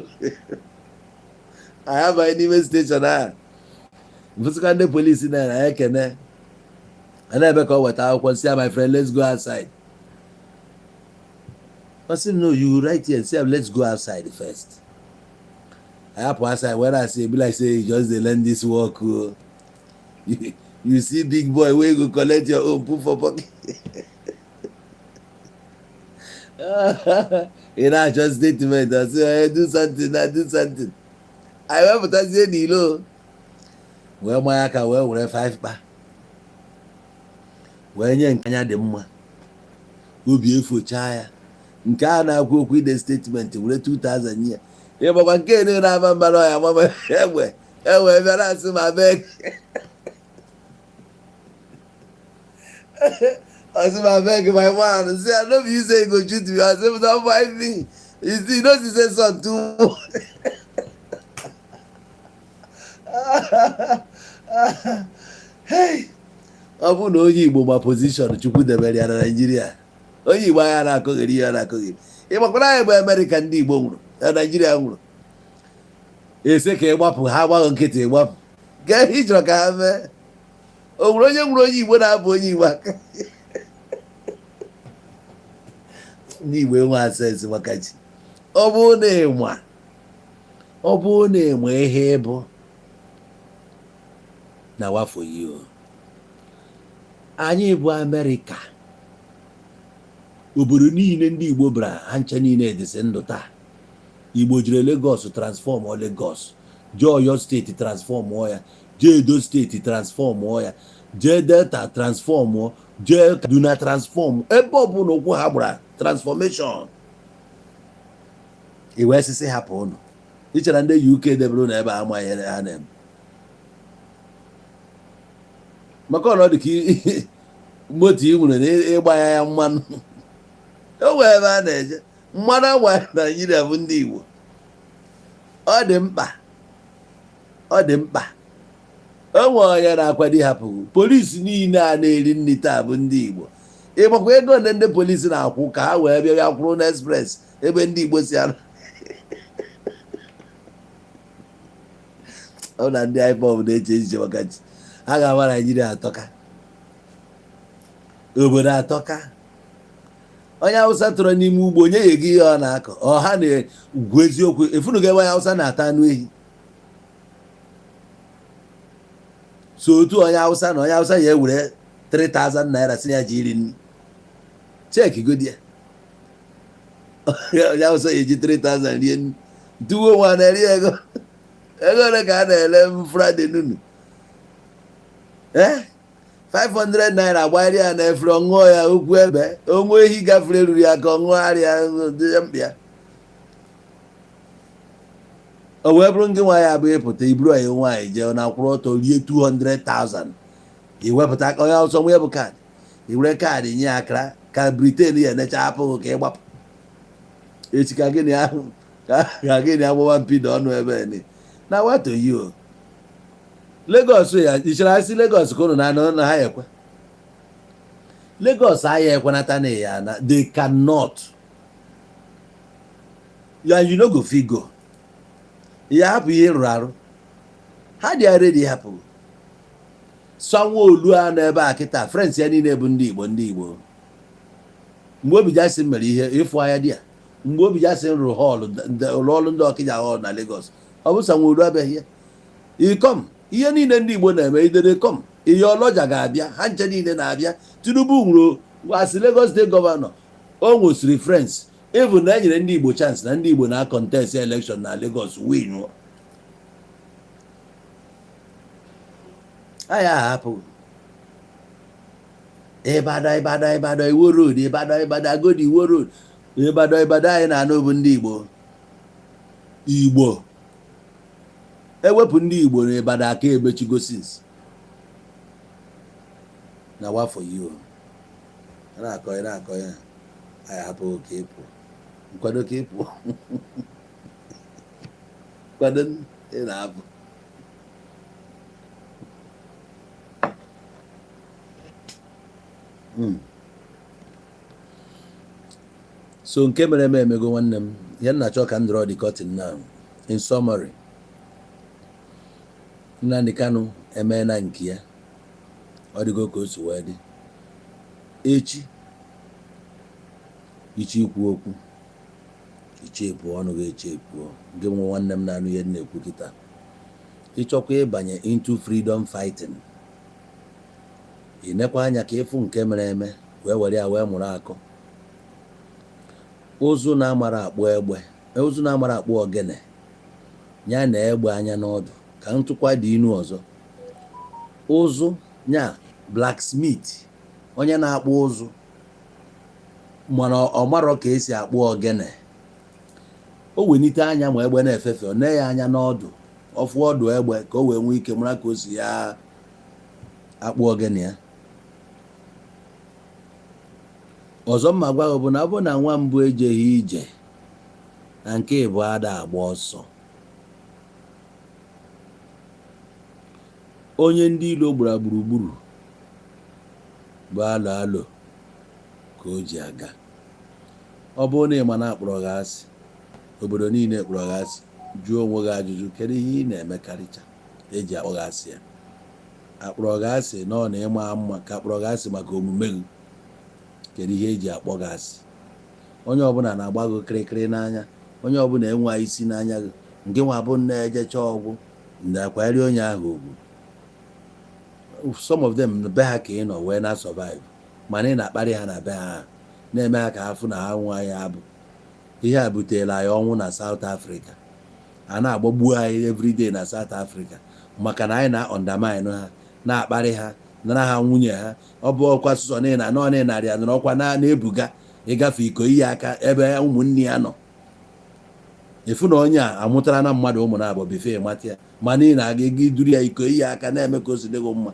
I have my name station the police in there I can and I back what I can say my friend let's go outside. I said no you right here say let's go outside first. I have to outside when I say be like say just dey learn this work you see big boy wey go collect your own put for pocket. You know just statement I say do something I went for that say nilo wee manya aka wee were 5 kpa wee nye nke anya dị mma obi efochaa ya nke a na-akwu okwu ide statement were 2000 ya ịgbakwa nke na na-ama mba na ya mama egbe bịara asị ma beg asị ma beg my man say I no be you say you go shoot me I say don't find me you know she say son too hey ọ bụ na onye Igbo ma pozishọn Chukwu debere ya na Naịjirịa onye Igbo anya na-akọgheri ihe na-akọgheri ịgbakwara anyị bụ Amerịka ndị Igbo nwụrụ na Naijiria nwụrụ ese ka ịgbapụ ha agbaghị nkịtị ịgbapụ gaa ihe ị chọrọ ka ha mee. O nwere onye nwere onye Igbo na-abụ onye Igbo aka ndị Igbo enwe asensị maka chi. Ọ bụrụ na ịma ihe ịbụ na wafọ yi o. Anyị bụ Amerịka, obodo niile ndị Igbo bara ha nche niile dịsị ndụ taa. Igbo jiri Lagos transfọm Lagos, jee Ọyọ steeti transfọm ya, jee Edo steeti transfọm ya, jee Delta transfọm, jee Kaduna transfọm, ebe ọbụla ụkwụ ha gbara transfọmeshọn. Iwee sisi hapụ ụnụ ichere ndị UK debere na ebe amaghị ha na-eme. Maka ọnọdụ ka moto ị nwere na ịgba ya mmanụ o wee ebe a na-eje mmanụ agba na Naịjirịa bụ ndị Igbo. Ọ dị mkpa o nwere onye na-akwado ịhapụ. Polisi niile a na-eri nri taa bụ ndị Igbo. Ịgbakwa ego ndị polisi na-akwụ ka ha wee bịa ya kwụrụ n'express ebe ndị Igbo si arụ. Ọ na ndị IPOB na-eche echiche maka chi. Ha ga-ama Naịjirịa atọka, obodo atọka. Onye Hausa tụrụ n'ime ugbo onye ya gị ihe ọ na-akọ ọha na-ugwu eziokwu efunugo ebe onye Hausa na-ata anụ ehi. So otu onye Hausa na onye Hausa ya ewere 3,000 naira si ya ji iri nri. Cheki godi ya onye Hausa ya eji 3,000 rie nri. Ntuwo nwa na-eri ego ole ka a na-ele Friday nunu 500 naira agbari ya na efere ọṅụọ ya okwu ebe onwe ehi gafere ruru ya ka ọṅụgharịa mkpịa. O wee bụrụ ndị nwaanyị abụọ ịpụta iburu anyị nwaanyị jee na akwụrụ ọtọ rie 200,000. Iwepụta onye Hausa nwe bụ kaadị, iwere kaadị nye akara ka Britain ya enecha apụghị ka ịgbapụ. Echi ka gịnị ahụ ka gịnị agbawa mpido ọnụ ebe ni na wato yi o. Lagos ya ichara asị Lagos ka ụnụ na ha ekwe. Lagos aya ekwenata na ya na they cannot. You no go fit go. Ya hapụ ihe rụrụ arụ. Ha dị ready hapụ. Sanwo-Olu a na ebe a kịta friends ya niile bụ ndị Igbo. Mgbe Obi Jason mere ihe ịfụ anya dị ya. Mgbe Obi Jason rụrụ ọrụ ndị Ọkịja hall na Lagos. Ọ bụ Sanwo-Olu abịaghị ya. Ikom ihe niile ndị Igbo na-eme idere kom ihe ọlọja ga-abịa ha nche niile na-abịa. Tinubu nwụrụ asị Lagos steeti gọvanọ o nwesịrị friends even na enyere ndị Igbo chance na ndị Igbo na contest election na Lagos win. Aya hapụ Ibadan Iwo road Ibadan Agodi Iwo road Ibadan anyị na-anụ bụ ndị Igbo. Ewepụ ndị Igbo na Ibadan aka ebechigo since na wafọ yi o. Na-akọ ya anyị hapụ ka ịpụ nkwado ka ịpụ kwado ị na-apụ. So nke mere emego nwanne m ihe na-achọ ka m draw the curtain now. In summary, Nnamdi Kanu emee na nke ya ọ dịgo ka o si wee dị. Echi iche ikwu okwu ichepụ ọnụ ga-echepụ gị nwe nwanne m na-anụ ihe na-ekwu kịta. Ịchọkwa ịbanye into freedom fighting, inekwa anya ka ịfụ nke mere eme wee were ya wee mụrụ akọ. Ụzụ na-amara akpụ egbe, ụzụ na-amara akpụ ogene ya na egbe anya n'ọdụ ka ntụkwa dị inu ọzọ. Ụzụ nya blacksmith onye na-akpụ ụzụ mana ọ marọ ka esi akpụ ogene. O wenite anya ma egbe na-efefe ọ na ya anya n'ọdụ ọfụ ọdụ egbe ka o wee nwee ike mara ka o si ya akpụ ogene ya. Ọzọ mma gwa bụ na ọ bụ na nwa mbụ ejeghị ije na nke ịbụ ada agba ọsọ. Onye ndị ilo gbara gburugburu bụ alo ka o ji aga. Ọ bụrụ na ịma na akpọrọ gị asị obodo niile kpọrọ gị asị, jụọ onwe gị ajụjụ, kedu ihe ị na-emekarịcha eji akpọ gị asị ya? Akpọrọ gị asị na ọ na ịma mma ka akpọrọ gị asị maka omume gị? Kedu ihe eji akpọ gị asị? Onye ọbụla na-agba gị kịrịkịrị n'anya, onye ọbụla enwe isi n'anya gị, nke nwa bụ nna ejecha ọgwụ ndakwanyere onye ahụ ugwu. Some of them be ha ka ị nọ wee na survive, mana ị na-akparị ha na be ha, na-eme ha ka afụ na ha nwa ya abụ. Ihe a buteela anyị ọnwụ na South Africa. A na-agbagbu anyị everyday na South Africa maka na anyị na-undermine ha, na-akparị ha, nara ha nwunye ha. Ọ bụ ọkwa sụsọ na nọọ narị anọrọ ọkwa na-ebuga ịgafe iko iyi aka ebe ụmụnne ya nọ. Efu na onye a amụtara na mmadụ ụmụ na-abụ befe mata ya, ma n'ihi na aga ego iduru ya iko iyi aka na-eme ka o si dịgo mma.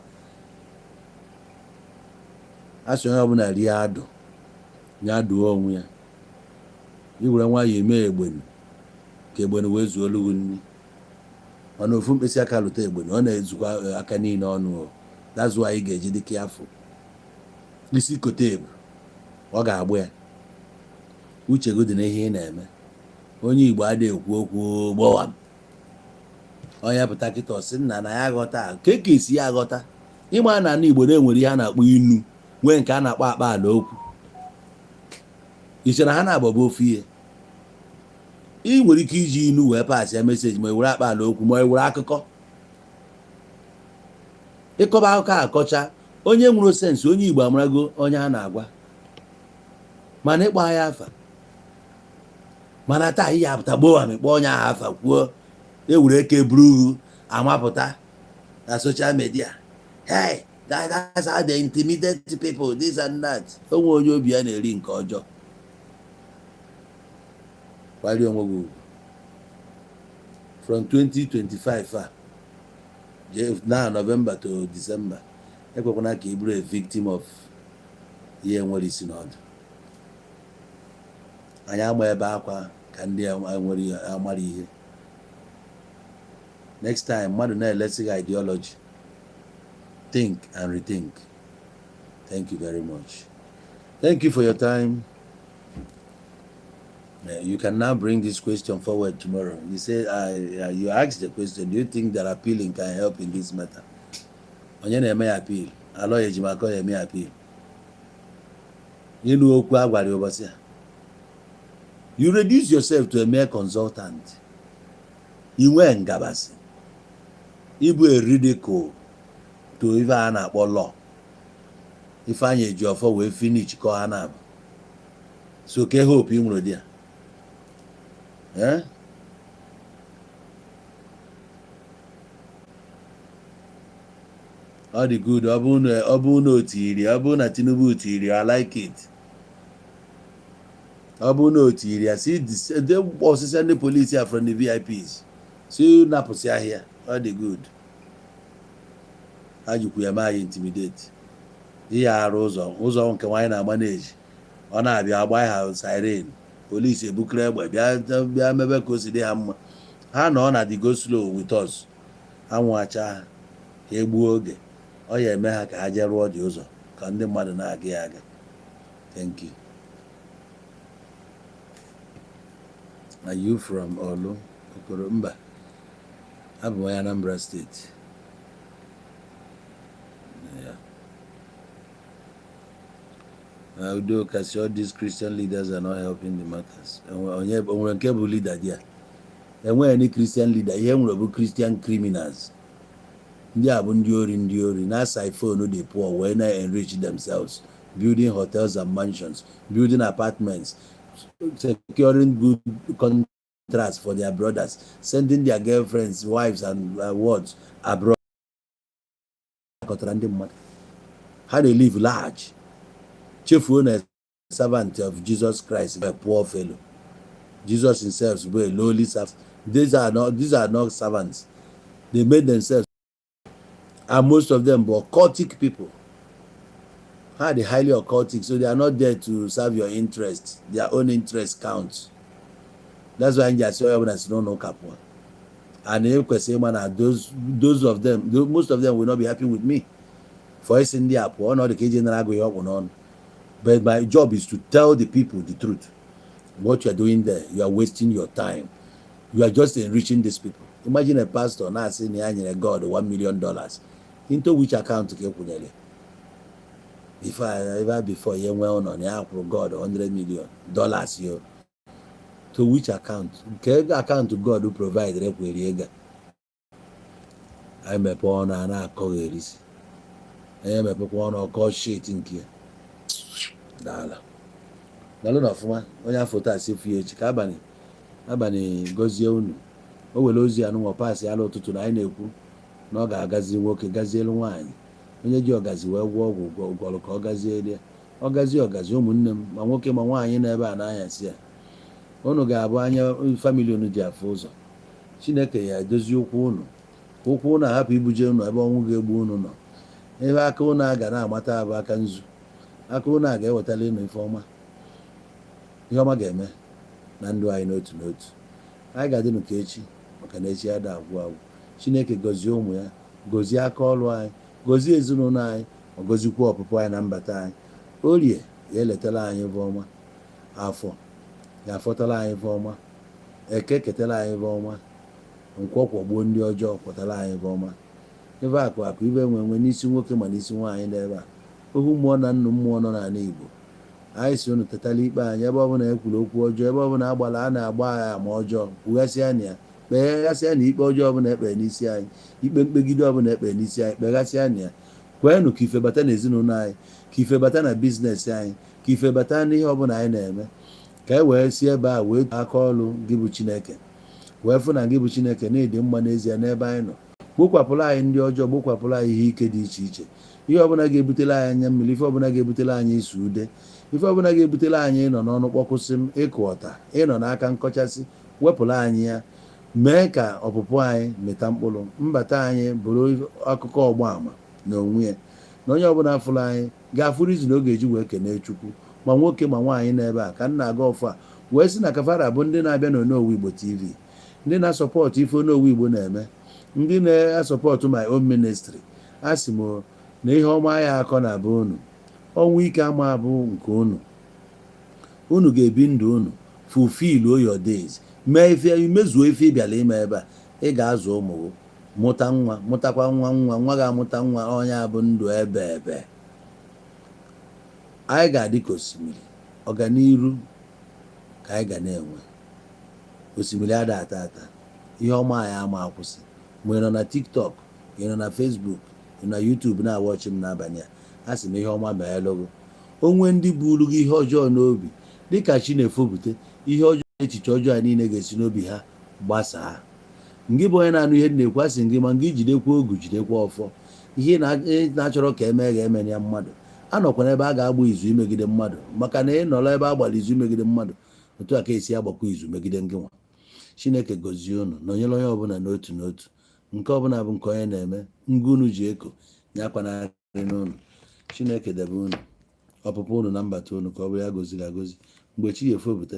Asị onye ọbụla rie adụ ya duo onwe ya. Iwere nwayọọ eme egbenu ka egbenu wee zuo olu nri, mana ofu mkpịsị aka lụta egbenu ọ na-ezukwa aka niile ọnụ. That's why ị ga-eji dị careful. Isi kote ebu ọ ga-agbụ ya. Uche gị dị n'ihe ị na-eme. Onye Igbo adịghị ekwu okwu gbọwam. Onye pụta kịta ọsị nna na ya aghọta ka esi ya aghọta. Ịma na ndị Igbo na-enwere ihe a na-akpọ inu, nwee nke a na-akpọ akpa ala okwu. Iche na ha na-agbaba ofu ihe. Ị nwere ike iji inu wee paasị ya meseji, ma ewere akpa ala okwu, ma ewere akụkọ. Ịkọba akụkọ akọcha, onye nwere sensị, onye Igbo amarago onye a na-agwa, mana ịkpọ ya afa. Mana taa ihe apụta gboo amịkpọ onye ahụ afa kwuo, ewere eke buru amapụta na social media. Hey, that's how they intimidate people, this and that. Onwe onye obi ya na-eri nke ọjọọ. Kwali onwe gị ugwu. From 2025 a na November to December, ekwekwana ka ị bụrụ a victim of ihe nwere isi n'ọdụ. Anyị agba ebe akwa ka ndị nwere amara ihe. Next time mmadụ na-elesi gị ideology, think and rethink. Thank you very much. Thank you for your time. You can now bring this question forward tomorrow. You say you asked the question, do you think that appealing can help in this matter? Onye na-eme appeal, alọ ejimaka ya eme appeal. Ịnụ okwu agwara ụbọchị a. You reduce yourself to a mere consultant. Inwe ngabasị. Ịbụ a ridicule to ife a na-akpọ law. Ifeanyị eji ọfọ wee finish kọ ha na-abụ. So ke hope ị nwere dị ya. Ọ dị good. Ọ bụ na otiri, ọ bụ na Tinubu otiri, I like it. Ọ bụ na otiri ya, si de ọsịsa ndị polisi ya from the VIPs, si napụsị ahịa. Ọ dị good. Ha jikwu ya ma ya intimidate. Ihe arụ ụzọ nke nwaanyị na-amaneji, ọ na-abịa agba ha siren, polisi ebukere egbe bịa mebe ka o si dị ha mma. Ha nọ na the go slow with us. Ha nwụacha ha, ka egbuo oge. Ọ ya eme ha ka ha jee rụọ dị ụzọ ka ndị mmadụ na-aga ya aga. Thank you. Are you from Olu? Okoro? Mba. Abụ m onye Anambra State. Udo kasi all these Christian leaders are not helping the matters. Onye nke bụ leader dia. Enweghị any Christian leader. Ihe nwere bụ Christian criminals. Ndị a bụ ndị ori na-asa phone dey poor wee na-enrich themselves, building hotels and mansions, building apartments, securing good contracts for their brothers, sending their girlfriends, wives and wards abroad. How they live large. Chefuo na servant of Jesus Christ, a poor fellow. Jesus himself was a lowly servant. These are not servants. They made themselves, and most of them were occultic people. How they highly occultic, so they are not there to serve your interest. Their own interest counts. That's why I say no kapwa. And those of them, most of them will not be happy with me. For us in the Apo, not the KJ. But my job is to tell the people the truth. What you are doing there, you are wasting your time. You are just enriching these people. Imagine a pastor now saying, "I God $1 million." Into which account ka ekwunyere? Before you went on, you God $100 million. Yo. To which account? Nke account God who provide rekwere ego. Anyị mepe ọnụ a na-akọghị erisi. Anyị emepekwa ọnụ ọkọ shit nke ya. Dala. Dalụ na ọfụma, onye afọ taa si fụ ya echi ka abalị gọzie unu. O were ozi ya nụnwa paasị ala ụtụtụ na anyị na-ekwu na ọ ga-agazi nwoke gazielu nwaanyị. Onye ji ọgazi wee gwọọ ọgwụ gwọrọ ka ọ gazielu ya. Ọ gazie ọgazi ụmụnne m ma nwoke ma nwaanyị n'ebe a na-anyasị ya. Unu ga-abụ anya famili unu ji afụ ụzọ. Chineke ya edozi ụkwụ unu. Ụkwụ unu ahapụ ibuje unu ebe ọnwụ ga-egbu unu nọ. Ebe aka unu a ga na-amata abụ aka nzu. Aka unu a ga-ewetara unu ife ọma. Ihe ọma ga-eme na ndụ anyị n'otu n'otu. Anyị ga-adịnụ ka echi maka na echi ada agwụ agwụ. Chineke gọzie ụmụ ya, gọzie aka ọrụ anyị, gọzie ezinụlọ anyị, ọ gọzikwa ọpụpụ anyị na mbata anyị. Orie ya eletara anyị ife ọma. Afọ ya afọtara anyị ife ọma. Eke ketara anyị ife ọma. Nkwọ kwọgbuo ndị ọjọọ kwọtara anyị ife ọma. Ife akụ ife enwe n'isi nwoke ma n'isi nwaanyị n'ebe a. Ohu mmụọ na nnụ mmụọ nọ n'ala Igbo. Anyị si unu tetala ikpe anyị ebe ọbụla ekwuru okwu ọjọọ, ebe ọbụla agbara a na-agba anyị ama ọjọọ, kwughasịa na ya, kpeghasịa na ikpe ọjọọ ọbụla ekpe n'isi anyị, ikpe mkpegide ọbụla ekpe n'isi anyị, kpeghasịa na ya. Kweenụ ka ife bata n'ezinụlọ anyị, ka ife bata na biznes anyị, ka ife bata n'ihe ọbụla anyị na-eme, ka e wee si ebe a wee aka ọrụ gị bụ Chineke, wee fụ na gị bụ Chineke na-edi mma n'ezie n'ebe anyị nọ. Gbokwapụrụ anyị ndị ọjọọ, gbokwapụrụ anyị ihe ike dị iche iche, ihe ọbụla ga-ebutela anyị anya mmiri, ife ọbụla ga-ebutela anyị isu ude, ife ọbụla ga-ebutela anyị ịnọ n'ọnụ kpọkwụsị m, ịkụ ọta, ịnọ n'aka nkọchasị, wepụrụ anyị ya. Mee ka ọpụpụ anyị mịta mkpụrụ, mbata anyị bụrụ akụkọ ọgbaama na onwe ya, na onye ọbụla fụrụ anyị ga-afụrụ izu na ọ ga-eji wee kenee Chukwu, ma nwoke ma nwaanyị n'ebe a. Ka m na-aga ọfụ a wee sị na Kafara bụ ndị na-abịa na Onowu Igbo TV, ndị na-asọpọtụ ife Onowu Igbo na-eme, ndị na-asọpọtụ my own ministry. A sị m na ihe ọma ya akọ na be unu, ọnwụ ike ama abụ nke unu ga-ebi ndụ unu, fulfill your days, mee ife, mezuo ife ịbịala ime ebe a. Ị ga-azụ ụmụ, mụta nwa, mụtakwa nwa ga-amụta nwa. Onye abụ ndụ ebe anyị ga-adị ka osimiri, ọganiru ka anyị ga na-enwe. Osimiri ada ata ata, ihe ọma anyị ama akwụsị. Ma ị nọ na TikTok, ị nọ na Facebook, ị nọ na YouTube na-awọchị m n'abalị a sị m ihe ọma mee lụgụ. Onwe ndị buru gị ihe ọjọọ n'obi, dịka chi na-efopụta ihe ọjọọ, echiche ọjọọ niile ga-esi n'obi ha gbasaa. Ngị bụ onye na-anụ ihe na-ekwu, asị gị ma ngị jidekwa ogu, jidekwa ọfọ. Ihe na-achọrọ ka eme ga-eme ya mmadụ. Anọkwana ebe a ga-agba izu imegide mmadụ, maka na ị nọrọ ebe a gbara izu imegide mmadụ, otu a ka esi agbakwa izu megide ngị nwa. Chineke gọzie unu, nọnyere onye ọbụla n'otu n'otu. Nke ọbụla bụ nke onye na-eme, ngụ unu ji eko nyakwanarị n'unu. Chineke debe unu, ọpụpụ unu na mbata unu ka ọ bụrụ ya goziri agozi. Mgbe chi ya efopụta